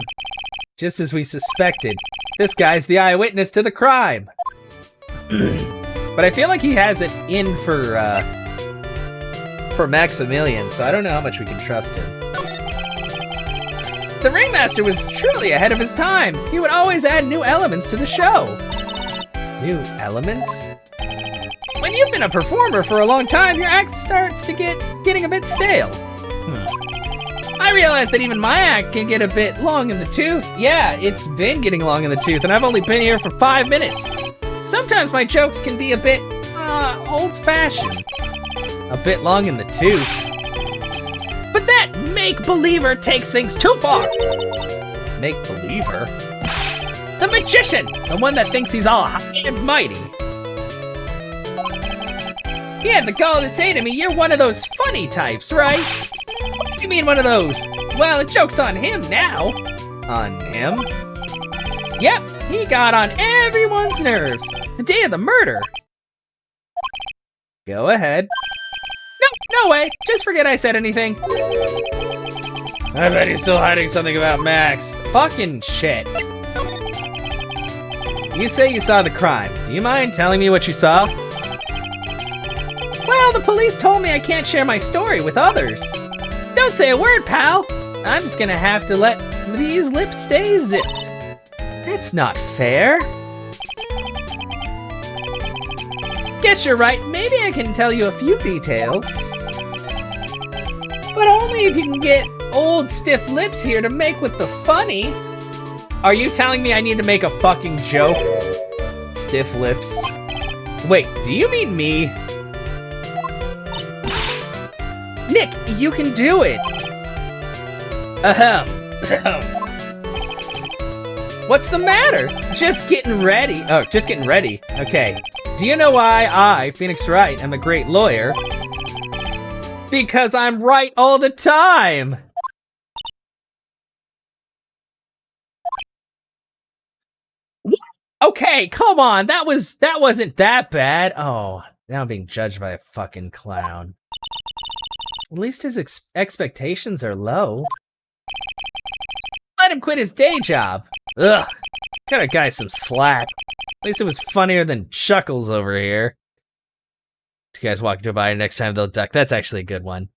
Just as we suspected. This guy's the eyewitness to the crime. But I feel like he has it in for Maximilian, so I don't know how much we can trust him. The ringmaster was truly ahead of his time. He would always add new elements to the show. New elements? When you've been a performer for a long time, your act starts to getting a bit stale. I realize that even my act can get a bit long in the tooth. Yeah, it's been getting long in the tooth, and I've only been here for 5 minutes. Sometimes my jokes can be a bit, old-fashioned. A bit long in the tooth. But that make-believer takes things too far. Make-believer? The magician! The one that thinks he's all high and mighty. He had the gall to say to me, you're one of those funny types, right? What does he mean, one of those? Well, the joke's on him now. On him? Yep, he got on everyone's nerves. The day of the murder. Go ahead. No way, just forget I said anything. I bet he's still hiding something about Max. Fucking shit. You say you saw the crime. Do you mind telling me what you saw? Well, the police told me I can't share my story with others. Don't say a word, pal. I'm just gonna have to let these lips stay zipped. That's not fair. Guess you're right. Maybe I can tell you a few details. But only if you can get old stiff lips here to make with the funny. Are you telling me I need to make a fucking joke? Stiff lips. Wait, do you mean me? Nick, you can do it. Ahem. What's the matter? Just getting ready. Oh, just getting ready. Okay. Do you know why I, Phoenix Wright, am a great lawyer? Because I'm right all the time. What? Okay, come on. That wasn't that bad. Oh, now I'm being judged by a fucking clown. At least his expectations are low. Let him quit his day job. Ugh. Cut a guy some slack. At least it was funnier than Chuckles over here. You guys walk by next time they'll duck. That's actually a good one.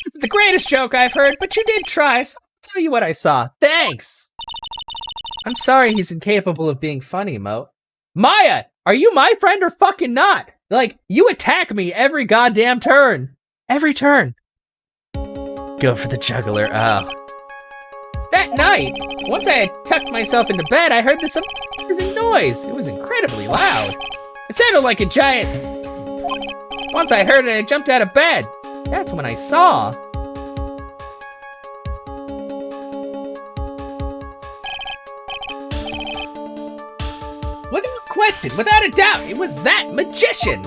This is the greatest joke I've heard, but you did try, so I'll tell you what I saw. Thanks. I'm sorry he's incapable of being funny, Mo. Maya, are you my friend or fucking not? Like, you attack me every goddamn turn. Every turn. Go for the juggler. Oh. That night, once I had tucked myself into bed, I heard this amazing noise. It was incredibly loud. It sounded like a giant... Once I heard it, I jumped out of bed. That's when I saw. question. Without a doubt, it was that magician.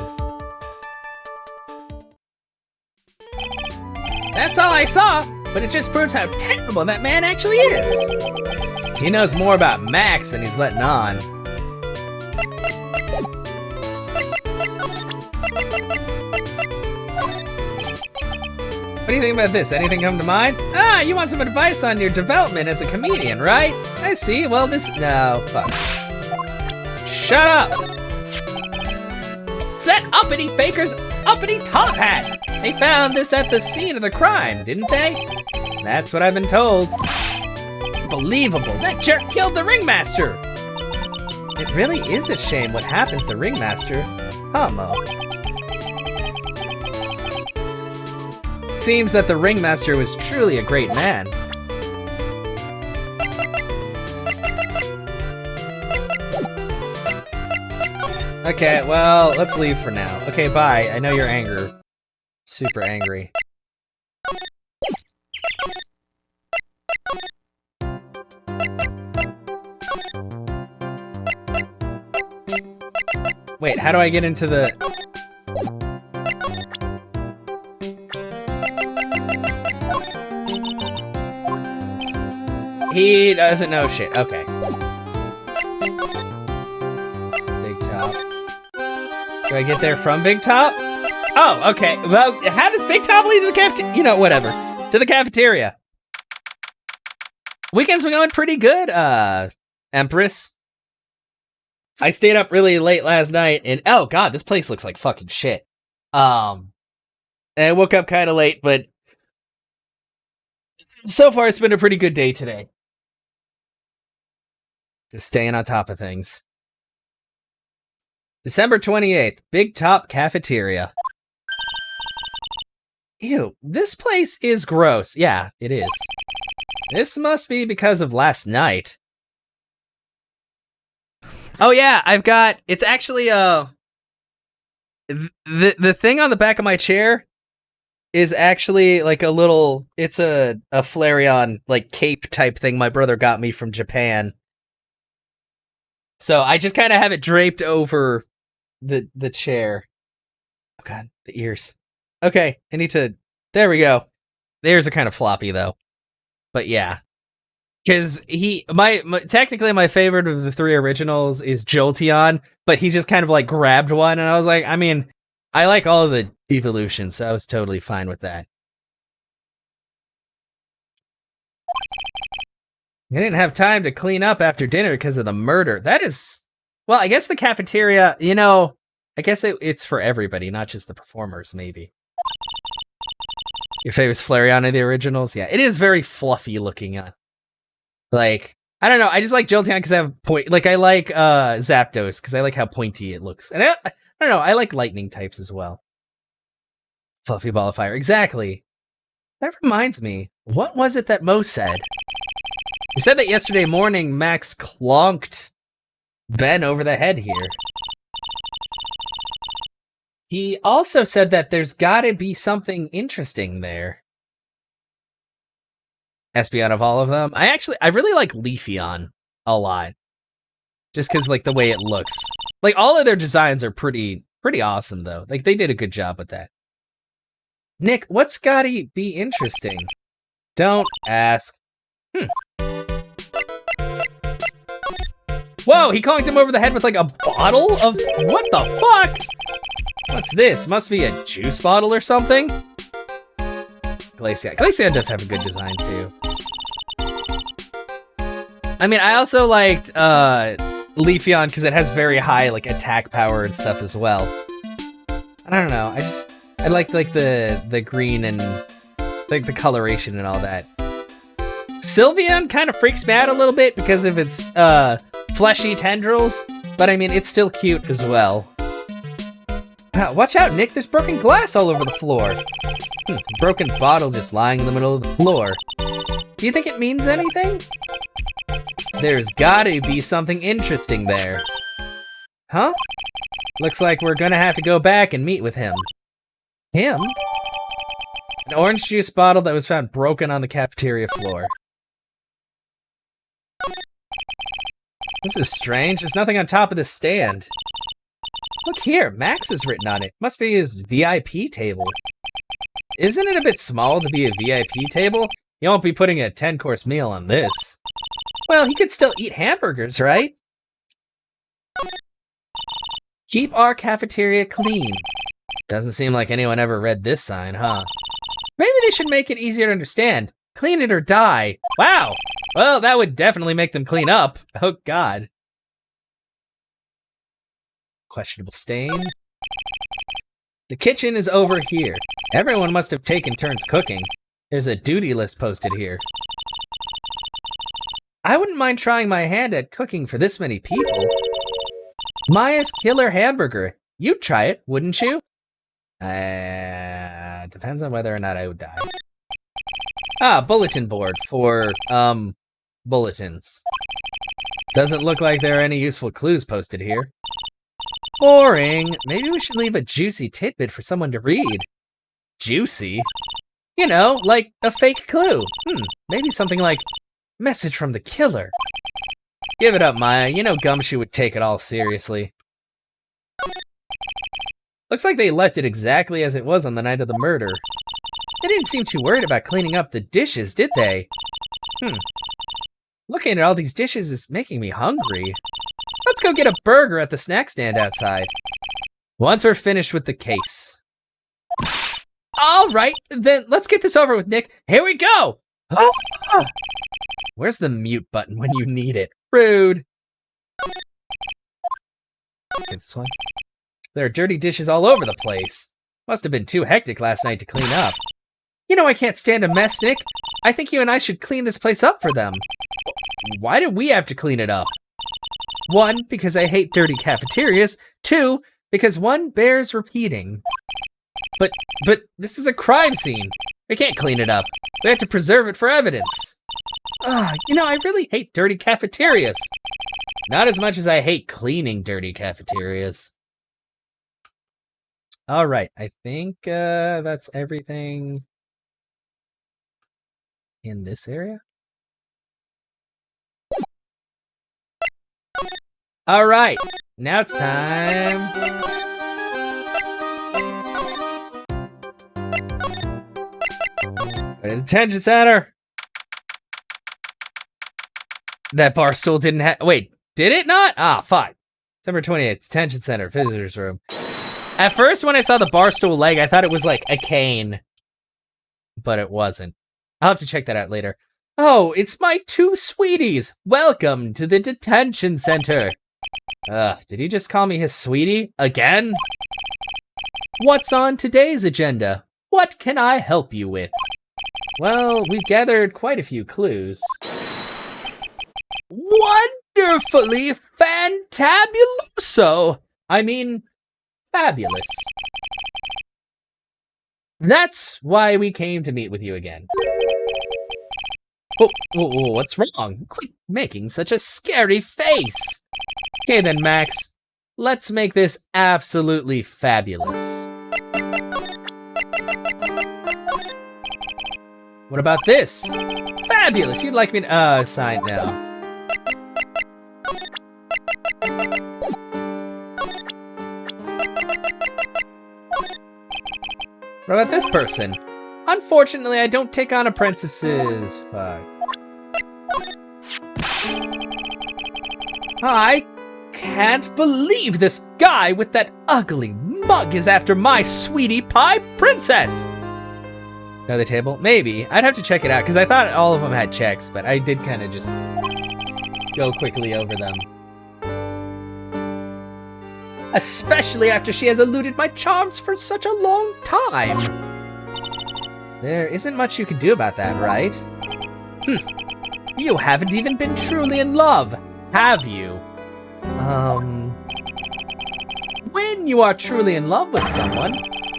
That's all I saw, but it just proves how terrible that man actually is. He knows more about Max than he's letting on. What do you think about this? Anything come to mind? Ah, you want some advice on your development as a comedian, right? I see. Well, no, fuck. Shut up! It's that uppity faker's uppity top hat! They found this at the scene of the crime, didn't they? That's what I've been told. Unbelievable, that jerk killed the ringmaster! It really is a shame what happened to the ringmaster, huh, Mo? Seems that the ringmaster was truly a great man. Okay, well, let's leave for now. Okay, bye. I know you're angry. Super angry. Wait, how do I get into the... He doesn't know shit. Okay. Big Top. Do I get there from Big Top? Oh, okay. Well, how does Big Top lead to the cafeteria? You know, whatever. To the cafeteria. Weekend's been going pretty good, Empress. I stayed up really late last night, and oh god, this place looks like fucking shit. And I woke up kind of late, but so far it's been a pretty good day today. Just staying on top of things. December 28th, Big Top Cafeteria. Ew, this place is gross. Yeah, it is. This must be because of last night. Oh yeah, I've got, it's actually, the thing on the back of my chair is actually like a little, it's a Flareon, like, cape type thing my brother got me from Japan. So I just kind of have it draped over the chair. Oh god, the ears. Okay, I need to, there we go. The ears are kind of floppy though. But yeah. Because technically my favorite of the three originals is Jolteon, but he just kind of like grabbed one and I was like, I mean, I like all of the evolutions, so I was totally fine with that. I didn't have time to clean up after dinner because of the murder. That is, well, I guess the cafeteria, you know, I guess it's for everybody, not just the performers, maybe. Your favorite's Flareon of the originals? Yeah, it is very fluffy looking. Like, I don't know, I just like Jolteon because I have I like Zapdos because I like how pointy it looks. And I don't know, I like lightning types as well. Fluffy ball of fire, exactly. That reminds me, what was it that Mo said? He said that yesterday morning Max clonked Ben over the head here. He also said that there's gotta be something interesting there. Espeon of all of them. I really like Leafeon a lot. Just because, like, the way it looks. Like, all of their designs are pretty awesome, though. Like, they did a good job with that. Nick, what's gotta be interesting? Don't ask. Whoa, he conked him over the head with, like, a bottle of... What the fuck? What's this? Must be a juice bottle or something? Glaceon. Glaceon does have a good design, too. I mean, I also liked Leafeon because it has very high, like, attack power and stuff as well. I don't know, I liked, like, the green and, like, the coloration and all that. Sylveon kind of freaks me out a little bit because of its, fleshy tendrils, but I mean, it's still cute as well. Watch out, Nick, there's broken glass all over the floor. Broken bottle just lying in the middle of the floor. Do you think it means anything? There's gotta be something interesting there. Huh? Looks like we're gonna have to go back and meet with him. Him? An orange juice bottle that was found broken on the cafeteria floor. This is strange. There's nothing on top of this stand. Look here, Max is written on it. Must be his VIP table. Isn't it a bit small to be a VIP table? You won't be putting a 10-course meal on this. Well, he could still eat hamburgers, right? Keep our cafeteria clean. Doesn't seem like anyone ever read this sign, huh? Maybe they should make it easier to understand. Clean it or die. Wow! Well, that would definitely make them clean up. Oh, God. Questionable stain. The kitchen is over here. Everyone must have taken turns cooking. There's a duty list posted here. I wouldn't mind trying my hand at cooking for this many people. Maya's killer hamburger. You'd try it, wouldn't you? Depends on whether or not I would die. Ah, bulletin board for, bulletins. Doesn't look like there are any useful clues posted here. Boring. Maybe we should leave a juicy tidbit for someone to read. Juicy? You know, like a fake clue. Maybe something like, message from the killer. Give it up, Maya. You know Gumshoe would take it all seriously. Looks like they left it exactly as it was on the night of the murder. They didn't seem too worried about cleaning up the dishes, did they? Looking at all these dishes is making me hungry. Let's go get a burger at the snack stand outside. Once we're finished with the case. All right, then let's get this over with, Nick. Here we go! Where's the mute button when you need it? Rude. Okay, this one. There are dirty dishes all over the place. Must have been too hectic last night to clean up. You know I can't stand a mess, Nick. I think you and I should clean this place up for them. Why do we have to clean it up? 1, because I hate dirty cafeterias. 2, because one bears repeating. But this is a crime scene. We can't clean it up. We have to preserve it for evidence. You know, I really hate dirty cafeterias. Not as much as I hate cleaning dirty cafeterias. All right, I think that's everything in this area. All right, now it's time. Go to the detention center. That bar stool didn't have. Wait, did it not? Ah, fuck. December 28th, detention center, visitors room. At first, when I saw the bar stool leg, I thought it was like a cane, but it wasn't. I'll have to check that out later. Oh, it's my 2 sweeties. Welcome to the detention center. Did he just call me his sweetie again? What's on today's agenda? What can I help you with? Well, we've gathered quite a few clues. Wonderfully fantabuloso. I mean, fabulous. That's why we came to meet with you again. What's wrong? Quit making such a scary face. Okay then, Max. Let's make this absolutely fabulous. What about this? Fabulous. You'd like me to sign now. What about this person? Unfortunately, I don't take on apprentices. Fuck. I can't believe this guy with that ugly mug is after my sweetie pie princess. Another table? Maybe. I'd have to check it out, because I thought all of them had checks, but I did kind of just go quickly over them. Especially after she has eluded my charms for such a long time. There isn't much you can do about that, right? You haven't even been truly in love, have you? When you are truly in love with someone,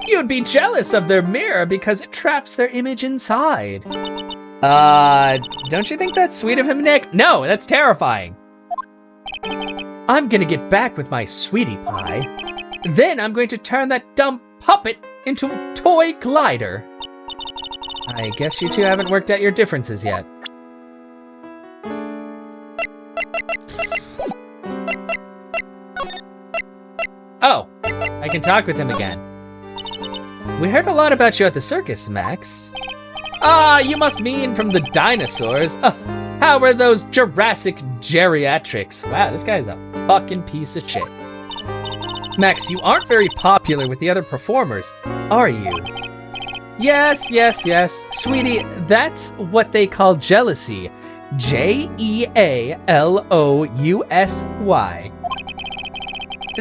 you'd be jealous of their mirror because it traps their image inside. Don't you think that's sweet of him, Nick? No, that's terrifying. I'm gonna get back with my sweetie pie. Then I'm going to turn that dumb puppet into a toy glider. I guess you two haven't worked out your differences yet. Oh, I can talk with him again. We heard a lot about you at the circus, Max. Ah, you must mean from the dinosaurs. How were those Jurassic geriatrics? Wow, this guy's a fucking piece of shit. Max, you aren't very popular with the other performers, are you? Yes. Sweetie, that's what they call jealousy. Jealousy.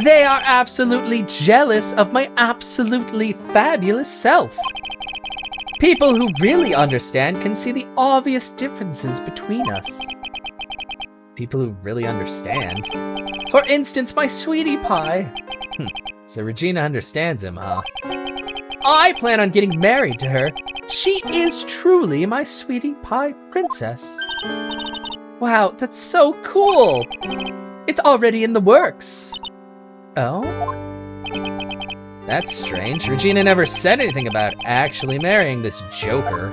They are absolutely jealous of my absolutely fabulous self. People who really understand can see the obvious differences between us. People who really understand? For instance, my sweetie pie. So Regina understands him, huh? I plan on getting married to her. She is truly my sweetie pie princess. Wow, that's so cool. It's already in the works. Oh? That's strange. Regina never said anything about actually marrying this joker.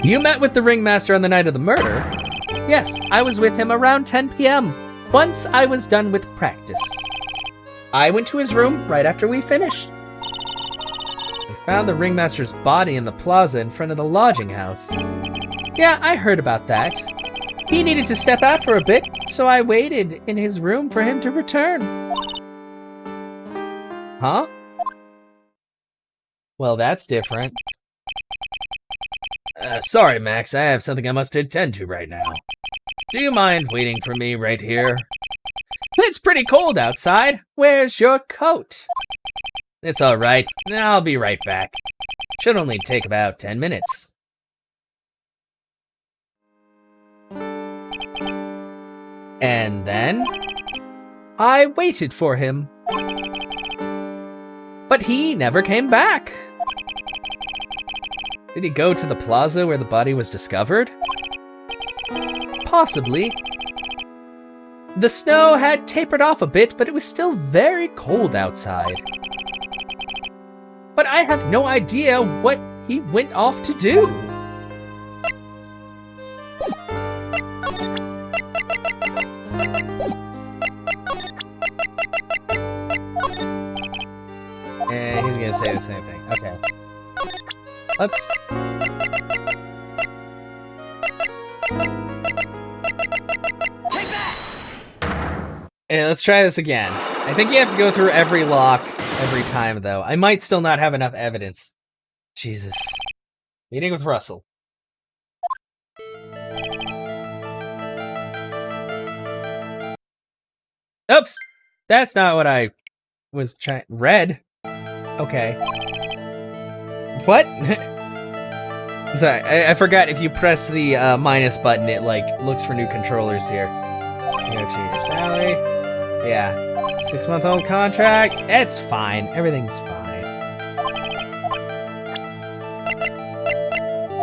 You met with the ringmaster on the night of the murder? Yes, I was with him around 10 p.m. once I was done with practice. I went to his room right after we finished. We found the ringmaster's body in the plaza in front of the lodging house. Yeah, I heard about that. He needed to step out for a bit, so I waited in his room for him to return. Huh? Well, that's different. Sorry, Max, I have something I must attend to right now. Do you mind waiting for me right here? It's pretty cold outside. Where's your coat? It's all right. I'll be right back. Should only take about 10 minutes. And then I waited for him. But he never came back. Did he go to the plaza where the body was discovered? Possibly. The snow had tapered off a bit, but it was still very cold outside. But I have no idea what he went off to do. And he's gonna say the same thing. Okay. Let's... Yeah, let's try this again. I think you have to go through every lock every time, though. I might still not have enough evidence. Jesus. Meeting with Russell. Oops! That's not what I was trying... Red? Okay. What? Sorry, I forgot if you press the minus button, it, like, looks for new controllers here. Negotiate your salary. Yeah. 6-month-old contract. It's fine. Everything's fine.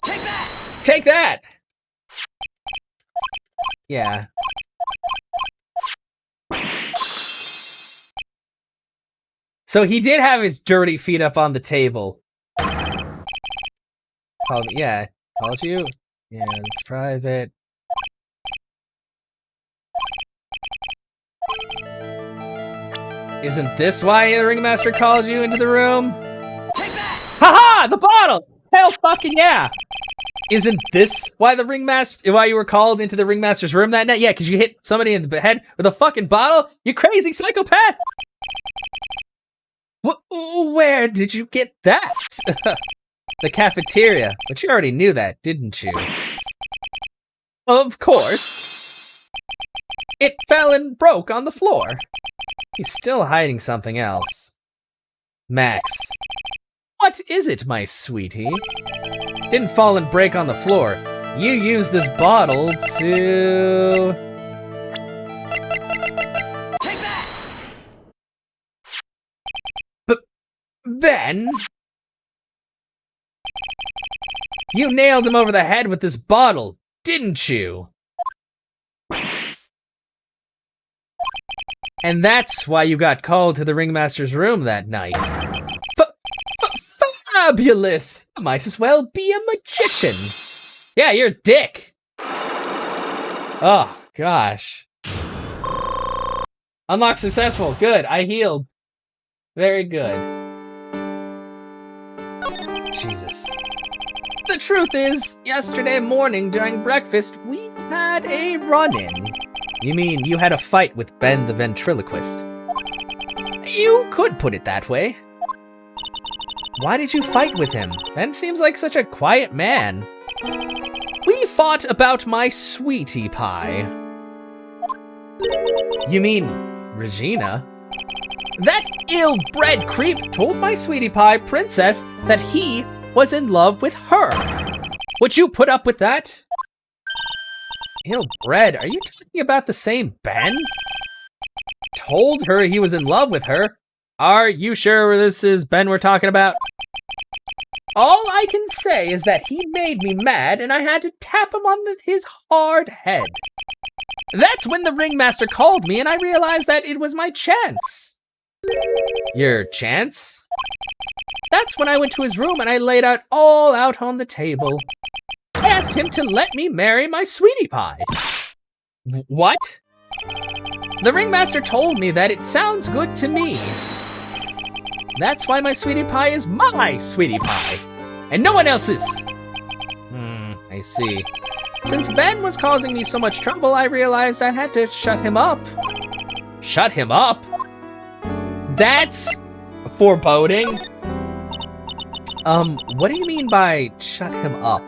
Take that! Take that! Yeah. So he did have his dirty feet up on the table. Yeah. Called you? Yeah, it's private. Isn't this why the ringmaster called you into the room? Take that! Haha! The bottle! Hell fucking yeah! Isn't this why why you were called into the ringmaster's room that night? Yeah, because you hit somebody in the head with a fucking bottle? You crazy psychopath! Where did you get that? The cafeteria. But you already knew that, didn't you? Of course. It fell and broke on the floor. He's still hiding something else. Max. What is it, my sweetie? Didn't fall and break on the floor. You used this bottle to... Take that! Ben? You nailed him over the head with this bottle, didn't you? And that's why you got called to the ringmaster's room that night. Fabulous! You might as well be a magician. Yeah, you're a dick. Oh, gosh. Unlock successful. Good. I healed. Very good. Jesus. The truth is, yesterday morning during breakfast, we had a run-in. You mean you had a fight with Ben the ventriloquist? You could put it that way. Why did you fight with him? Ben seems like such a quiet man. We fought about my sweetie pie. You mean Regina? That ill-bred creep told my sweetie pie princess that he was in love with her. Would you put up with that? Ill-bred? Are you talking about the same Ben? Told her he was in love with her? Are you sure this is Ben we're talking about? All I can say is that he made me mad and I had to tap him on his hard head. That's when the ringmaster called me and I realized that it was my chance. Your chance? That's when I went to his room and I laid out all out on the table. I asked him to let me marry my sweetie pie. What? The ringmaster told me that it sounds good to me. That's why my sweetie pie is my sweetie pie, and no one else's. I see. Since Ben was causing me so much trouble, I realized I had to shut him up. Shut him up? That's foreboding. What do you mean by shut him up?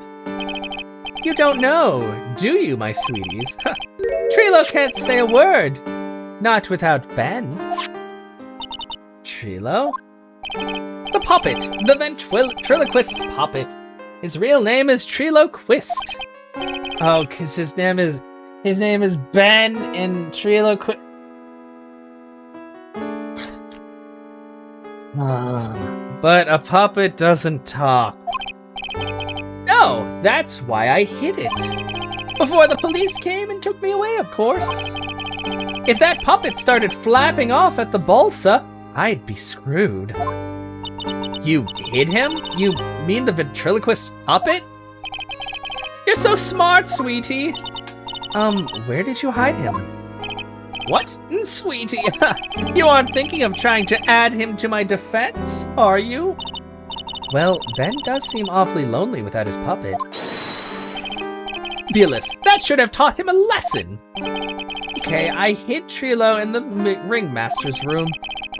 You don't know, do you, my sweeties? Trilo can't say a word. Not without Ben. Trilo? The puppet, the ventriloquist's puppet. His real name is Triloquist. Oh, cause his name is Ben and Triloquist. But a puppet doesn't talk. No, that's why I hid it. Before the police came and took me away, of course. If that puppet started flapping off at the balsa, I'd be screwed. You hid him? You mean the ventriloquist puppet? You're so smart, sweetie. Where did you hide him? What? Sweetie, you aren't thinking of trying to add him to my defense, are you? Well, Ben does seem awfully lonely without his puppet. Beerless, that should have taught him a lesson. Okay, I hid Trilo in the ringmaster's room.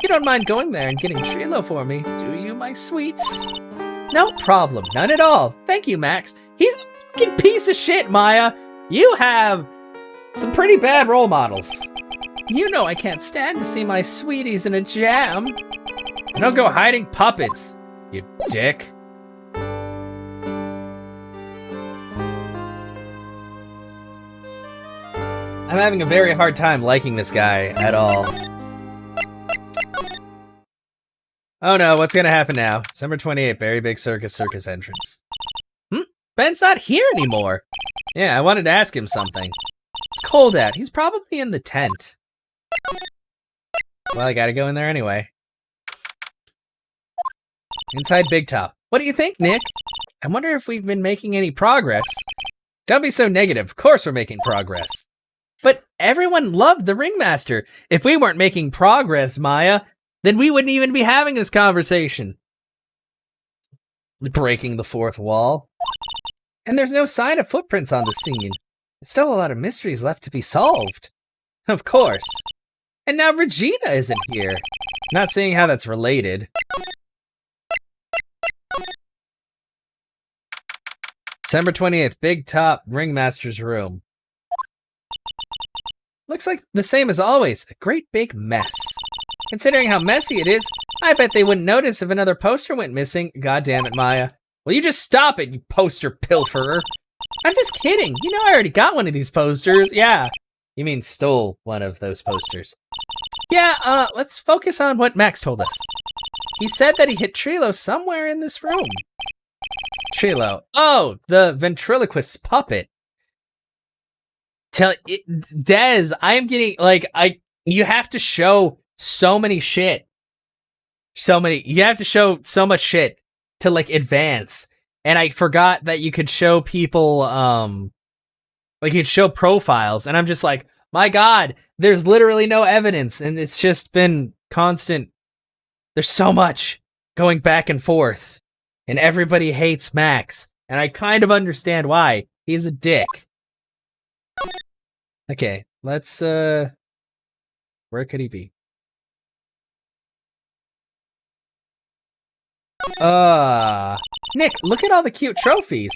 You don't mind going there and getting Trilo for me, do you, my sweets? No problem, none at all. Thank you, Max. He's a fucking piece of shit, Maya. You have some pretty bad role models. You know I can't stand to see my sweeties in a jam. And don't go hiding puppets, you dick. I'm having a very hard time liking this guy at all. Oh no, what's gonna happen now? December 28th, Very Big Circus entrance. Ben's not here anymore. Yeah, I wanted to ask him something. It's cold out. He's probably in the tent. Well, I gotta go in there anyway. Inside Big Top. What do you think, Nick? I wonder if we've been making any progress. Don't be so negative. Of course we're making progress. But everyone loved the ringmaster. If we weren't making progress, Maya, then we wouldn't even be having this conversation. Breaking the fourth wall. And there's no sign of footprints on the scene. There's still a lot of mysteries left to be solved. Of course. And now Regina isn't here. Not seeing how that's related. December 28th, Big Top Ringmaster's room. Looks like the same as always, a great big mess. Considering how messy it is, I bet they wouldn't notice if another poster went missing. God damn it, Maya. Will you just stop it, you poster pilferer? I'm just kidding. You know I already got one of these posters. Yeah. You mean stole one of those posters. Yeah, let's focus on what Max told us. He said that he hit Trilo somewhere in this room. Trilo. Oh, the ventriloquist's puppet. Dez, I'm getting, like, you have to show so many shit. You have to show so much shit to, like, advance. And I forgot that you could show people, like, you'd show profiles. And I'm just like, My God, there's literally no evidence, and it's just been constant. There's so much going back and forth, and everybody hates Max, and I kind of understand why. He's a dick. Okay, let's, where could he be? Nick, look at all the cute trophies.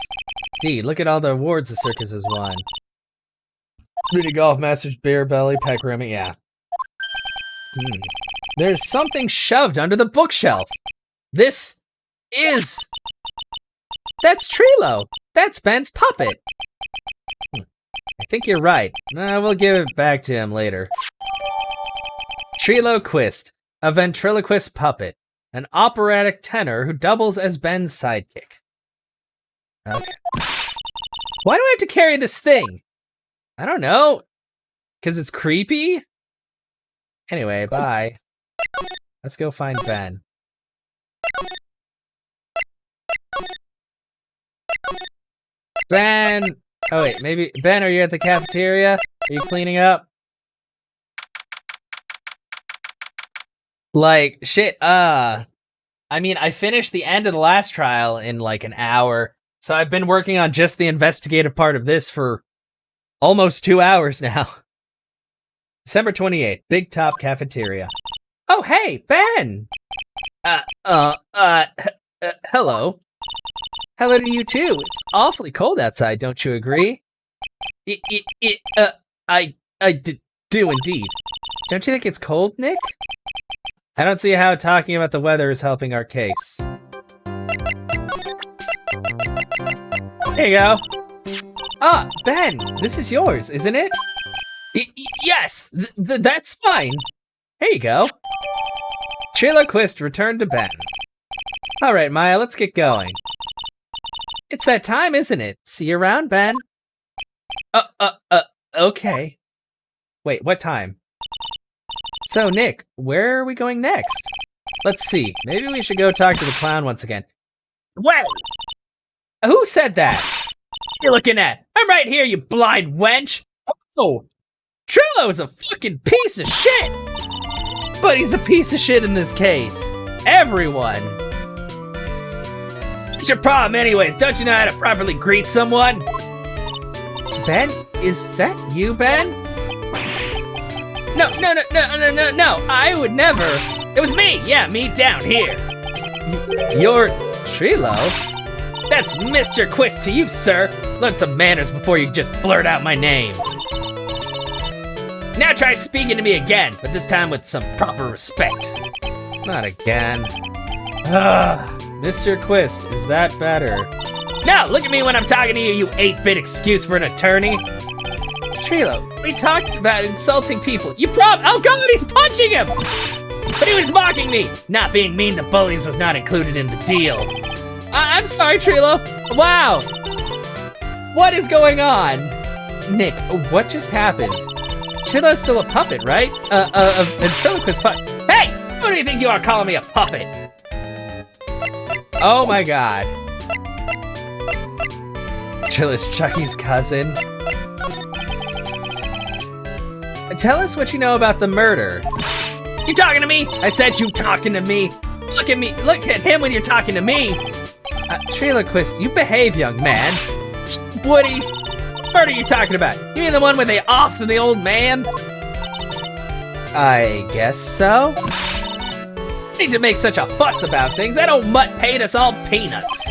D, look at all the awards the circus has won. Mini golf, masters, beer belly, peck rimming, yeah. There's something shoved under the bookshelf. That's Trilo. That's Ben's puppet. I think you're right. We'll give it back to him later. Triloquist, a ventriloquist puppet. An operatic tenor who doubles as Ben's sidekick. Okay. Why do I have to carry this thing? I don't know. Because it's creepy? Anyway, bye. Let's go find Ben. Ben! Oh wait, maybe... Ben, are you at the cafeteria? Are you cleaning up? Like, shit, I mean, I finished the end of the last trial in like an hour, so I've been working on just the investigative part of this for almost 2 hours now. December 28th, Big Top Cafeteria. Oh, hey, Ben! Hello. Hello to you too. It's awfully cold outside, don't you agree? I do indeed. Don't you think it's cold, Nick? I don't see how talking about the weather is helping our case. Here you go. Ah, Ben, this is yours, isn't it? Yes, that's fine. Here you go. Triloquist returned to Ben. All right, Maya, let's get going. It's that time, isn't it? See you around, Ben. Okay. Wait, what time? So, Nick, where are we going next? Let's see. Maybe we should go talk to the clown once again. Wait! Who said that? What are you looking at? I'm right here, you blind wench! Oh! Trillo's a fucking piece of shit! But he's a piece of shit in this case. Everyone! What's your problem anyways? Don't you know how to properly greet someone? Ben? Is that you, Ben? No, I would never. It was me, yeah, me down here. You're Trilo? That's Mr. Quist to you, sir. Learn some manners before you just blurt out my name. Now try speaking to me again, but this time with some proper respect. Not again. Mr. Quist, is that better? No, look at me when I'm talking to you, you 8-bit excuse for an attorney. Trilo, we talked about insulting people. Oh god, he's punching him! But he was mocking me! Not being mean to bullies was not included in the deal. I'm sorry, Trilo. Wow! What is going on? Nick, what just happened? Trilo's still a puppet, right? A ventriloquist puppet. Hey! Who do you think you are calling me a puppet? Oh my god. Trilo's Chucky's cousin. Tell us what you know about the murder. You talking to me? I said you talking to me. Look at me. Look at him when you're talking to me. Triloquist, you behave, young man. Woody, what murder are you talking about? You mean the one where they offed the old man? I guess so. Need to make such a fuss about things. That old mutt paid us all peanuts.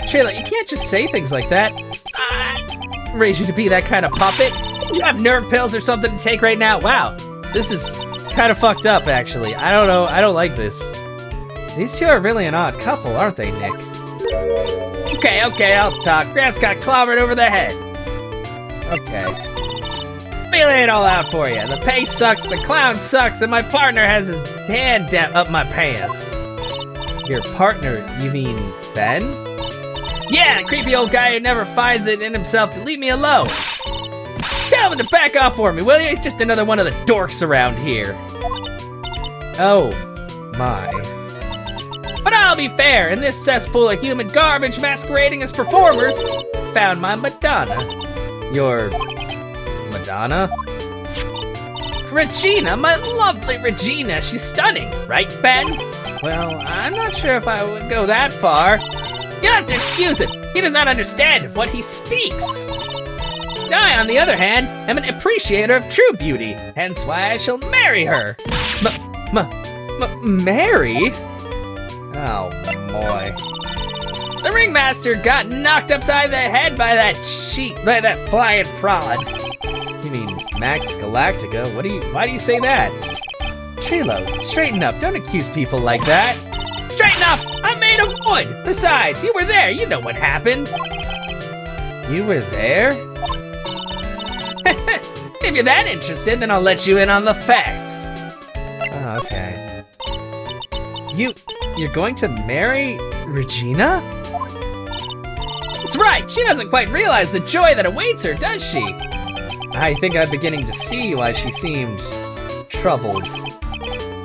Trilo, you can't just say things like that. I raise you to be that kind of puppet. Do you have nerve pills or something to take right now? Wow, this is kind of fucked up, actually. I don't know, I don't like this. These two are really an odd couple, aren't they, Nick? Okay, I'll talk. Gramps got clobbered over the head. Okay. Let me lay it all out for you. The pay sucks, the clown sucks, and my partner has his hand up my pants. Your partner, you mean Ben? Yeah, the creepy old guy who never finds it in himself to leave me alone. Tell him to back off for me, will you? He's just another one of the dorks around here. Oh, my. But I'll be fair, in this cesspool of human garbage masquerading as performers, found my Madonna. Your Madonna? Regina, my lovely Regina. She's stunning, right, Ben? Well, I'm not sure if I would go that far. You have to excuse him. He does not understand what he speaks. I, on the other hand, am an appreciator of true beauty, hence why I shall marry her. Marry? Oh, boy. The ringmaster got knocked upside the head by that flying fraud. You mean Max Galactica? Why do you say that? Trilo, straighten up. Don't accuse people like that. Straighten up! I'm made of wood! Besides, you were there. You know what happened. You were there? If you're that interested, then I'll let you in on the facts. Oh, okay. You're going to marry Regina? That's right! She doesn't quite realize the joy that awaits her, does she? I think I'm beginning to see why she seemed troubled.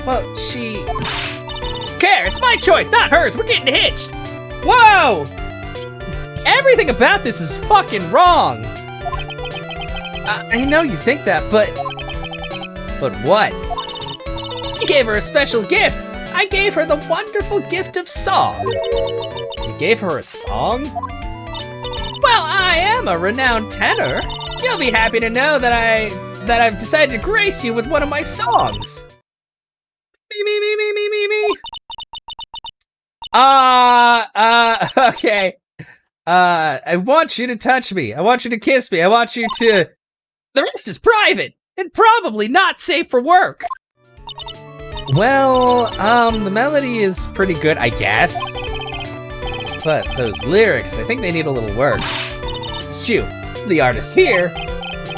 Well, she... Care, it's my choice, not hers. We're getting hitched. Whoa! Everything about this is fucking wrong. I know you think that, but what? You gave her a special gift. I gave her the wonderful gift of song. You gave her a song? Well, I am a renowned tenor. You'll be happy to know that I've decided to grace you with one of my songs. Me. Okay. I want you to touch me. I want you to kiss me. I want you to... The rest is private and probably not safe for work. Well, the melody is pretty good, I guess. But those lyrics, I think they need a little work. It's you, the artist here.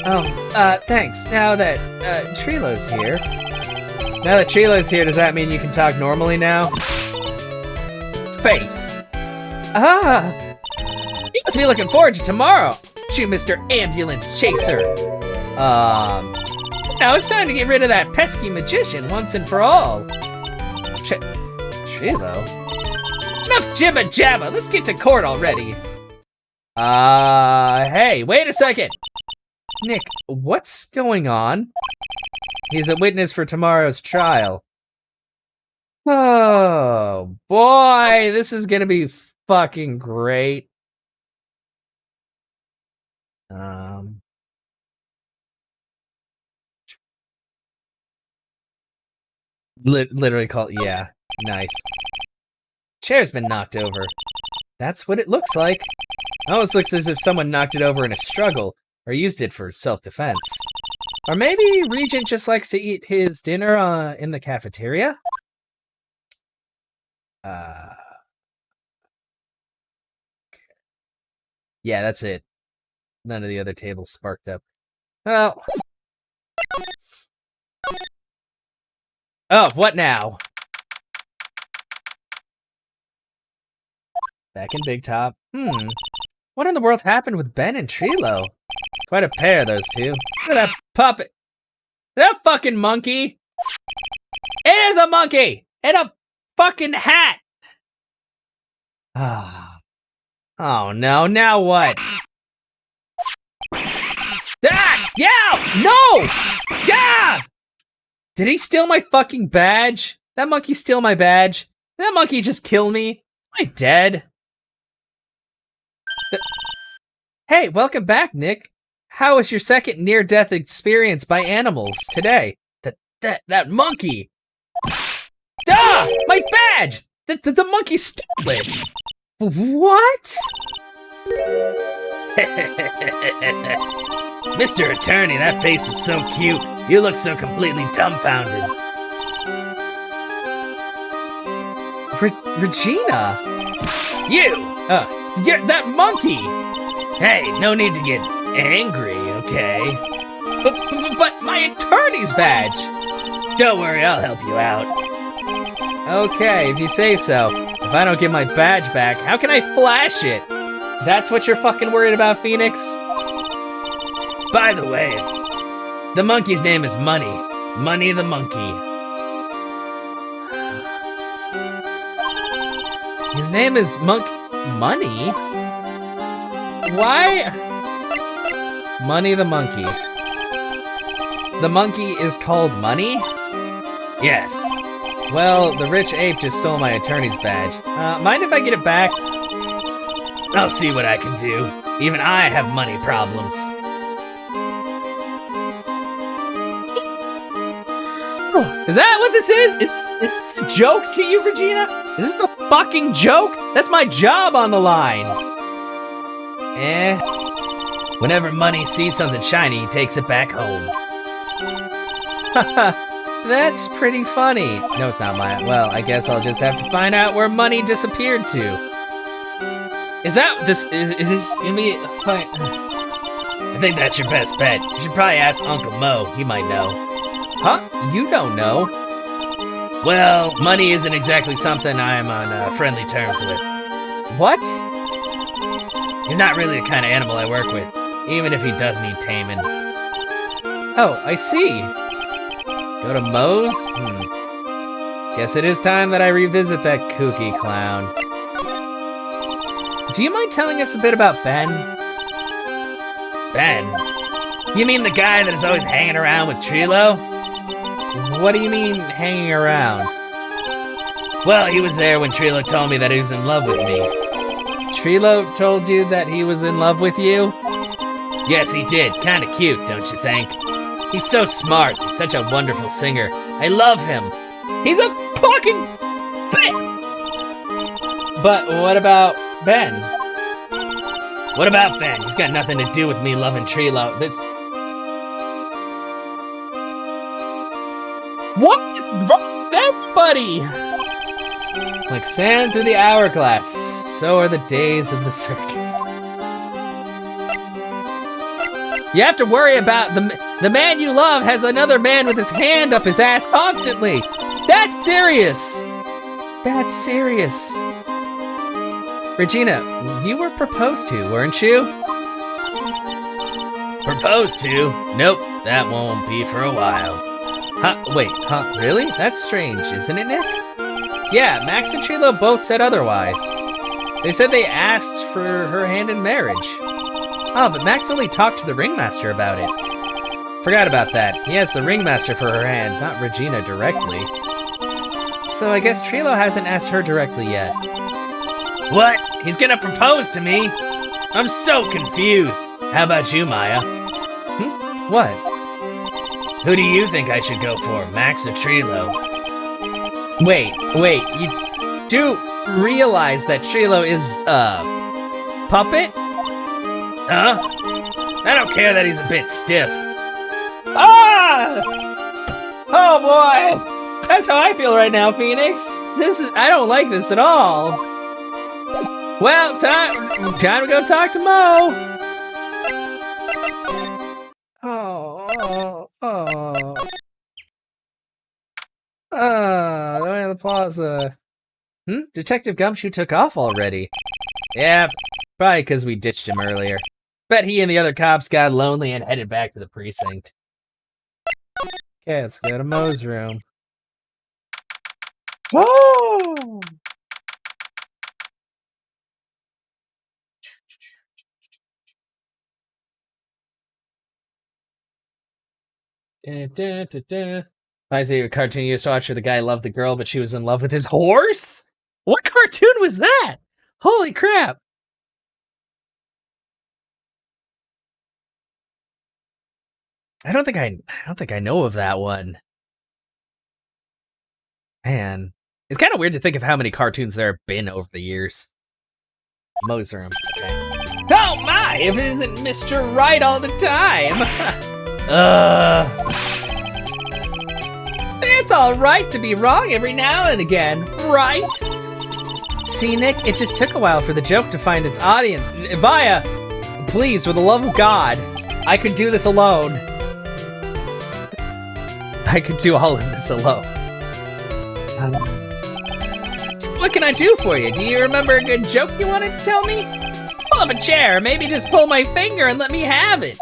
Oh, thanks. Now that, Trilo's here. Does that mean you can talk normally now? Face. Ah! You must be looking forward to tomorrow. You, Mr. Ambulance Chaser. Now it's time to get rid of that pesky magician once and for all. Trilo? Enough jibba jabba, let's get to court already. Hey, wait a second. Nick, what's going on? He's a witness for tomorrow's trial. Oh, boy, this is gonna be fucking great. Literally called, yeah, nice. Chair's been knocked over. That's what it looks like. Almost looks as if someone knocked it over in a struggle, or used it for self-defense. Or maybe Regent just likes to eat his dinner in the cafeteria? Okay. Yeah, that's it. None of the other tables sparked up. Oh. Oh, what now? Back in Big Top. What in the world happened with Ben and Trilo? Quite a pair, those two. Look at that puppet. That fucking monkey. It is a monkey! In a fucking hat! Oh no, now what? Ah! Yeah! No! Yeah! Did he steal my fucking badge? That monkey steal my badge? Did that monkey just kill me? Am I dead? Hey, welcome back, Nick. How was your second near-death experience by animals today? That monkey! Duh! My badge! The monkey stole it! What? Mr. Attorney, that face was so cute. You look so completely dumbfounded. Regina! You're that monkey! Hey, no need to get angry, okay? But my attorney's badge! Don't worry, I'll help you out. Okay, if you say so. If I don't get my badge back, how can I flash it? That's what you're fucking worried about, Phoenix? By the way, the monkey's name is Money. Money the monkey. His name is Money? Why? Money the monkey. the monkey is called Money? Yes. Well, the rich ape just stole my attorney's badge. Mind if I get it back? I'll see what I can do. Even I have money problems. Is that what this is? Is this a joke to you, Regina? Is this a fucking joke? That's my job on the line. Whenever Money sees something shiny, he takes it back home. Haha, that's pretty funny. No, it's not mine. Well, I guess I'll just have to find out where Money disappeared to. Is this gonna be... I think that's your best bet. You should probably ask Uncle Mo. He might know. Huh? You don't know? Well, Money isn't exactly something I'm on friendly terms with. What? He's not really the kind of animal I work with, even if he does need taming. Oh, I see. Go to Moe's? Guess it is time that I revisit that kooky clown. Do you mind telling us a bit about Ben? Ben? You mean the guy that is always hanging around with Trilo? What do you mean, hanging around? Well, he was there when Trilo told me that he was in love with me. Trilo told you that he was in love with you? Yes, he did. Kinda cute, don't you think? He's so smart. He's such a wonderful singer. I love him. He's a fucking bitch! But what about Ben? What about Ben? He's got nothing to do with me loving Trilo. That's... What is wrong with everybody? Like sand through the hourglass, so are the days of the circus. You have to worry about the man you love has another man with his hand up his ass constantly. That's serious. That's serious. Regina, you were proposed to, weren't you? Proposed to? Nope, that won't be for a while. Really? That's strange, isn't it, Nick? Yeah, Max and Trilo both said otherwise. They said they asked for her hand in marriage. Oh, but Max only talked to the ringmaster about it. Forgot about that. He has the ringmaster for her hand, not Regina directly. So I guess Trilo hasn't asked her directly yet. What? He's gonna propose to me? I'm so confused. How about you, Maya? What? Who do you think I should go for, Max or Trilo? Wait, you do realize that Trilo is, puppet? Huh? I don't care that he's a bit stiff. Ah! Oh boy! That's how I feel right now, Phoenix. I don't like this at all. Well, time to go talk to Mo. The way of the plaza. Detective Gumshoe took off already. Yeah, probably because we ditched him earlier. Bet he and the other cops got lonely and headed back to the precinct. Okay, let's go to Mo's room. Whoa! I see a cartoon you used to watch where the guy loved the girl, but she was in love with his horse? What cartoon was that? Holy crap! I don't think I know of that one. Man, it's kind of weird to think of how many cartoons there have been over the years. Mo's room. Okay. Oh my! If it isn't Mr. Right all the time. It's all right to be wrong every now and again, right? See, Nick, it just took a while for the joke to find its audience. Vaya, please, for the love of God, I could do this alone. I could do all of this alone. So what can I do for you? Do you remember a good joke you wanted to tell me? Pull up a chair, maybe just pull my finger and let me have it.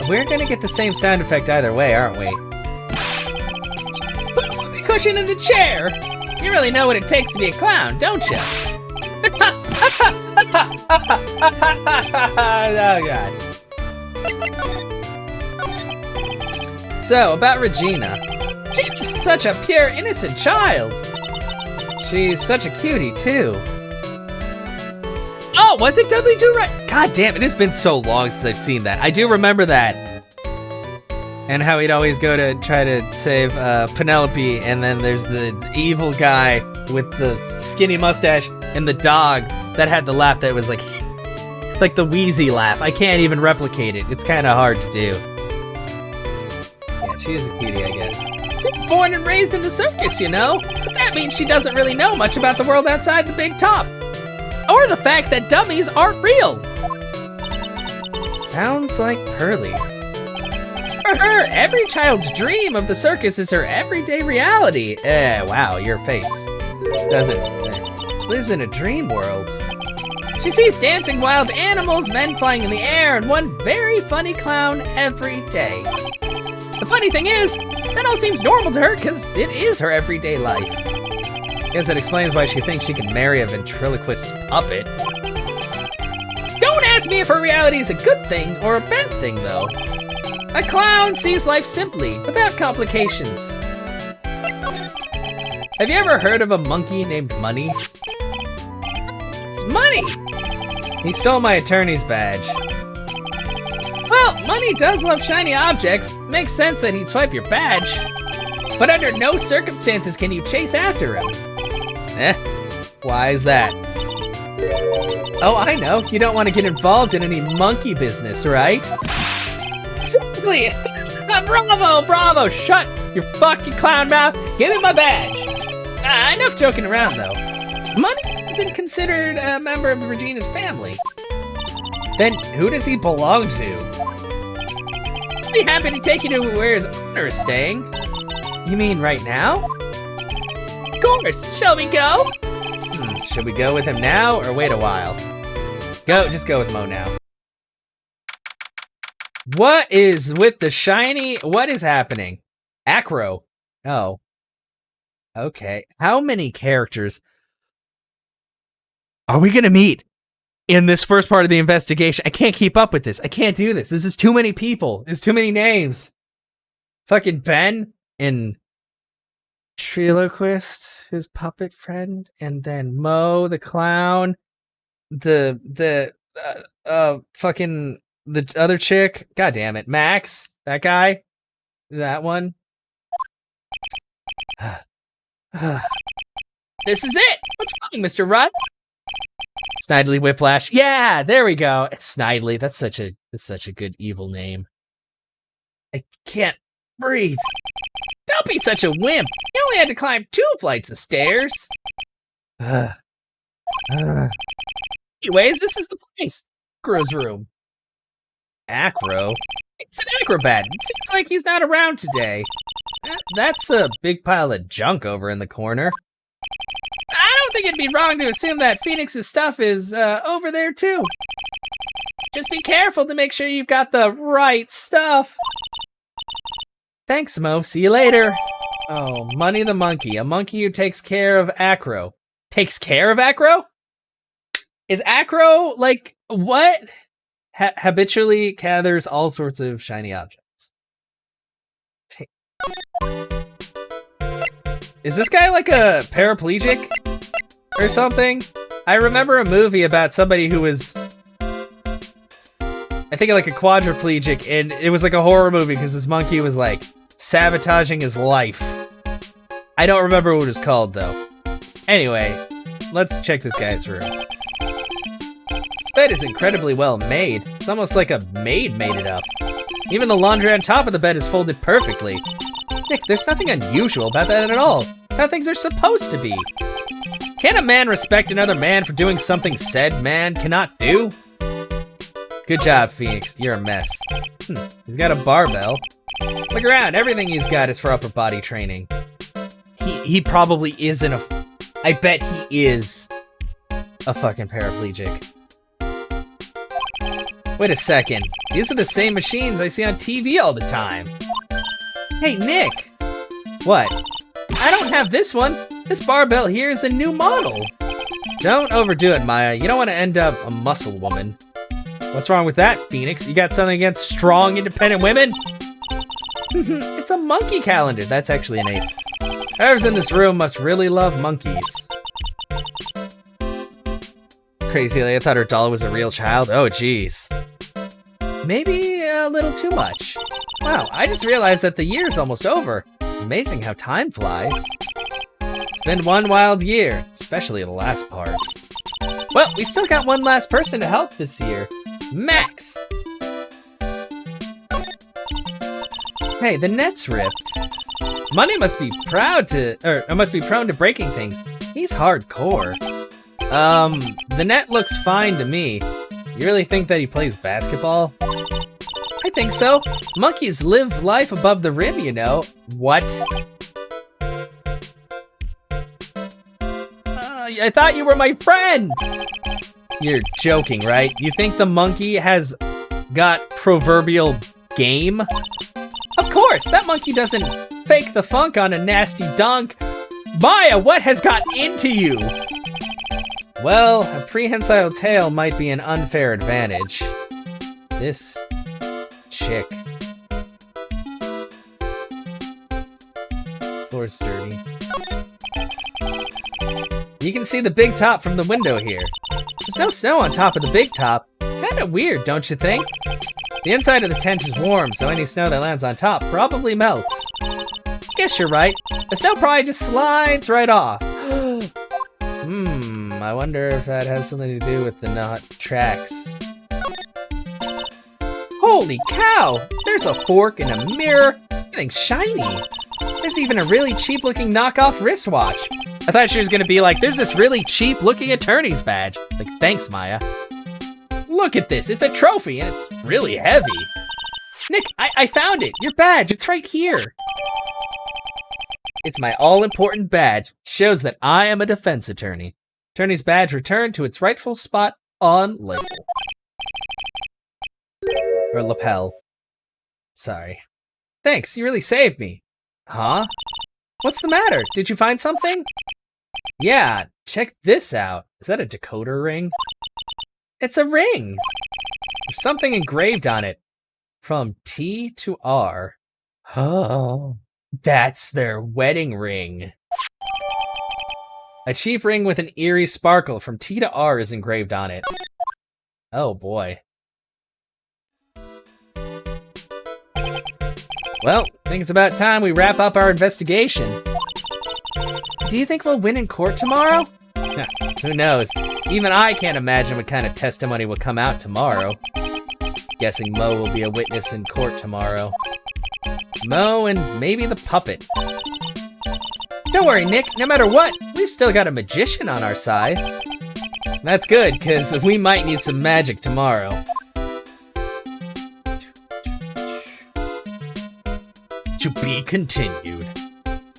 We're gonna get the same sound effect either way, aren't we? Put a whoopee cushion in the chair! You really know what it takes to be a clown, don't you? Oh, God. So, about Regina. Regina's such a pure, innocent child. She's such a cutie, too. Oh, was it Dudley Do-Right? God damn, it has been so long since I've seen that. I do remember that. And how he'd always go to try to save Penelope, and then there's the evil guy with the skinny mustache and the dog that had the laugh that was like the wheezy laugh. I can't even replicate it. It's kind of hard to do. Yeah, she is a cutie, I guess. Born and raised in the circus, you know? But that means she doesn't really know much about the world outside the big top. Or the fact that dummies aren't real. Sounds like Pearly. For her, every child's dream of the circus is her everyday reality. Wow, your face. She lives in a dream world. She sees dancing wild animals, men flying in the air, and one very funny clown every day. The funny thing is, that all seems normal to her because it is her everyday life. Guess that explains why she thinks she can marry a ventriloquist puppet. Don't ask me if her reality is a good thing or a bad thing, though. A clown sees life simply, without complications. Have you ever heard of a monkey named Money? It's Money! He stole my attorney's badge. Well, Money does love shiny objects. Makes sense that he'd swipe your badge. But under no circumstances can you chase after him. Why is that? Oh, I know. You don't want to get involved in any monkey business, right? Exactly! Bravo! Shut your fucking clown mouth! Give me my badge! Enough joking around, though. Money isn't considered a member of Regina's family. Then who does he belong to? I'd be happy to take you to where his owner is staying. You mean right now? Of course! Shall we go? Should we go with him now or wait a while? Just go with Mo now. What is with the shiny? What is happening? Acro. Oh. Okay. How many characters are we gonna meet in this first part of the investigation? I can't keep up with this. I can't do this. This is too many people. There's too many names. Fucking Ben and Triloquist, his puppet friend, and then Mo the clown, fucking the other chick. God damn it, Max, that guy, that one. This is it. What's wrong, Mr. Rudd? Snidely Whiplash. Yeah, there we go. Snidely. That's such a good evil name. I can't breathe. Don't be such a wimp. You only had to climb 2 flights of stairs. Anyways, this is the place. Acro's room. Acro? It's an acrobat. It seems like he's not around today. That's a big pile of junk over in the corner. I don't think it'd be wrong to assume that Phoenix's stuff is over there too. Just be careful to make sure you've got the right stuff. Thanks, Mo. See you later. Oh, Money the monkey. A monkey who takes care of Acro. Takes care of Acro? Is Acro, like, what? Habitually gathers all sorts of shiny objects. Is this guy like a paraplegic or something? I remember a movie about somebody who was, I think, like a quadriplegic, and it was like a horror movie because this monkey was like sabotaging his life. I don't remember what it was called though. Anyway, let's check this guy's room. This bed is incredibly well made. It's almost like a maid made it up. Even the laundry on top of the bed is folded perfectly. Nick, there's nothing unusual about that at all. It's how things are supposed to be. Can a man respect another man for doing something said man cannot do? Good job, Phoenix. You're a mess. He's got a barbell. Look around. Everything he's got is for upper body training. He probably isn't a... I bet he is a fucking paraplegic. Wait a second. These are the same machines I see on TV all the time. Hey, Nick. What? I don't have this one. This barbell here is a new model. Don't overdo it, Maya. You don't want to end up a muscle woman. What's wrong with that, Phoenix? You got something against strong, independent women? It's a monkey calendar. That's actually an 8. Whoever's in this room must really love monkeys. Crazy lady, I thought her doll was a real child. Oh, jeez. Maybe a little too much. Wow, I just realized that the year's almost over. Amazing how time flies. It's been one wild year, especially the last part. Well, we still got one last person to help this year. Max! Hey, the net's ripped. Money must be prone to breaking things. He's hardcore. The net looks fine to me. You really think that he plays basketball? I think so. Monkeys live life above the rim, you know. What? I thought you were my friend! You're joking, right? You think the monkey has got proverbial game? Of course, that monkey doesn't fake the funk on a nasty dunk. Maya, what has got into you? Well, a prehensile tail might be an unfair advantage. This chick. Floor's dirty. You can see the big top from the window here. There's no snow on top of the big top. Kinda weird, don't you think? The inside of the tent is warm, so any snow that lands on top probably melts. Guess you're right. The snow probably just slides right off. I wonder if that has something to do with the knot tracks. Holy cow! There's a fork and a mirror. Everything's shiny. There's even a really cheap looking knockoff wristwatch. I thought she was gonna be like, there's this really cheap looking attorney's badge. Like, thanks, Maya. Look at this, it's a trophy and it's really heavy. Nick, I found it, your badge, it's right here. It's my all-important badge. Shows that I am a defense attorney. Attorney's badge returned to its rightful spot on label. Or lapel. Sorry. Thanks, you really saved me. Huh? What's the matter? Did you find something? Yeah, check this out. Is that a decoder ring? It's a ring! There's something engraved on it. From T to R. Oh, that's their wedding ring. A cheap ring with an eerie sparkle from T to R is engraved on it. Oh boy. Well, I think it's about time we wrap up our investigation. Do you think we'll win in court tomorrow? Who knows? Even I can't imagine what kind of testimony will come out tomorrow. Guessing Mo will be a witness in court tomorrow. Mo and maybe the puppet. Don't worry, Nick. No matter what, we've still got a magician on our side. That's good, because we might need some magic tomorrow. To be continued.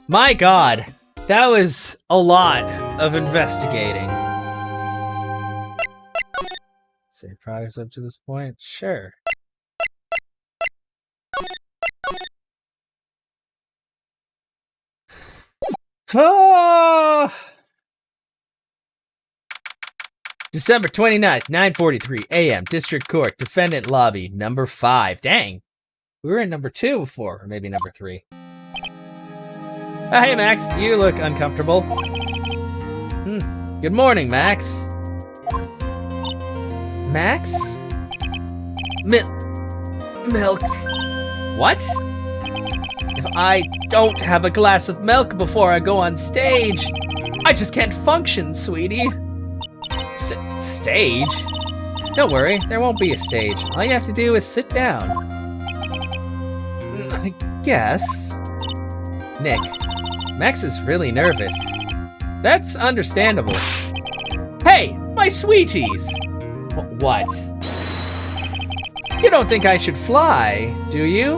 My God, that was a lot of investigating. Save progress up to this point? Sure. Oh! December 29th, 9:43 a.m. District Court, Defendant Lobby, number 5. Dang. We were in number 2 before, or maybe number 3. Oh, hey, Max. You look uncomfortable. Good morning, Max. Max? Milk. What? If I don't have a glass of milk before I go on stage, I just can't function, sweetie. Stage? Don't worry, there won't be a stage. All you have to do is sit down. I guess. Nick, Max is really nervous. That's understandable. Hey, my sweeties! What? You don't think I should fly, do you?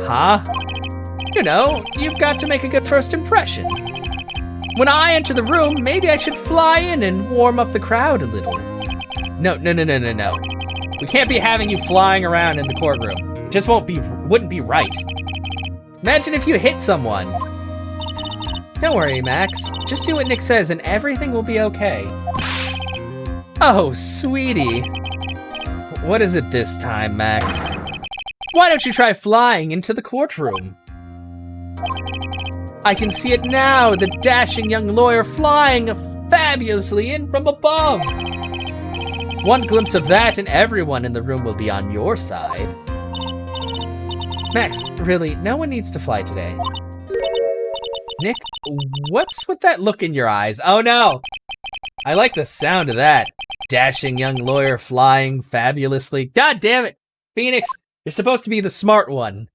Huh? You know, you've got to make a good first impression. When I enter the room, maybe I should fly in and warm up the crowd a little. No. We can't be having you flying around in the courtroom. It just wouldn't be right. Imagine if you hit someone. Don't worry, Max. Just do what Nick says and everything will be okay. Oh, sweetie. What is it this time, Max? Why don't you try flying into the courtroom? I can see it now, the dashing young lawyer flying fabulously in from above. One glimpse of that and everyone in the room will be on your side. Max, really, no one needs to fly today. Nick, what's with that look in your eyes? Oh no! I like the sound of that. Dashing young lawyer flying fabulously. God damn it! Phoenix, you're supposed to be the smart one.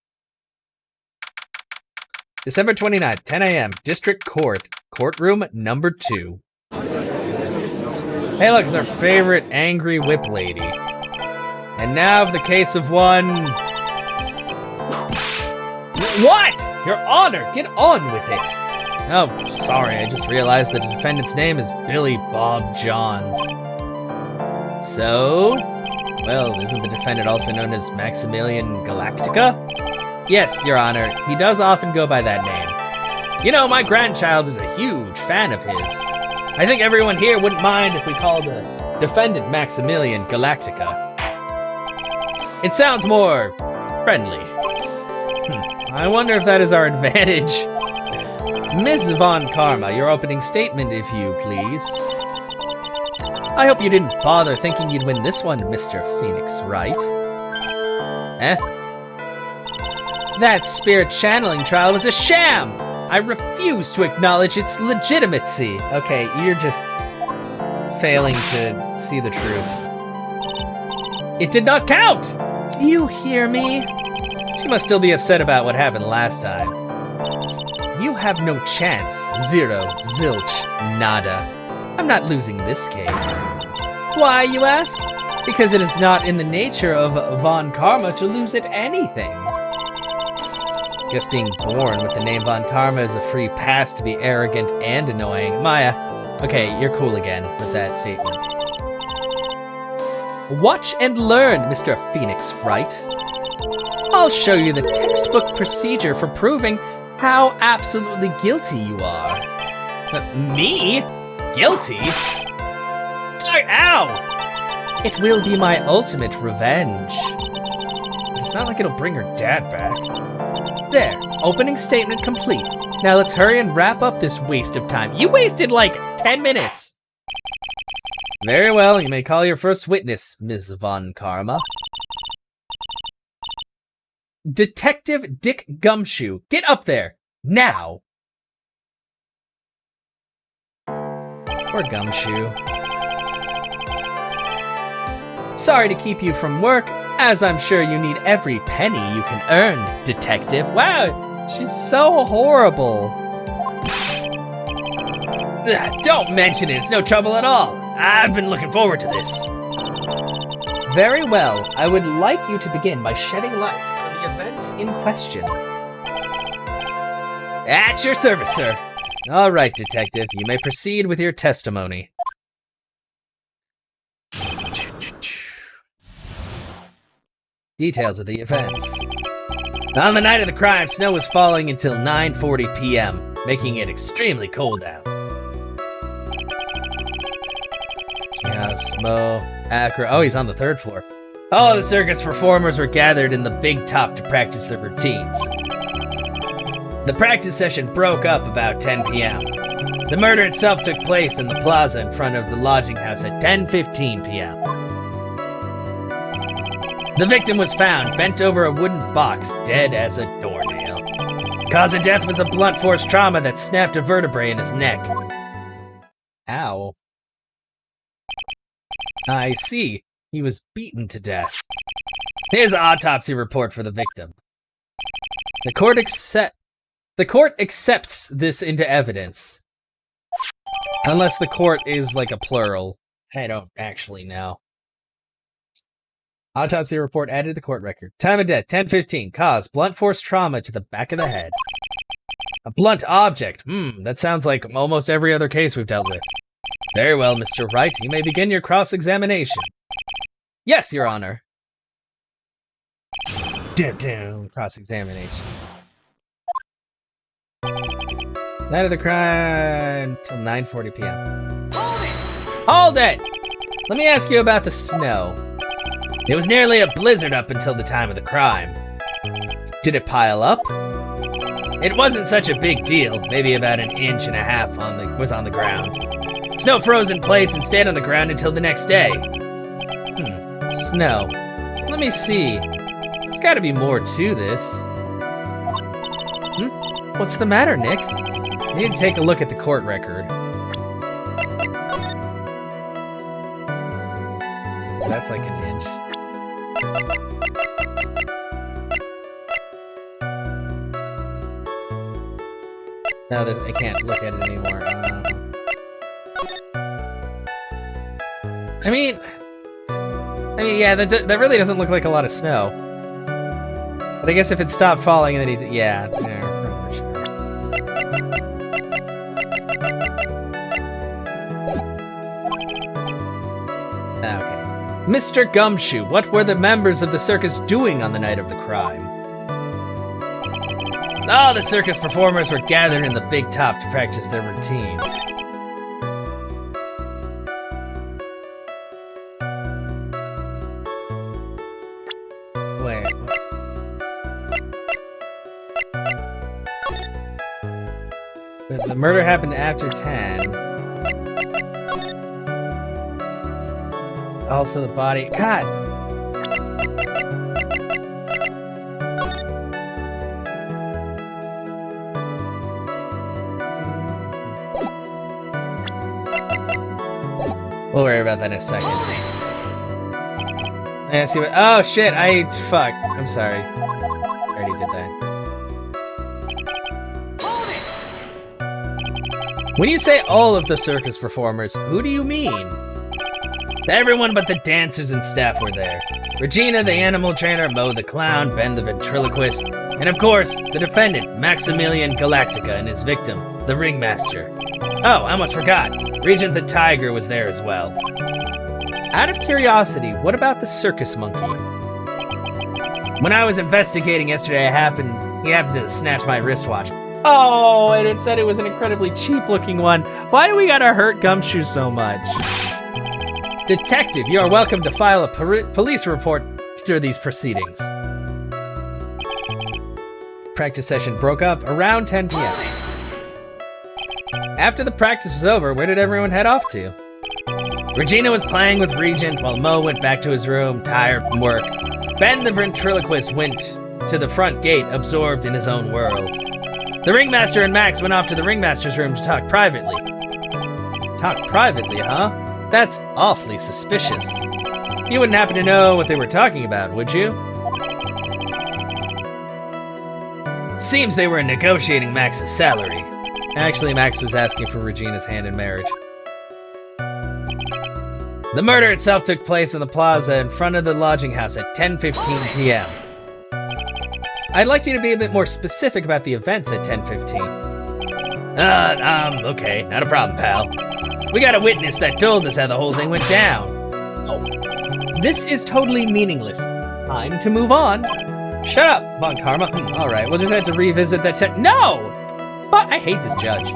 December 29th, 10 a.m., District Court, courtroom number 2. Hey look, it's our favorite angry whip lady. And now for the case of one... What? Your Honor, get on with it. Oh, sorry, I just realized the defendant's name is Billy Bob Johns. So, well, isn't the defendant also known as Maximilian Galactica? Yes, Your Honor, he does often go by that name. You know, my grandchild is a huge fan of his. I think everyone here wouldn't mind if we called the defendant Maximilian Galactica. It sounds more friendly. I wonder if that is our advantage. Ms. Von Karma, your opening statement, if you please. I hope you didn't bother thinking you'd win this one, Mr. Phoenix, right? Eh? That spirit channeling trial was a sham! I refuse to acknowledge its legitimacy. Okay, you're just failing to see the truth. It did not count! Do you hear me? She must still be upset about what happened last time. You have no chance. Zero, zilch, nada. I'm not losing this case. Why, you ask? Because it is not in the nature of Von Karma to lose at anything. Guess being born with the name Von Karma is a free pass to be arrogant and annoying. Maya, okay, you're cool again with that statement. Watch and learn, Mr. Phoenix, right? I'll show you the textbook procedure for proving how absolutely guilty you are. Me? Guilty? Ow! It will be my ultimate revenge. It's not like it'll bring her dad back. There, opening statement complete. Now let's hurry and wrap up this waste of time. You wasted like 10 minutes. Very well, you may call your first witness, Ms. Von Karma. Detective Dick Gumshoe, get up there, now! Poor Gumshoe. Sorry to keep you from work, as I'm sure you need every penny you can earn, detective. Wow, she's so horrible. Ugh, don't mention it, it's no trouble at all. I've been looking forward to this. Very well, I would like you to begin by shedding light on the events in question. At your service, sir. All right, detective, you may proceed with your testimony. Details of the events. On the night of the crime, snow was falling until 9:40 p.m., making it extremely cold out. Mo, Acro. Oh, he's on the 3rd floor. All the circus performers were gathered in the big top to practice their routines. The practice session broke up about 10 p.m. The murder itself took place in the plaza in front of the lodging house at 10:15 p.m. The victim was found bent over a wooden box, dead as a doornail. Cause of death was a blunt force trauma that snapped a vertebrae in his neck. Ow. I see. He was beaten to death. Here's the autopsy report for the victim. The court accepts this into evidence. Unless the court is like a plural. I don't actually know. Autopsy report added to the court record. Time of death, 10:15. Cause, blunt force trauma to the back of the head. A blunt object. That sounds like almost every other case we've dealt with. Very well, Mr. Wright. You may begin your cross-examination. Yes, Your Honor. Cross-examination. Night of the crime till 9:40 p.m. Hold it! Hold it! Let me ask you about the snow. It was nearly a blizzard up until the time of the crime. Did it pile up? It wasn't such a big deal. Maybe about 1.5 inches was on the ground. Snow froze in place and stayed on the ground until the next day. Snow. Let me see. There's gotta be more to this. What's the matter, Nick? I need to take a look at the court record. So that's like 1 inch. No, I can't look at it anymore. I mean, yeah, that really doesn't look like a lot of snow. But I guess if it stopped falling and then yeah, sure. Okay. Mr. Gumshoe, what were the members of the circus doing on the night of the crime? Oh, the circus performers were gathered in the big top to practice their routines. Wait. But the murder happened after 10. Also the body... God! We'll worry about that in a second. Yeah, see what... Oh, shit! Fuck. I'm sorry. I already did that. When you say all of the circus performers, who do you mean? Everyone but the dancers and staff were there. Regina, the animal trainer, Mo the clown, Ben the ventriloquist, and of course, the defendant, Maximilian Galactica, and his victim, the ringmaster. Oh, I almost forgot. Regent the tiger was there as well. Out of curiosity, what about the circus monkey? When I was investigating yesterday, he happened to snatch my wristwatch. Oh, and it said it was an incredibly cheap-looking one. Why do we gotta hurt Gumshoe so much? Detective, you are welcome to file a police report after these proceedings. Practice session broke up around 10 p.m. After the practice was over, where did everyone head off to? Regina was playing with Regent while Mo went back to his room, tired from work. Ben the ventriloquist went to the front gate, absorbed in his own world. The ringmaster and Max went off to the ringmaster's room to talk privately. Talk privately, huh? That's awfully suspicious. You wouldn't happen to know what they were talking about, would you? It seems they were negotiating Max's salary. Actually, Max was asking for Regina's hand in marriage. The murder itself took place in the plaza in front of the lodging house at 10:15 p.m. I'd like you to be a bit more specific about the events at 10:15. Okay, not a problem, pal. We got a witness that told us how the whole thing went down. Oh, this is totally meaningless. Time to move on. Shut up, Von Karma. All right, we'll just have to revisit that No! But I hate this judge.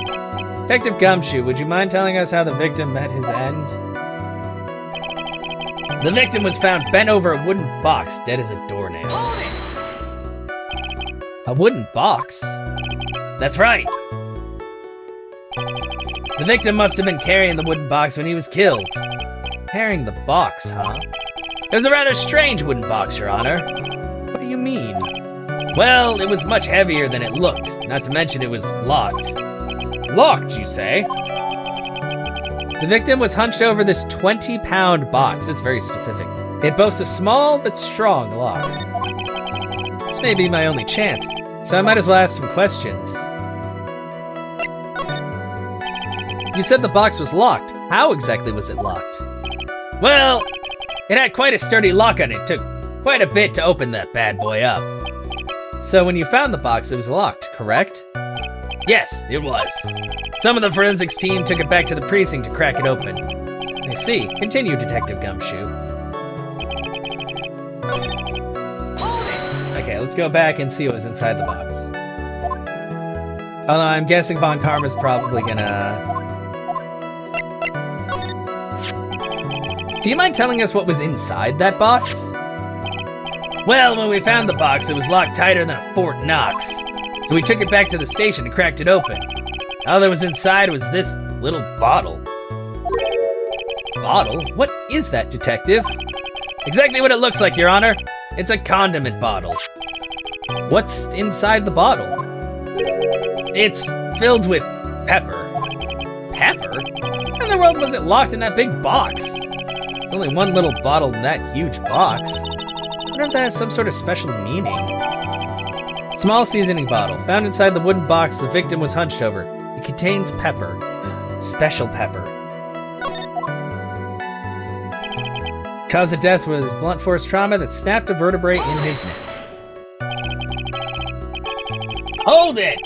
Detective Gumshoe, would you mind telling us how the victim met his end? The victim was found bent over a wooden box, dead as a doornail. A wooden box? That's right. The victim must have been carrying the wooden box when he was killed. Carrying the box, huh? It was a rather strange wooden box, Your Honor. What do you mean? Well, it was much heavier than it looked, not to mention it was locked. Locked, you say? The victim was hunched over this 20-pound box. It's very specific. It boasts a small but strong lock. This may be my only chance, so I might as well ask some questions. You said the box was locked. How exactly was it locked? Well, it had quite a sturdy lock on it. It took quite a bit to open that bad boy up. So when you found the box, it was locked, correct? Yes, it was. Some of the forensics team took it back to the precinct to crack it open. I see. Continue, Detective Gumshoe. Okay, let's go back and see what was inside the box. Although I'm guessing Von Karma's probably gonna... Do you mind telling us what was inside that box? Well, when we found the box, it was locked tighter than a Fort Knox. So we took it back to the station and cracked it open. All that was inside was this little bottle. Bottle? What is that, Detective? Exactly what it looks like, Your Honor. It's a condiment bottle. What's inside the bottle? It's filled with pepper. Pepper? How in the world was it locked in that big box? It's only one little bottle in that huge box. I wonder if that has some sort of special meaning. Small seasoning bottle. Found inside the wooden box the victim was hunched over. It contains pepper. Special pepper. Cause of death was blunt force trauma that snapped a vertebrae in his neck. Hold it!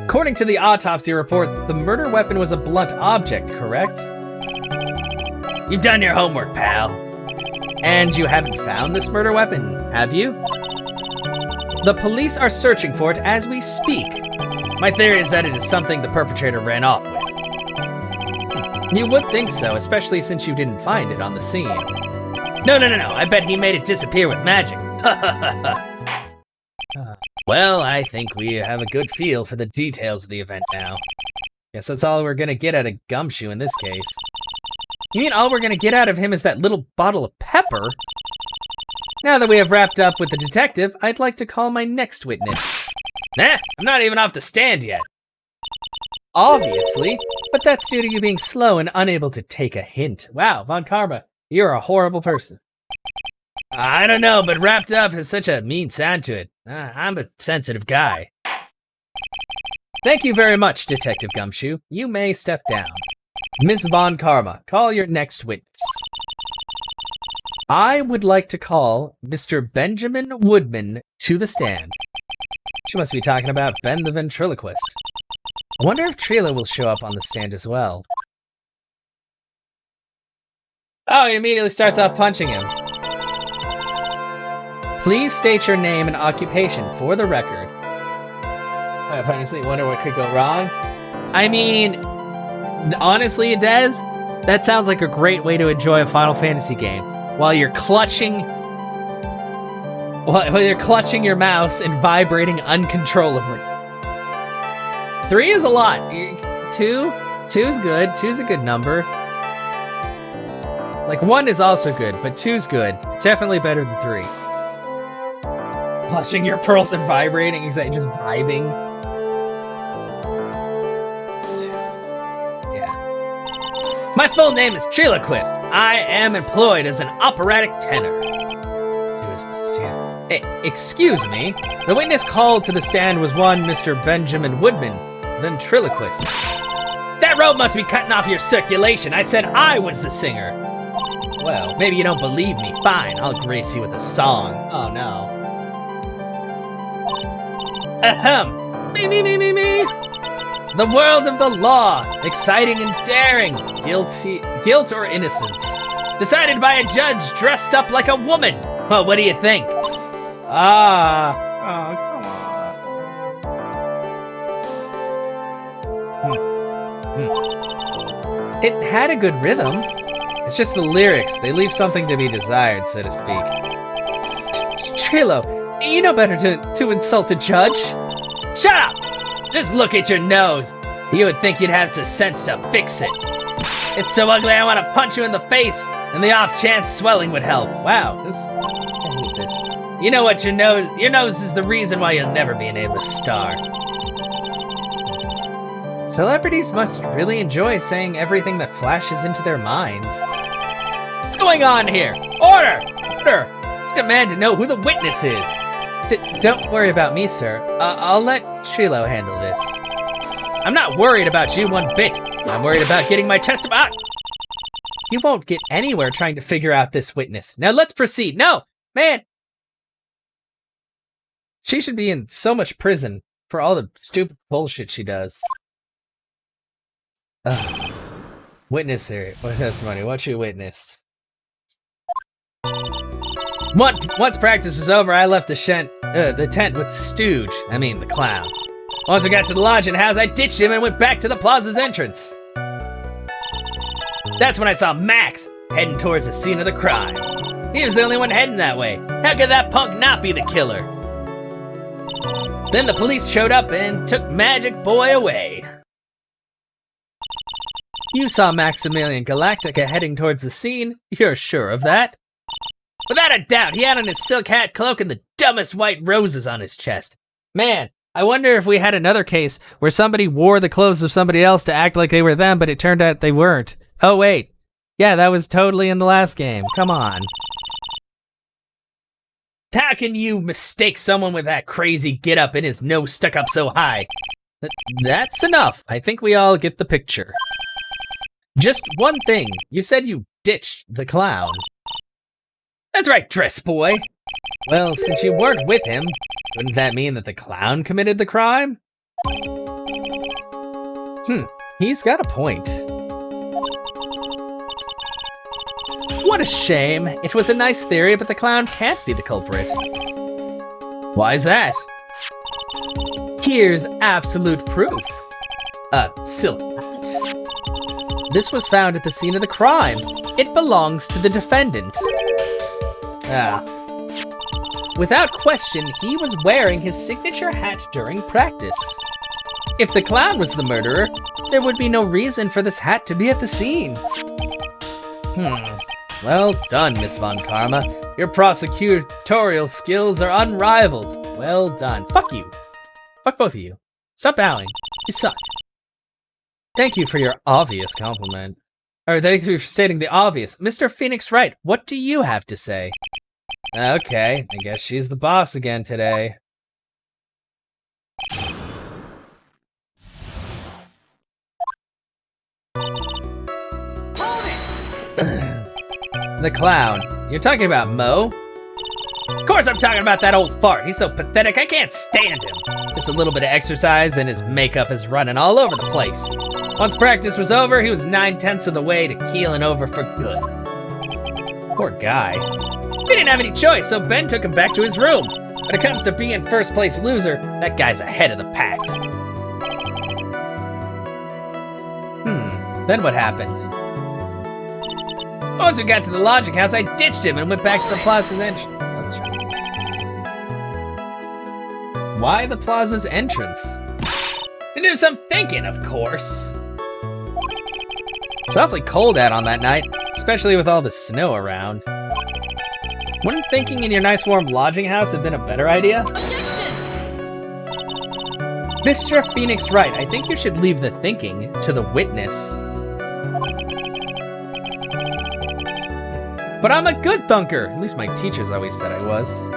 According to the autopsy report, the murder weapon was a blunt object, correct? You've done your homework, pal. And you haven't found this murder weapon, have you? The police are searching for it as we speak. My theory is that it is something the perpetrator ran off with. You would think so, especially since you didn't find it on the scene. No. I bet he made it disappear with magic. Well, I think we have a good feel for the details of the event now. Guess that's all we're gonna get out of Gumshoe in this case. You mean all we're gonna get out of him is that little bottle of pepper? Now that we have wrapped up with the detective, I'd like to call my next witness. Nah, I'm not even off the stand yet. Obviously, but that's due to you being slow and unable to take a hint. Wow, Von Karma, you're a horrible person. I don't know, but wrapped up has such a mean sound to it. I'm a sensitive guy. Thank you very much, Detective Gumshoe. You may step down. Miss Von Karma, call your next witness. I would like to call Mr. Benjamin Woodman to the stand. She must be talking about Ben the ventriloquist. I wonder if Trila will show up on the stand as well. Oh, he immediately starts off punching him. Please state your name and occupation for the record. I honestly wonder what could go wrong. I mean, honestly, Dez, that sounds like a great way to enjoy a Final Fantasy game while you're clutching your mouse and vibrating uncontrollably. 3 is a lot. 2 is good. 2's a good number. Like 1 is also good, but 2's good. It's definitely better than 3. Clutching your pearls and vibrating, exactly, just vibing. Yeah. My full name is Triloquist. I am employed as an operatic tenor. Excuse me. The witness called to the stand was one Mr. Benjamin Woodman, ventriloquist. That rope must be cutting off your circulation. I said I was the singer. Well, maybe you don't believe me. Fine, I'll grace you with a song. Oh no. Ahem. Me. The world of the law. Exciting and daring. Guilt or innocence. Decided by a judge dressed up like a woman. Well, what do you think? Oh, come on. It had a good rhythm. It's just the lyrics. They leave something to be desired, so to speak. Trilo, you know better to insult a judge. Shut up! Just look at your nose. You would think you'd have the sense to fix it. It's so ugly I want to punch you in the face, and the off chance swelling would help. Wow, I hate this. You know what, your nose is the reason why you'll never be an A-list star. Celebrities must really enjoy saying everything that flashes into their minds. What's going on here? Order! I demand to know who the witness is. Don't worry about me, sir. I'll let Trilo handle this. I'm not worried about you one bit. I'm worried about getting my testimony. You won't get anywhere trying to figure out this witness. Now let's proceed. No, man. She should be in so much prison for all the stupid bullshit she does. Ugh. Witness theory. What testimony? What you witnessed? Once practice was over, I left the tent with the stooge. I mean, the clown. Once we got to the lodging house, I ditched him and went back to the plaza's entrance. That's when I saw Max heading towards the scene of the crime. He was the only one heading that way. How could that punk not be the killer? Then the police showed up and took Magic Boy away. You saw Maximilian Galactica heading towards the scene? You're sure of that? Without a doubt, he had on his silk hat, cloak, and the dumbest white roses on his chest. Man, I wonder if we had another case where somebody wore the clothes of somebody else to act like they were them, but it turned out they weren't. Oh, wait. Yeah, that was totally in the last game. Come on. How can you mistake someone with that crazy get-up and his nose stuck up so high? That's enough. I think we all get the picture. Just one thing. You said you ditched the clown. That's right, dress boy. Well, since you weren't with him, wouldn't that mean that the clown committed the crime? He's got a point. What a shame. It was a nice theory, but the clown can't be the culprit. Why is that? Here's absolute proof. A silk hat. This was found at the scene of the crime. It belongs to the defendant. Without question, he was wearing his signature hat during practice. If the clown was the murderer, there would be no reason for this hat to be at the scene. Well done, Miss Von Karma. Your prosecutorial skills are unrivaled. Well done. Fuck you. Fuck both of you. Stop bowing. You suck. Thank you for your obvious compliment. Or thank you for stating the obvious. Mr. Phoenix Wright, what do you have to say? Okay, I guess she's the boss again today. The clown. You're talking about Mo? Of course I'm talking about that old fart. He's so pathetic, I can't stand him. Just a little bit of exercise and his makeup is running all over the place. Once practice was over, he was 9/10 of the way to keeling over for good. Poor guy. He didn't have any choice, so Ben took him back to his room. When it comes to being first place loser, that guy's ahead of the pack. Then what happened? Once we got to the lodging house, I ditched him and went back to the Plaza's entrance. That's right. Why the Plaza's entrance? To do some thinking, of course. It's awfully cold out on that night, especially with all the snow around. Wouldn't thinking in your nice warm lodging house have been a better idea?
Objection!
Mr. Phoenix Wright, I think you should leave the thinking to the witness. But I'm a good thunker! At least my teachers always said I was.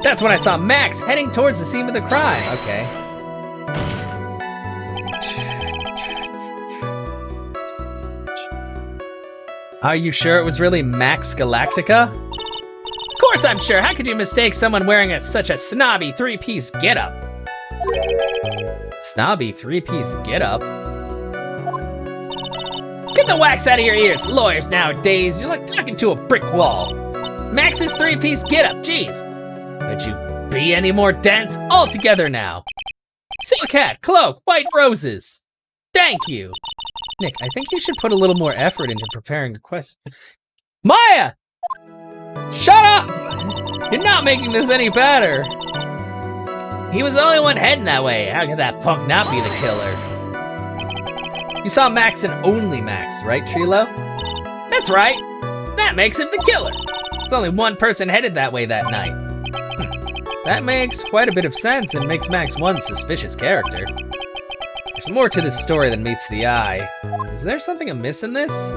That's when I saw Max heading towards the scene of the crime. Okay. Are you sure it was really Max Galactica? Of course I'm sure. How could you mistake someone wearing such a snobby three-piece getup? Snobby three-piece getup? Get the wax out of your ears, lawyers nowadays. You're like talking to a brick wall. Max's three-piece getup, jeez. Could you be any more dense? All together now. Silk hat, cloak, white roses. Thank you. Nick, I think you should put a little more effort into preparing the question. Maya! Shut up! You're not making this any better. He was the only one heading that way. How could that punk not be the killer? You saw Max and only Max, right, Trilo? That's right. That makes him the killer. There's only one person headed that way that night. That makes quite a bit of sense and makes Max one suspicious character. There's more to this story than meets the eye. Is there something amiss in this?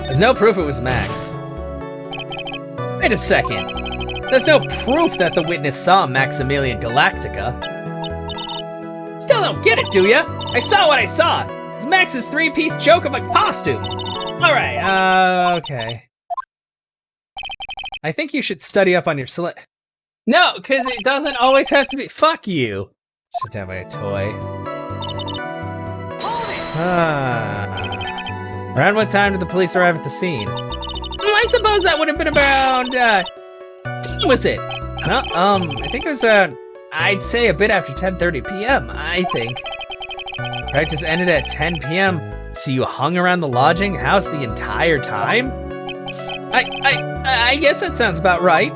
There's no proof it was Max. Wait a second. There's no proof that the witness saw Maximilian Galactica. Still don't get it, do ya? I saw what I saw. It's Max's three-piece joke of a costume. Alright, okay. I think you should study up on your No, because it doesn't always have to be. Fuck you. Sit down by a toy. Around what time did the police arrive at the scene? I suppose that would have been around, what time was it? I think it was around, I'd say a bit after 10:30 p.m., I think. Practice ended at 10 p.m., so you hung around the lodging house the entire time? I guess that sounds about right.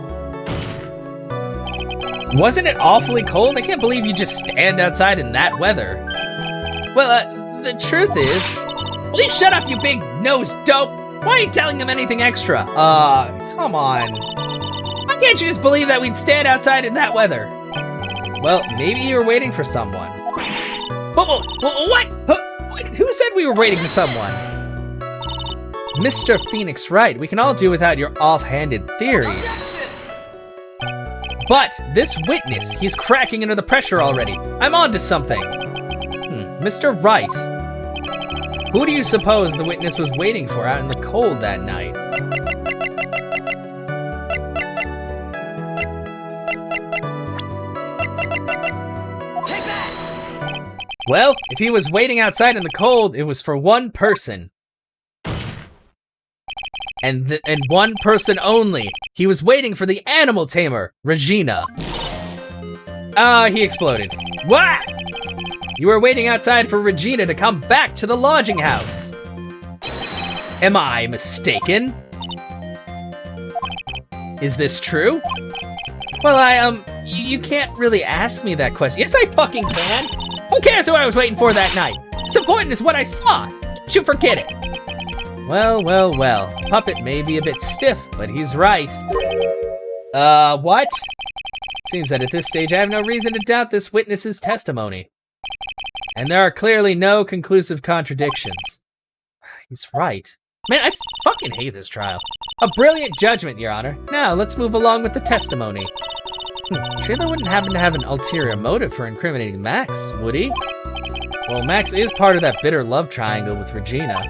Wasn't it awfully cold? I can't believe you just stand outside in that weather. Well, the truth is... Will you shut up, you big nose dope? Why are you telling them anything extra? Come on. Why can't you just believe that we'd stand outside in that weather? Well, maybe you were waiting for someone. What? Who said we were waiting for someone? Mr. Phoenix Wright, we can all do without your offhanded theories. But this witness, he's cracking under the pressure already. I'm on to something. Mr. Wright, who do you suppose the witness was waiting for out in the cold that night? Take that! Well, if he was waiting outside in the cold, it was for one person. And one person only. He was waiting for the animal tamer, Regina. He exploded. What? You were waiting outside for Regina to come back to the lodging house. Am I mistaken? Is this true? Well, you can't really ask me that question. Yes, I fucking can. Who cares who I was waiting for that night? What's important is what I saw. Don't you forget it. Well. Puppet may be a bit stiff, but he's right. What? Seems that at this stage I have no reason to doubt this witness's testimony. And there are clearly no conclusive contradictions. He's right. Man, I fucking hate this trial. A brilliant judgment, Your Honor. Now, let's move along with the testimony. Trailer wouldn't happen to have an ulterior motive for incriminating Max, would he? Well, Max is part of that bitter love triangle with Regina.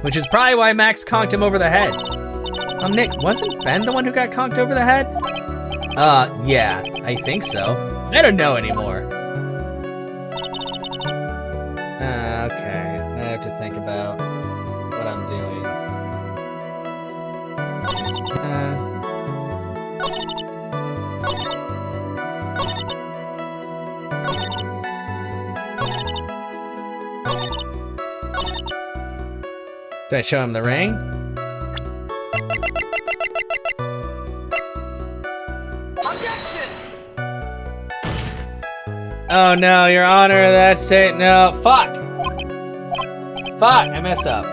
Which is probably why Max conked him over the head. Nick, wasn't Ben the one who got conked over the head? Yeah, I think so. I don't know anymore. Okay, I have to think about what I'm doing. Did I show him the ring? Oh no, Your Honor, that's it. No, fuck, I messed up.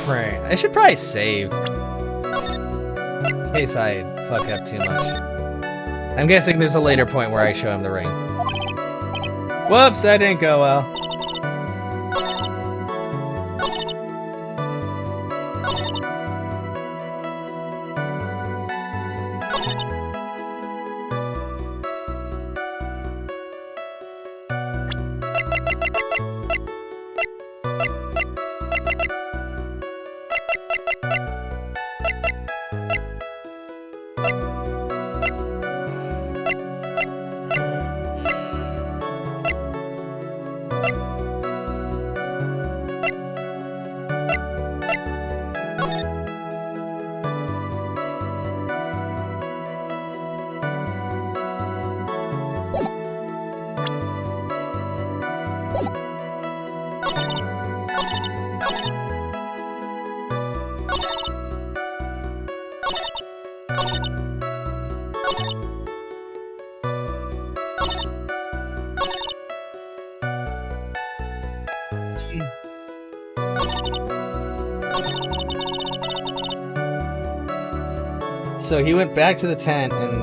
Frank. I should probably save. In case I fuck up too much. I'm guessing there's a later point where I show him the ring. Whoops, that didn't go well. So he went back to the tent and,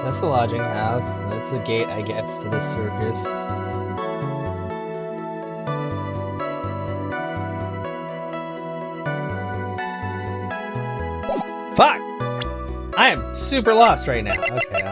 that's the lodging house. That's the gate I guess to the circus. Fuck! I am super lost right now. Okay,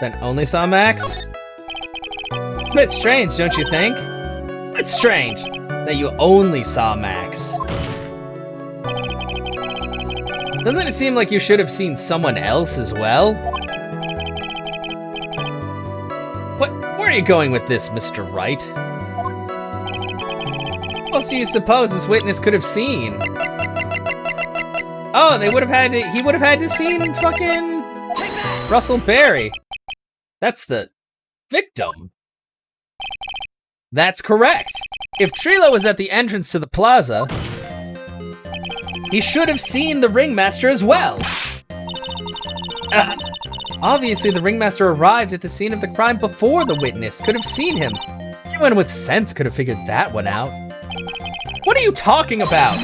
Then only saw Max? It's a bit strange, don't you think? It's strange that you only saw Max. Doesn't it seem like you should have seen someone else as well? Where are you going with this, Mr. Wright? What else do you suppose this witness could have seen? Oh, he would have had to seen fucking Russell Berry. That's the victim. That's correct. If Trilo was at the entrance to the plaza, he should have seen the ringmaster as well. Obviously, the ringmaster arrived at the scene of the crime before the witness could have seen him. Anyone with sense could have figured that one out. What are you talking about?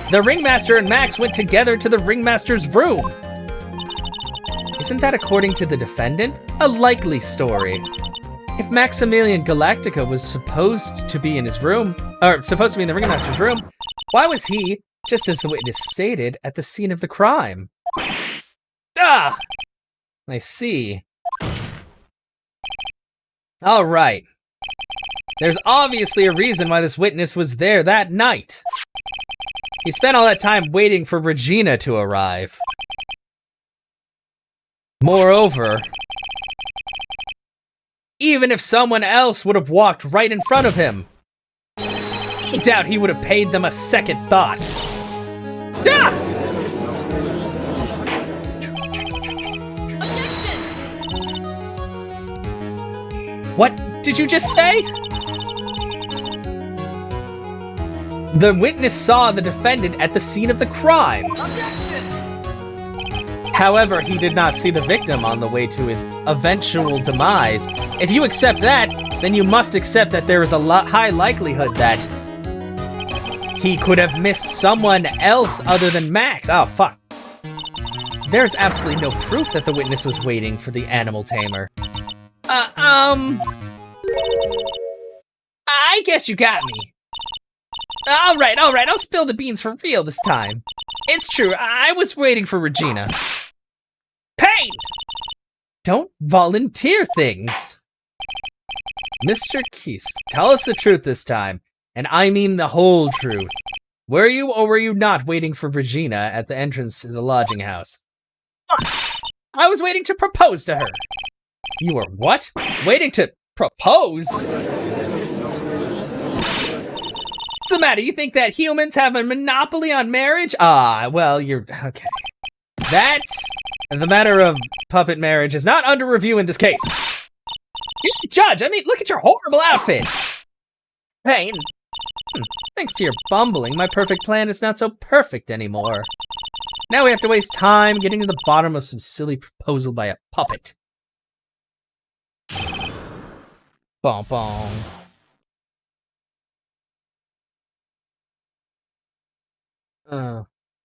The ringmaster and Max went together to the ringmaster's room. Isn't that according to the defendant? A likely story. If Maximilian Galactica was supposed to be in his room, or supposed to be in the ringmaster's room, why was he, just as the witness stated, at the scene of the crime? Ah! I see. All right. There's obviously a reason why this witness was there that night. He spent all that time waiting for Regina to arrive. Moreover, even if someone else would have walked right in front of him, I doubt he would have paid them a second thought. Ah! What did you just say? The witness saw the defendant at the scene of the crime. However, he did not see the victim on the way to his eventual demise. If you accept that, then you must accept that there is a high likelihood that he could have missed someone else other than Max. Oh, fuck. There's absolutely no proof that the witness was waiting for the animal tamer. I guess you got me. All right, I'll spill the beans for real this time. It's true, I was waiting for Regina. Pain! Don't volunteer things. Mr. Keast, tell us the truth this time, and I mean the whole truth. Were you or were you not waiting for Regina at the entrance to the lodging house? Yes, I was waiting to propose to her. You were what? Waiting to propose? What's the matter? You think that humans have a monopoly on marriage? Ah, well, you're... okay. That, the matter of puppet marriage, is not under review in this case. You should judge. I mean, look at your horrible outfit. Pain. Thanks to your bumbling, my perfect plan is not so perfect anymore. Now we have to waste time getting to the bottom of some silly proposal by a puppet. Bong bong.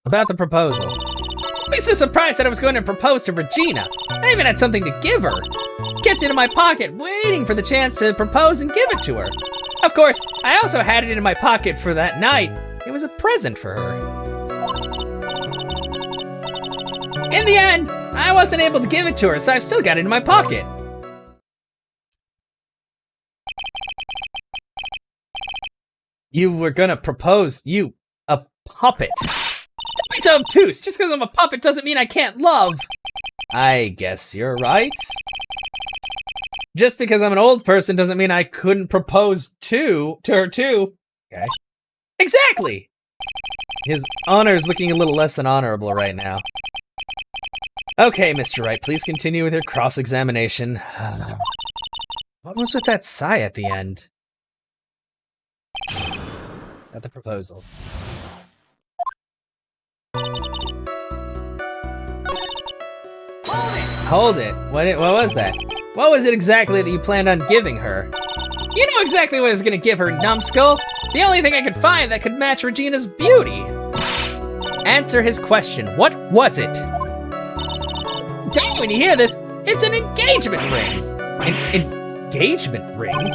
About the proposal. Don't be so surprised that I was going to propose to Regina. I even had something to give her. Kept it in my pocket, waiting for the chance to propose and give it to her. Of course, I also had it in my pocket for that night. It was a present for her. In the end, I wasn't able to give it to her, so I've still got it in my pocket. You were gonna propose, you, a puppet. Don't be so obtuse. Just because I'm a puppet doesn't mean I can't love. I guess you're right. Just because I'm an old person doesn't mean I couldn't propose to her too. Okay. Exactly! His honor is looking a little less than honorable right now. Okay, Mr. Wright, please continue with your cross-examination. What was with that sigh at the end? At the proposal. Hold it! What was that? What was it exactly that you planned on giving her? You know exactly what I was gonna give her, numbskull! The only thing I could find that could match Regina's beauty! Answer his question. What was it? Dang, when you hear this, it's an engagement ring! An engagement ring?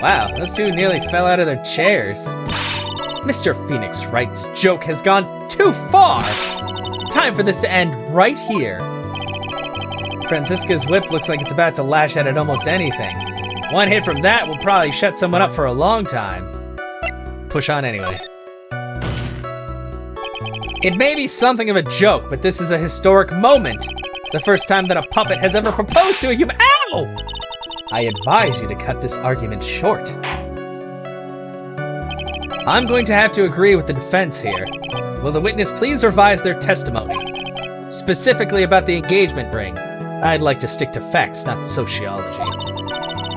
Wow, those two nearly fell out of their chairs. Mr. Phoenix Wright's joke has gone too far! Time for this to end right here. Francisca's whip looks like it's about to lash out at almost anything. One hit from that will probably shut someone up for a long time. Push on anyway. It may be something of a joke, but this is a historic moment. The first time that a puppet has ever proposed to a human— Ow! I advise you to cut this argument short. I'm going to have to agree with the defense here. Will the witness please revise their testimony? Specifically about the engagement ring. I'd like to stick to facts, not sociology.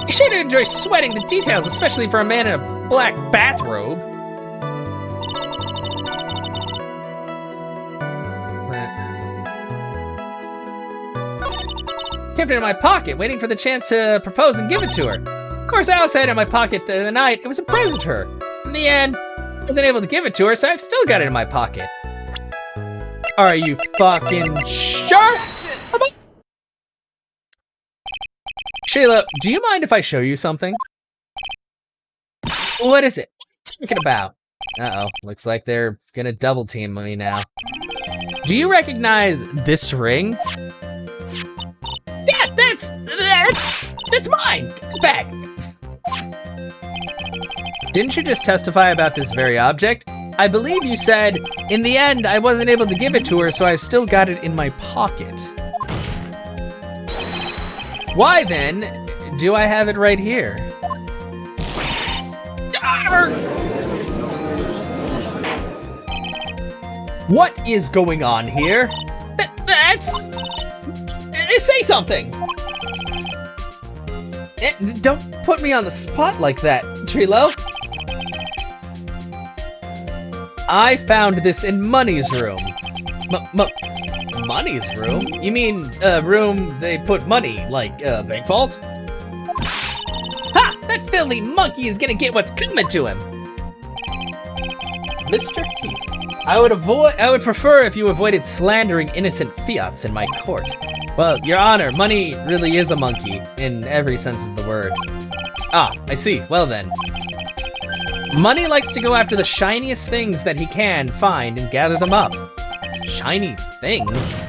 You sure do enjoy sweating the details, especially for a man in a black bathrobe. Kept it in my pocket, waiting for the chance to propose and give it to her. Of course, I also had it in my pocket the night it was a present to her. In the end, I wasn't able to give it to her, so I've still got it in my pocket. Are you fucking sure? Sheila, do you mind if I show you something? What is it? What are you talking about? Uh-oh, looks like they're gonna double team me now. Do you recognize this ring? That's mine! Get back! Didn't you just testify about this very object? I believe you said, in the end, I wasn't able to give it to her, so I've still got it in my pocket. Why then do I have it right here? What is going on here? Say something! Don't put me on the spot like that, Trilo. I found this in Money's room. Money's room? You mean a room they put money, like a bank vault? Ha! That filthy monkey is gonna get what's coming to him. Mr. Keaton, I would prefer if you avoided slandering innocent fiats in my court. Well, Your Honor, Money really is a monkey, in every sense of the word. Ah, I see. Well then. Money likes to go after the shiniest things that he can find and gather them up. Shiny things?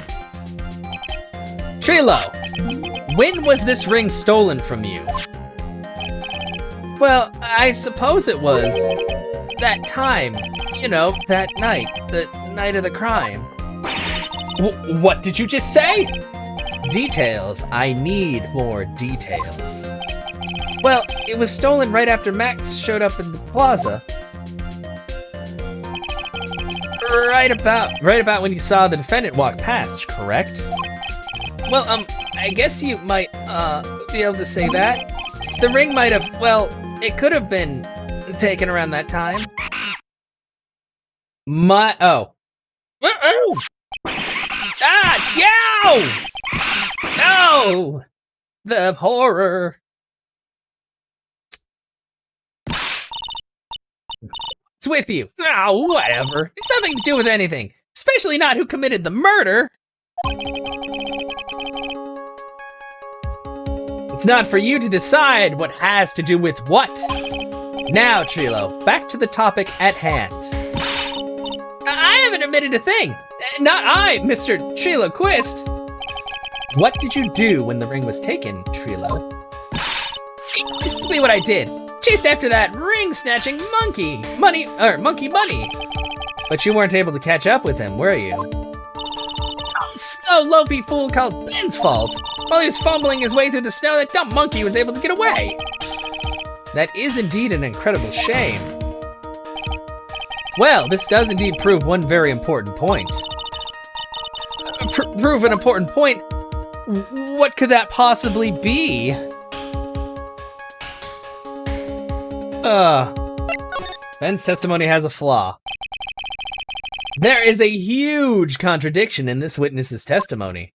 Trilo, when was this ring stolen from you? Well, I suppose it was that time. You know, that night. The night of the crime. What did you just say? Details. I need more details. Well, it was stolen right after Max showed up in the plaza. Right about when you saw the defendant walk past, correct? Well, I guess you might, be able to say that. The ring might have, well, it could have been taken around that time. Oh. Ah, yow! No! The horror. It's with you. Oh, whatever. It's nothing to do with anything. Especially not who committed the murder. It's not for you to decide what has to do with what. Now, Trilo, back to the topic at hand. I haven't admitted a thing. Not I, Mr. Trilo Quist. What did you do when the ring was taken, Trilo? Basically what I did. Chased after that ring-snatching monkey. Monkey money. But you weren't able to catch up with him, were you? It's a loafy fool called Ben's fault. While he was fumbling his way through the snow, that dumb monkey was able to get away. That is indeed an incredible shame. Well, this does indeed prove one very important point. Prove an important point? What could that possibly be? Ben's testimony has a flaw. There is a huge contradiction in this witness's testimony.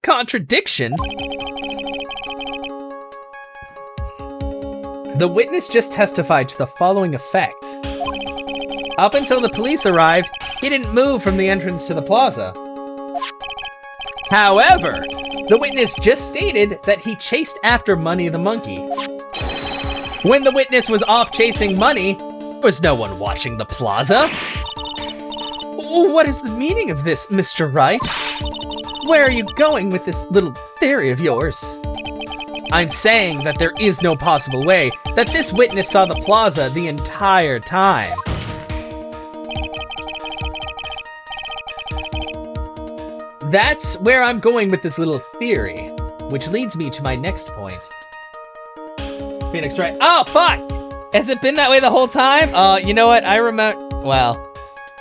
Contradiction? The witness just testified to the following effect. Up until the police arrived, he didn't move from the entrance to the plaza. However, the witness just stated that he chased after Money the monkey. When the witness was off chasing Money, there was no one watching the plaza. What is the meaning of this, Mr. Wright? Where are you going with this little theory of yours? I'm saying that there is no possible way that this witness saw the plaza the entire time. That's where I'm going with this little theory, which leads me to my next point. Phoenix, right? Oh, fuck! Has it been that way the whole time? You know what? I remember, well,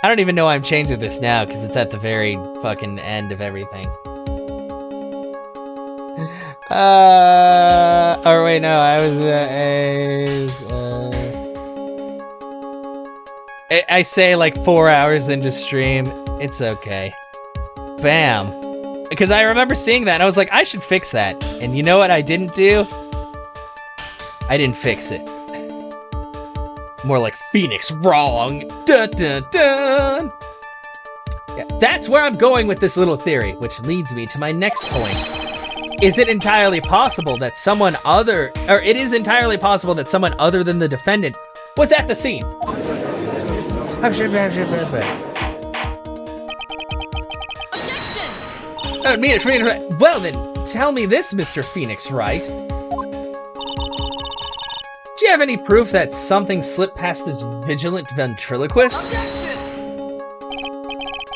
I don't even know why I'm changing this now, because it's at the very fucking end of everything. Oh wait, no, I say like 4 hours into stream. It's okay. Bam. Because I remember seeing that and I was like, I should fix that. And you know what I didn't do? I didn't fix it. More like Phoenix wrong. Dun dun dun. Yeah, that's where I'm going with this little theory, which leads me to my next point. Is it entirely possible that it is entirely possible that someone other than the defendant was at the scene? Objection! Well then, tell me this, Mr. Phoenix Wright. Do you have any proof that something slipped past this vigilant ventriloquist? Objection!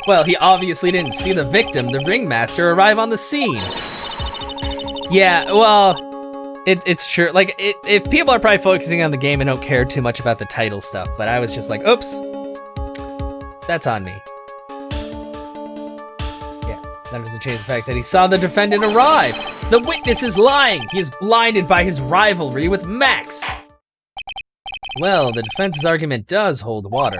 Well, he obviously didn't see the victim, the ringmaster, arrive on the scene. Yeah, well, it's true. Like, if people are probably focusing on the game and don't care too much about the title stuff, but I was just like, oops, that's on me. Yeah, that doesn't change the fact that he saw the defendant arrive. The witness is lying. He is blinded by his rivalry with Max. Well, the defense's argument does hold water.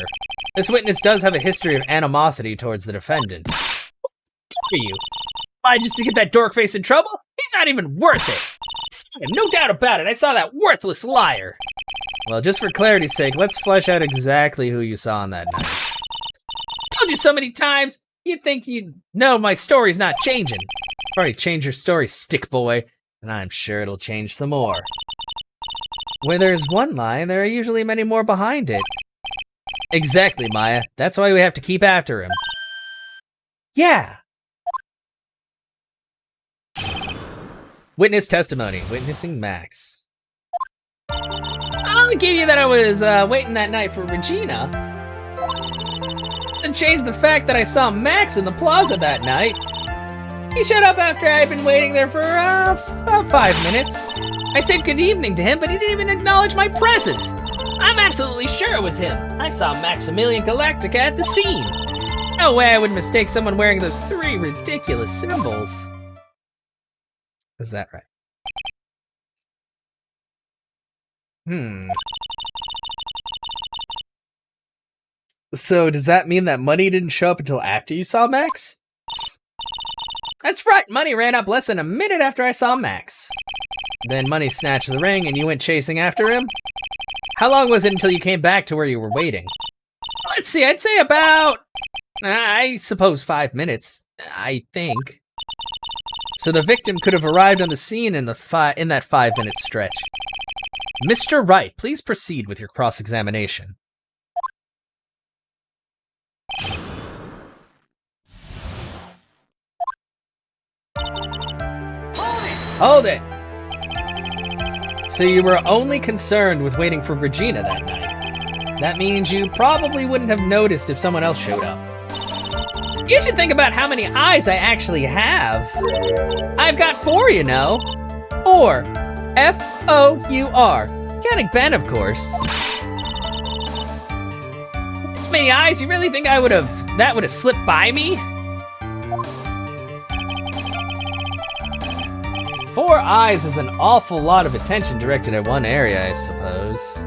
This witness does have a history of animosity towards the defendant. What are you? Why, just to get that dork face in trouble? He's not even worth it. No doubt about it, I saw that worthless liar. Well, just for clarity's sake, let's flesh out exactly who you saw on that night. Told you so many times, you'd think you'd know my story's not changing. Already changed your story, stick boy, and I'm sure it'll change some more. Where there's one lie, there are usually many more behind it. Exactly, Maya. That's why we have to keep after him. Yeah. Witness testimony. Witnessing Max. I'll give you that I was waiting that night for Regina. Doesn't change the fact that I saw Max in the plaza that night. He showed up after I'd been waiting there for about 5 minutes. I said good evening to him, but he didn't even acknowledge my presence. I'm absolutely sure it was him. I saw Maximilian Galactica at the scene. No way I would mistake someone wearing those 3 ridiculous symbols. Is that right? So does that mean that money didn't show up until after you saw Max? That's right, money ran up less than a minute after I saw Max. Then money snatched the ring and you went chasing after him? How long was it until you came back to where you were waiting? Let's see, I'd say about, I suppose 5 minutes, I think. So the victim could have arrived on the scene in that 5-minute stretch. Mr. Wright, please proceed with your cross-examination. Hold it! So you were only concerned with waiting for Regina that night. That means you probably wouldn't have noticed if someone else showed up. You should think about how many eyes I actually have. I've got 4, you know. 4. F-O-U-R. Counting Ben, of course. This many eyes, you really think that would have slipped by me? 4 eyes is an awful lot of attention directed at one area, I suppose.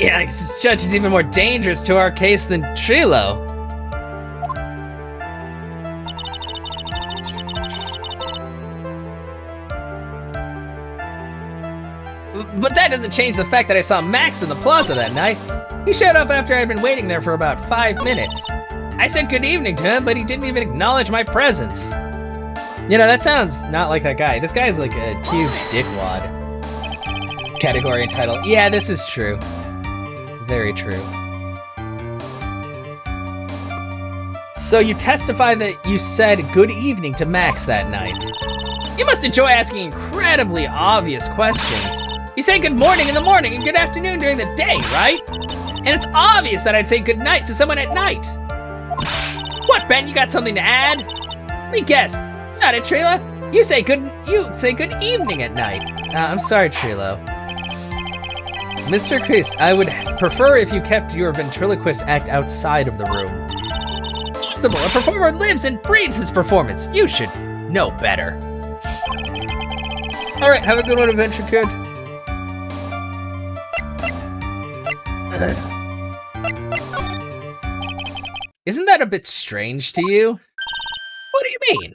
Yeah, this judge is even more dangerous to our case than Trilo. But that doesn't change the fact that I saw Max in the plaza that night. He showed up after I'd been waiting there for about 5 minutes. I said good evening to him, but he didn't even acknowledge my presence. You know, that sounds not like that guy. This guy's like a huge dickwad. Category and title. Yeah, this is true. Very true. So you testify that you said good evening to Max that night. You must enjoy asking incredibly obvious questions. You say good morning in the morning and good afternoon during the day, right? And it's obvious that I'd say good night to someone at night. What, Ben, you got something to add? Let me guess, it's not it, Trilo? You say good evening at night. I'm sorry, Trilo. Mr. Christ, I would prefer if you kept your ventriloquist act outside of the room. A performer lives and breathes his performance. You should know better. All right, have a good one, Adventure Kid. Isn't that a bit strange to you? What do you mean?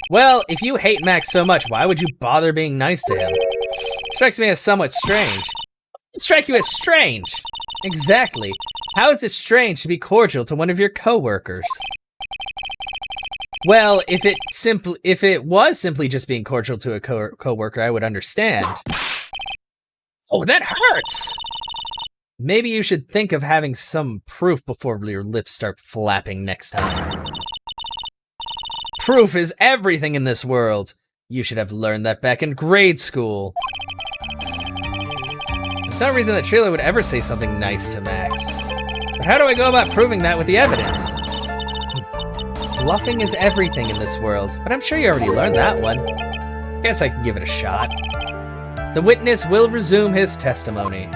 Well, if you hate Max so much, why would you bother being nice to him? Strikes me as somewhat strange. It strike you as strange? Exactly. How is it strange to be cordial to one of your co-workers? Well, if it was simply just being cordial to a co-worker, I would understand. Oh, that hurts! Maybe you should think of having some proof before your lips start flapping next time. Proof is everything in this world. You should have learned that back in grade school. There's no reason that Trilo would ever say something nice to Max. But how do I go about proving that with the evidence? Bluffing is everything in this world, but I'm sure you already learned that one. Guess I can give it a shot. The witness will resume his testimony.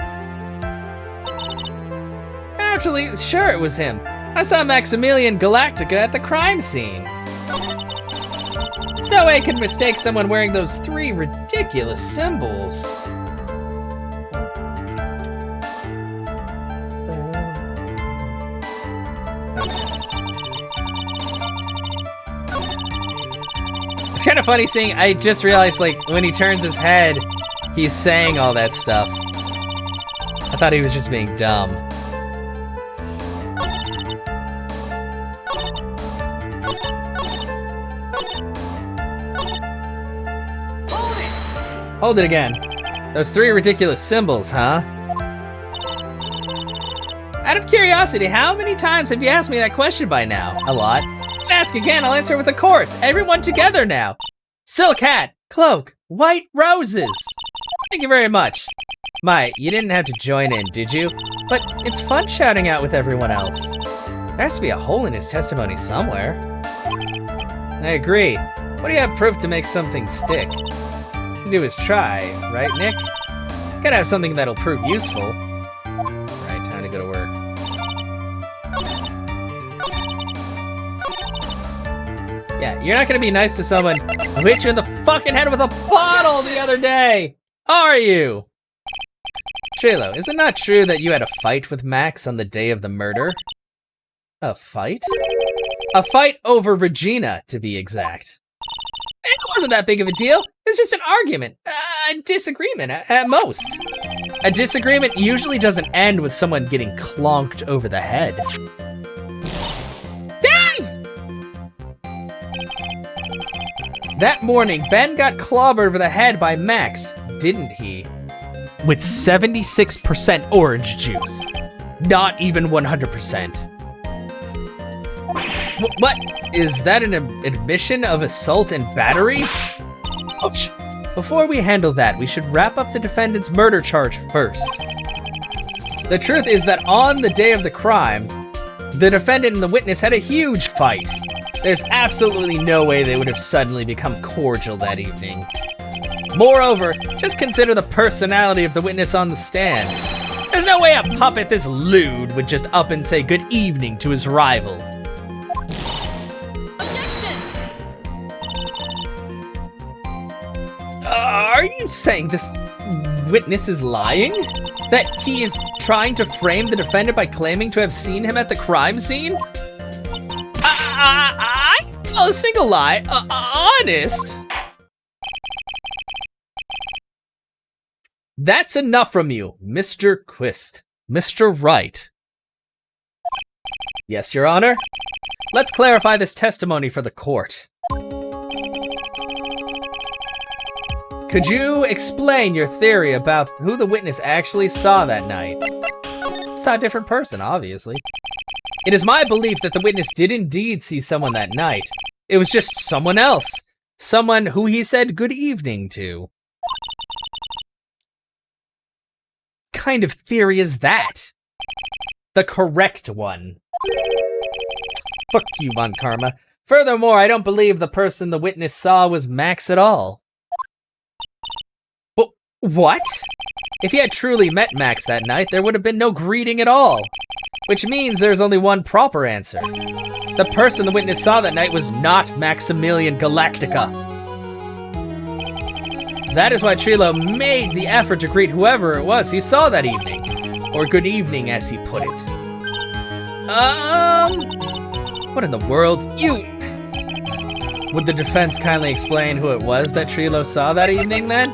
Actually, sure it was him. I saw Maximilian Galactica at the crime scene. There's no way I could mistake someone wearing those 3 ridiculous symbols. It's kind of funny seeing, I just realized, like, when he turns his head, he's saying all that stuff. I thought he was just being dumb. Hold it again. Those 3 ridiculous symbols, huh? Out of curiosity, how many times have you asked me that question by now? A lot. Ask again, I'll answer with a chorus. Everyone together now. Silk hat, cloak, white roses. Thank you very much. My, you didn't have to join in, did you? But it's fun shouting out with everyone else. There has to be a hole in his testimony somewhere. I agree. What do you have proof to make something stick? Do is try, right, Nick? Gotta have something that'll prove useful. Right, time to go to work. Yeah, you're not gonna be nice to someone who hit you in the fucking head with a bottle the other day, are you? Trilo, is it not true that you had a fight with Max on the day of the murder? A fight? A fight over Regina, to be exact. It wasn't that big of a deal. It was just an argument. A disagreement, at most. A disagreement usually doesn't end with someone getting clonked over the head. Dang! That morning, Ben got clobbered over the head by Max, didn't he? With 76% orange juice. Not even 100%. What? Is that an admission of assault and battery? Ouch! Before we handle that, we should wrap up the defendant's murder charge first. The truth is that on the day of the crime, the defendant and the witness had a huge fight. There's absolutely no way they would have suddenly become cordial that evening. Moreover, just consider the personality of the witness on the stand. There's no way a puppet this lewd would just up and say good evening to his rival. Are you saying this witness is lying? That he is trying to frame the defendant by claiming to have seen him at the crime scene? I tell a single lie, honest. That's enough from you, Mr. Quist. Mr. Wright. Yes, Your Honor. Let's clarify this testimony for the court. Could you explain your theory about who the witness actually saw that night? Saw a different person, obviously. It is my belief that the witness did indeed see someone that night. It was just someone else. Someone who he said good evening to. Kind of theory is that? The correct one. Fuck you, Von Karma. Furthermore, I don't believe the person the witness saw was Max at all. What? If he had truly met Max that night, there would have been no greeting at all. Which means there's only one proper answer. The person the witness saw that night was not Maximilian Galactica. That is why Trilo made the effort to greet whoever it was he saw that evening. Or good evening, as he put it. What in the world? Would the defense kindly explain who it was that Trilo saw that evening, then?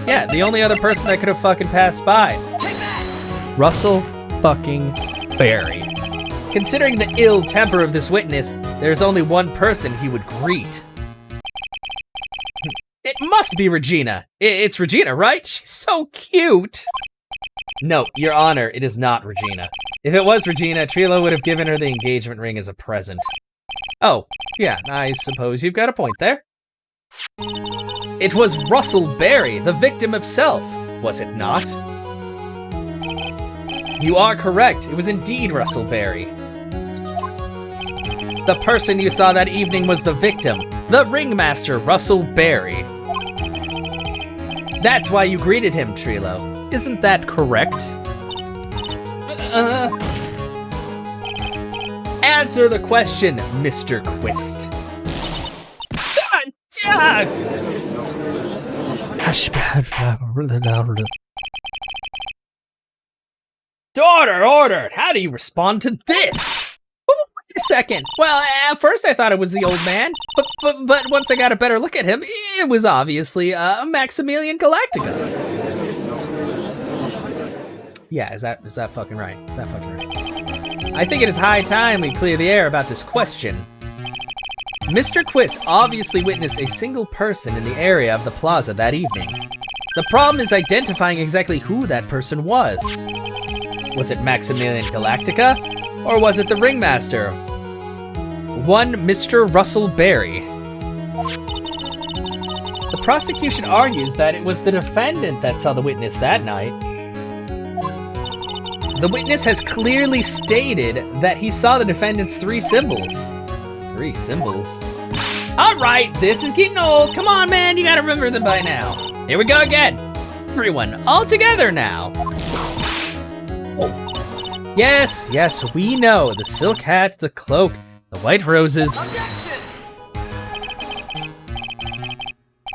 Yeah, the only other person that could have fucking passed by. Take that! Russell fucking Berry. Considering the ill temper of this witness, there's only one person he would greet. It must be Regina. It's Regina, right? She's so cute. No, Your Honor, it is not Regina. If it was Regina, Trilo would have given her the engagement ring as a present. Oh, yeah, I suppose you've got a point there. It was Russell Berry, the victim himself, was it not? You are correct, it was indeed Russell Berry. The person you saw that evening was the victim, the ringmaster, Russell Berry. That's why you greeted him, Trilo. Isn't that correct? Answer the question, Mr. Quist. Order! How do you respond to this? Wait a second. Well, at first I thought it was the old man, but once I got a better look at him, it was obviously Maximilian Galactica. Yeah, is that fucking right? Is that fucking right? I think it is high time we clear the air about this question. Mr. Quist obviously witnessed a single person in the area of the plaza that evening. The problem is identifying exactly who that person was. Was it Maximilian Galactica? Or was it the ringmaster? One Mr. Russell Berry. The prosecution argues that it was the defendant that saw the witness that night. The witness has clearly stated that he saw the defendant's 3 symbols. 3 symbols? Alright, this is getting old. Come on, man, you gotta remember them by now. Here we go again. Everyone, all together now. Oh. Yes, we know. The silk hat, the cloak, the white roses.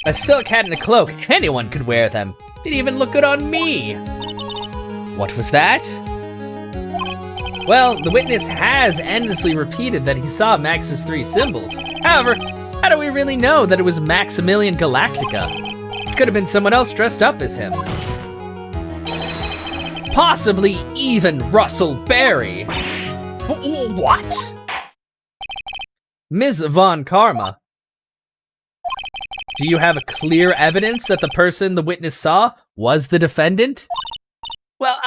A silk hat and a cloak, anyone could wear them. They'd even look good on me. What was that? Well, the witness has endlessly repeated that he saw Max's 3 symbols. However, how do we really know that it was Maximilian Galactica? It could have been someone else dressed up as him. Possibly even Russell Berry. What? Ms. Von Karma, do you have clear evidence that the person the witness saw was the defendant? Well,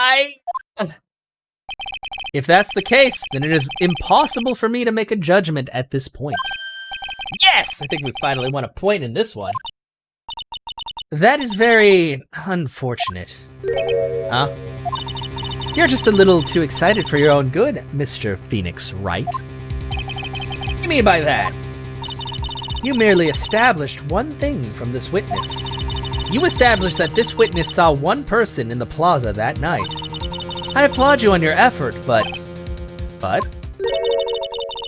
If that's the case, then it is impossible for me to make a judgment at this point. Yes! I think we finally won a point in this one. That is very unfortunate. Huh? You're just a little too excited for your own good, Mr. Phoenix Wright. What do you mean by that? You merely established one thing from this witness. You established that this witness saw one person in the plaza that night. I applaud you on your effort, but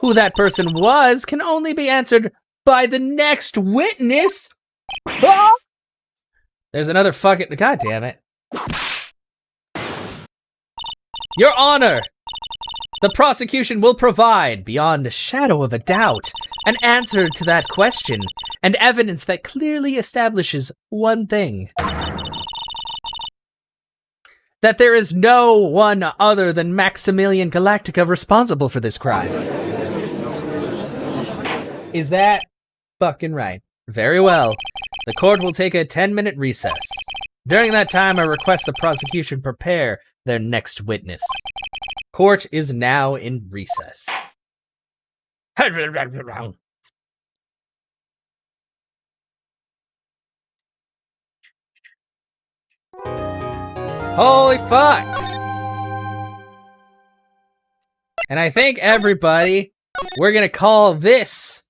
who that person was can only be answered by the next witness. Ah! There's another fucking, god damn it. Your Honor, the prosecution will provide, beyond a shadow of a doubt, an answer to that question and evidence that clearly establishes one thing. That there is no one other than Maximilian Galactica responsible for this crime. Is that fucking right? Very well. The court will take a 10-minute recess. During that time, I request the prosecution prepare their next witness. Court is now in recess. Holy fuck! And I think, everybody, we're gonna call this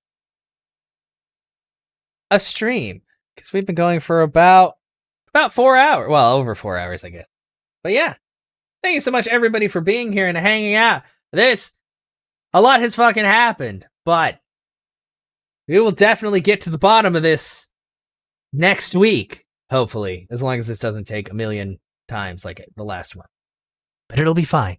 a stream. Because we've been going for about 4 hours. Well, over 4 hours, I guess. But yeah. Thank you so much, everybody, for being here and hanging out. A lot has fucking happened. But we will definitely get to the bottom of this next week. Hopefully. As long as this doesn't take a million times like the last one. But it'll be fine.